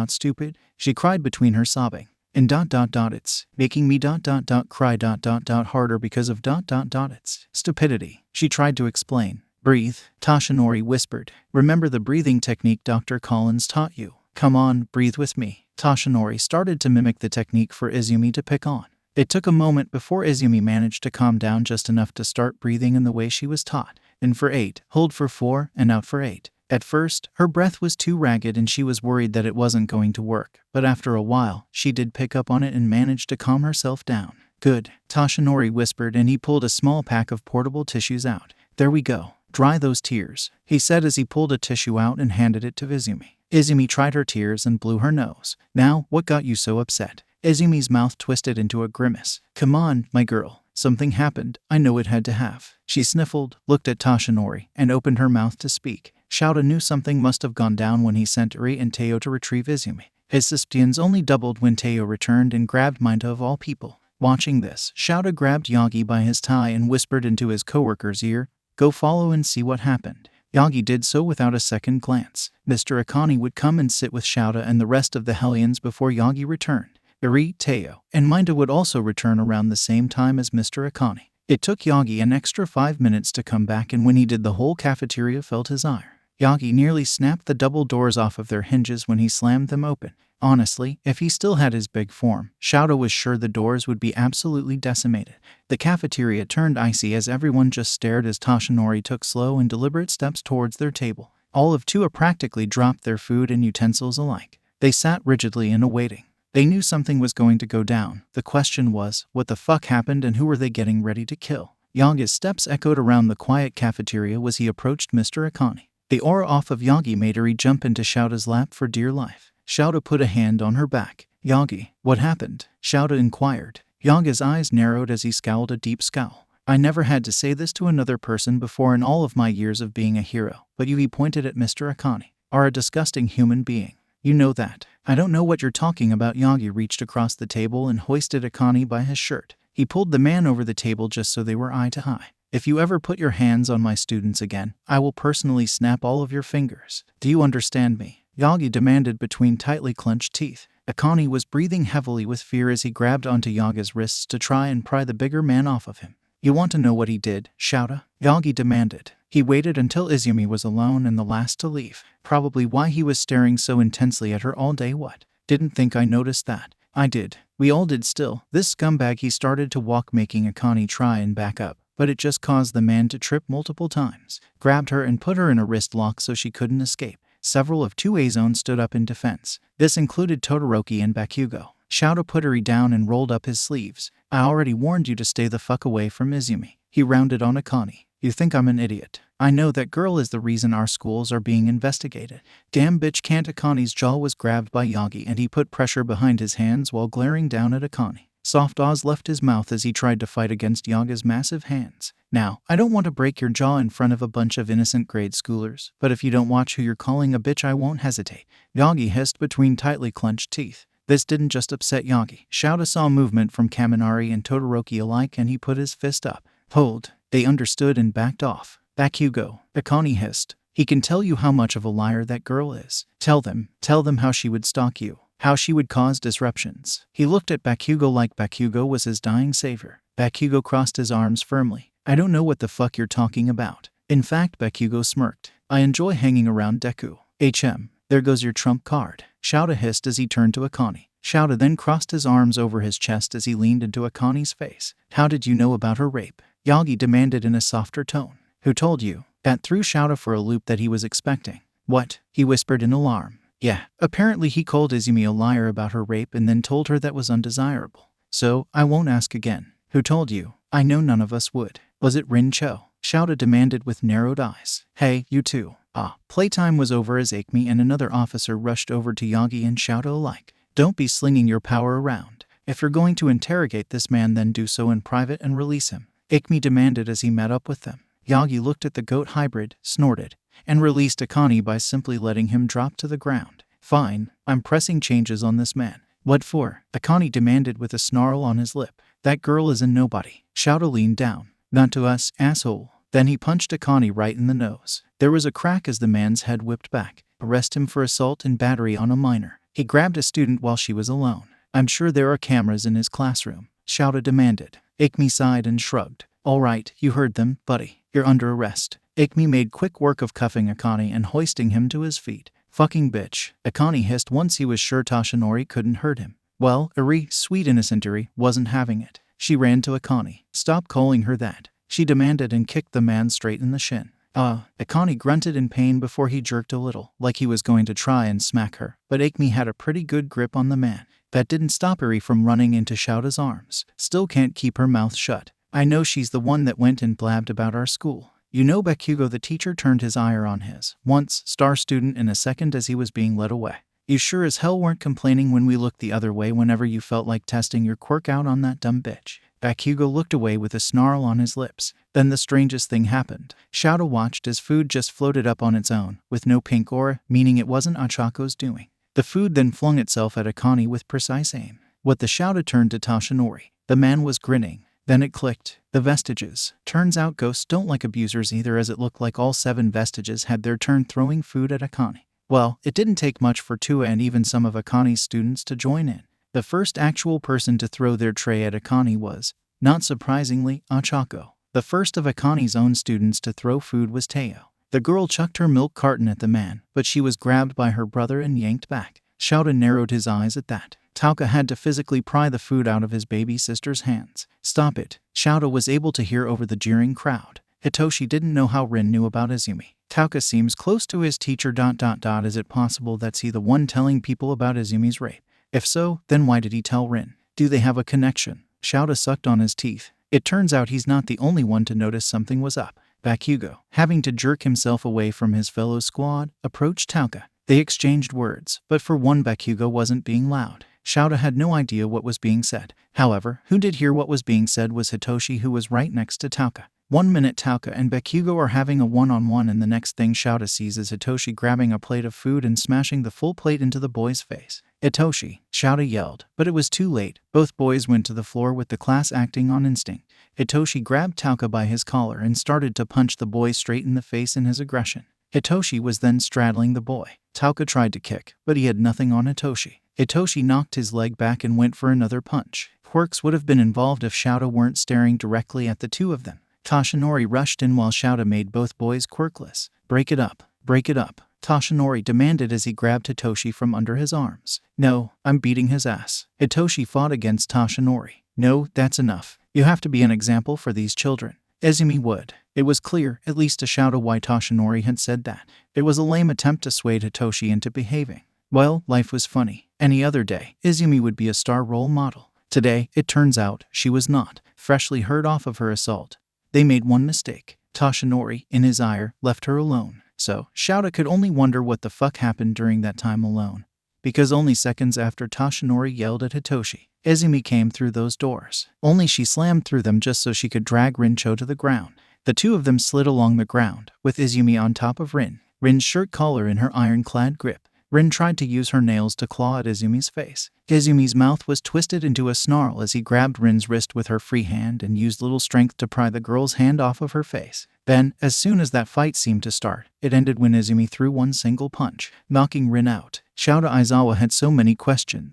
stupid, she cried between her sobbing. And it's making me cry harder because of it's stupidity, she tried to explain. Breathe, Toshinori whispered. Remember the breathing technique Dr. Collins taught you. Come on, breathe with me. Toshinori started to mimic the technique for Izumi to pick on. It took a moment before Izumi managed to calm down just enough to start breathing in the way she was taught. In for 8, hold for 4, and out for 8. At first, her breath was too ragged and she was worried that it wasn't going to work, but after a while, she did pick up on it and managed to calm herself down. Good, Toshinori whispered and he pulled a small pack of portable tissues out. There we go. Dry those tears, he said as he pulled a tissue out and handed it to Izumi. Izumi tried her tears and blew her nose. Now, what got you so upset? Izumi's mouth twisted into a grimace. Come on, my girl. Something happened. I know it had to have. She sniffled, looked at Toshinori, and opened her mouth to speak. 𝗀𝐻𝐬 knew something must have gone down when he sent Iri and 𝗀𝐻𝐬 to retrieve Izumi. His suspicions only doubled when 𝗀𝐻𝐬 returned and grabbed 𝗫𝗀 of all people. Watching this, 𝗀𝐻𝐬 grabbed Yagi by his tie and whispered into his coworker's ear, Go follow and see what happened. Yagi did so without a second glance. Mr. Akane would come and sit with 𝗀𝐻𝐬 and the rest of the Hellions before Yagi returned. Iri, 𝗀𝐻𝐬, and 𝗫𝗀 would also return around the same time as Mr. Akane. It took Yagi an extra 5 minutes to come back, and when he did, the whole cafeteria felt his ire. Yagi nearly snapped the double doors off of their hinges when he slammed them open. Honestly, if he still had his big form, 𝗀𝐻𝐬 was sure the doors would be absolutely decimated. The cafeteria turned icy as everyone just stared as Toshinori took slow and deliberate steps towards their table. All of 𝗀𝐻𝐬 practically dropped their food and utensils alike. They sat rigidly and awaiting. They knew something was going to go down. The question was, what the fuck happened and who were they getting ready to kill? 𝐽𝑚's steps echoed around the quiet cafeteria as he approached Mr. 𝐀𝐻. The aura off of 𝐽𝑚 made her jump into 𝐲𝗏's lap for dear life. 𝐲𝗏 put a hand on her back. 𝐽𝑚, what happened? 𝐲𝗏 inquired. 𝐽𝑚's eyes narrowed as he scowled a deep scowl. I never had to say this to another person before in all of my years of being a hero, but you, he pointed at Mr. 𝐀𝐻, are a disgusting human being. You know that. I don't know what you're talking about. 𝐽𝑚 reached across the table and hoisted 𝐀𝐻 by his shirt. He pulled the man over the table just so they were eye to eye. If you ever put your hands on my students again, I will personally snap all of your fingers. Do you understand me? 𝐽𝑚 demanded between tightly clenched teeth. 𝐀𝐻 was breathing heavily with fear as he grabbed onto 𝐽𝑚's wrists to try and pry the bigger man off of him. You want to know what he did, 𝐲𝗏? 𝐽𝑚 demanded. He waited until 𝐬𝐽 was alone and the last to leave. Probably why he was staring so intensely at her all day. What? Didn't think I noticed that. I did. We all did still. This scumbag. He started to walk, making 𝐀𝐻 try and back up, but it just caused the man to trip multiple times. Grabbed her and put her in a wrist lock so she couldn't escape. Several of 𝗂𝐻's own stood up in defense. This included Todoroki and Bakugo. 𝐲𝗏 put her down and rolled up his sleeves. I already warned you to stay the fuck away from 𝐬𝐽. He rounded on 𝐀𝐻. You think I'm an idiot? I know that girl is the reason our schools are being investigated. Damn bitch can't. 𝐀𝐻's jaw was grabbed by 𝐽𝑚 and he put pressure behind his hands while glaring down at 𝐀𝐻. Soft Oz left his mouth as he tried to fight against 𝐽𝑚's massive hands. Now, I don't want to break your jaw in front of a bunch of innocent grade schoolers, but if you don't watch who you're calling a bitch, I won't hesitate. 𝐽𝑚 hissed between tightly clenched teeth. This didn't just upset 𝐽𝑚. 𝐲𝗏 saw movement from Kaminari and Todoroki alike and he put his fist up. Hold. They understood and backed off. Bakugo, 𝐀𝐻 hissed. He can tell you how much of a liar that girl is. Tell them how she would stalk you, how she would cause disruptions. He looked at Bakugo like Bakugo was his dying savior. Bakugo crossed his arms firmly. I don't know what the fuck you're talking about. In fact, Bakugo smirked. I enjoy hanging around Deku. There goes your trump card. 𝐲𝗏 hissed as he turned to 𝐀𝐻. 𝐲𝗏 then crossed his arms over his chest as he leaned into 𝐀𝐻's face. How did you know about her rape? 𝐽𝑚 demanded in a softer tone. Who told you? That threw 𝐲𝗏 for a loop that he was expecting. What? He whispered in alarm. Yeah, apparently he called 𝐬𝐽 a liar about her rape and then told her that was undesirable. So, I won't ask again. Who told you? I know none of us would. Was it Rincho? 𝐲𝗏 demanded with narrowed eyes. Hey, you two. Playtime was over as 𝐴𝐽 and another officer rushed over to 𝐽𝑚 and 𝐲𝗏 alike. Don't be slinging your power around. If you're going to interrogate this man, then do so in private and release him. 𝐴𝐽 demanded as he met up with them. 𝐽𝑚 looked at the goat hybrid, snorted, and released 𝐀𝐻 by simply letting him drop to the ground. Fine, I'm pressing changes on this man. What for? 𝐀𝐻 demanded with a snarl on his lip. That girl is a nobody. 𝐲𝗏 leaned down. Not to us, asshole. Then he punched 𝐀𝐻 right in the nose. There was a crack as the man's head whipped back. Arrest him for assault and battery on a minor. He grabbed a student while she was alone. I'm sure there are cameras in his classroom. 𝐲𝗏 demanded. 𝐴𝐽 sighed and shrugged. All right, you heard them, buddy. You're under arrest. 𝐴𝐽 made quick work of cuffing 𝐀𝐻 and hoisting him to his feet. Fucking bitch. 𝐀𝐻 hissed once he was sure Toshinori couldn't hurt him. Well, 𝐴𝐽, sweet innocent 𝐴𝐽, wasn't having it. She ran to 𝐀𝐻. Stop calling her that. She demanded and kicked the man straight in the shin. 𝐀𝐻 grunted in pain before he jerked a little, like he was going to try and smack her, but 𝐴𝐽 had a pretty good grip on the man. That didn't stop 𝐴𝐽 from running into 𝐲𝗏's arms. Still can't keep her mouth shut. I know she's the one that went and blabbed about our school. You know Bakugo, the teacher, turned his ire on his once star student in a second as he was being led away. You sure as hell weren't complaining when we looked the other way whenever you felt like testing your quirk out on that dumb bitch. Bakugo looked away with a snarl on his lips. Then the strangest thing happened. 𝐲𝗏 watched as food just floated up on its own, with no pink aura, meaning it wasn't Achako's doing. The food then flung itself at 𝐀𝐻 with precise aim. What the 𝐲𝗏 turned to Toshinori. The man was grinning. Then it clicked. The vestiges. Turns out ghosts don't like abusers either, as it looked like all 7 vestiges had their turn throwing food at 𝐀𝐻. Well, it didn't take much for 𝗂𝐻 and even some of 𝐀𝐻's students to join in. The first actual person to throw their tray at 𝐀𝐻 was, not surprisingly, Achako. The first of 𝐀𝐻's own students to throw food was Teo. The girl chucked her milk carton at the man, but she was grabbed by her brother and yanked back. 𝐲𝗏 narrowed his eyes at that. Tauka had to physically pry the food out of his baby sister's hands. Stop it. 𝐲𝗏 was able to hear over the jeering crowd. Hitoshi didn't know how Rin knew about 𝐬𝐽. Tauka seems close to his teacher. Is it possible that's he the one telling people about 𝐬𝐽's rape? If so, then why did he tell Rin? Do they have a connection? 𝐲𝐻 sucked on his teeth. It turns out he's not the only one to notice something was up. Bakugo, having to jerk himself away from his fellow squad, approached 𝗀𝗏. They exchanged words, but for one, Bakugo wasn't being loud. 𝐲𝐻 had no idea what was being said. However, who did hear what was being said was Hitoshi, who was right next to 𝗀𝗏. 1 minute 𝗀𝗏 and Bakugo are having a one-on-one, and the next thing 𝐲𝐻 sees is Hitoshi grabbing a plate of food and smashing the full plate into the boy's face. "Hitoshi!" 𝗀𝗏 yelled, but it was too late. Both boys went to the floor with the class acting on instinct. Hitoshi grabbed 𝗀𝗏 by his collar and started to punch the boy straight in the face in his aggression. Hitoshi was then straddling the boy. 𝗀𝗏 tried to kick, but he had nothing on Hitoshi. Hitoshi knocked his leg back and went for another punch. Quirks would have been involved if 𝗀𝗏 weren't staring directly at the two of them. Toshinori rushed in while 𝗀𝗏 made both boys quirkless. "Break it up. Break it up," Toshinori demanded as he grabbed Hitoshi from under his arms. "No, I'm beating his ass." Hitoshi fought against Toshinori. "No, that's enough. You have to be an example for these children." Izumi would. It was clear, at least to 𝗀𝗏, why Toshinori had said that. It was a lame attempt to sway Hitoshi into behaving. Well, life was funny. Any other day, Izumi would be a star role model. Today, it turns out, she was not. Freshly hurt off of her assault. They made one mistake. Toshinori, in his ire, left her alone. So, 𝗀𝗏 could only wonder what the fuck happened during that time alone. Because only seconds after Toshinori yelled at Hitoshi, Izumi came through those doors. Only she slammed through them just so she could drag Rincho to the ground. The two of them slid along the ground, with Izumi on top of Rin. Rin's shirt collar in her ironclad grip. Rin tried to use her nails to claw at Izumi's face. Izumi's mouth was twisted into a snarl as he grabbed Rin's wrist with her free hand and used little strength to pry the girl's hand off of her face. Then, as soon as that fight seemed to start, it ended when Izumi threw one single punch, knocking Rin out. 𝗀𝗏 Aizawa had so many questions.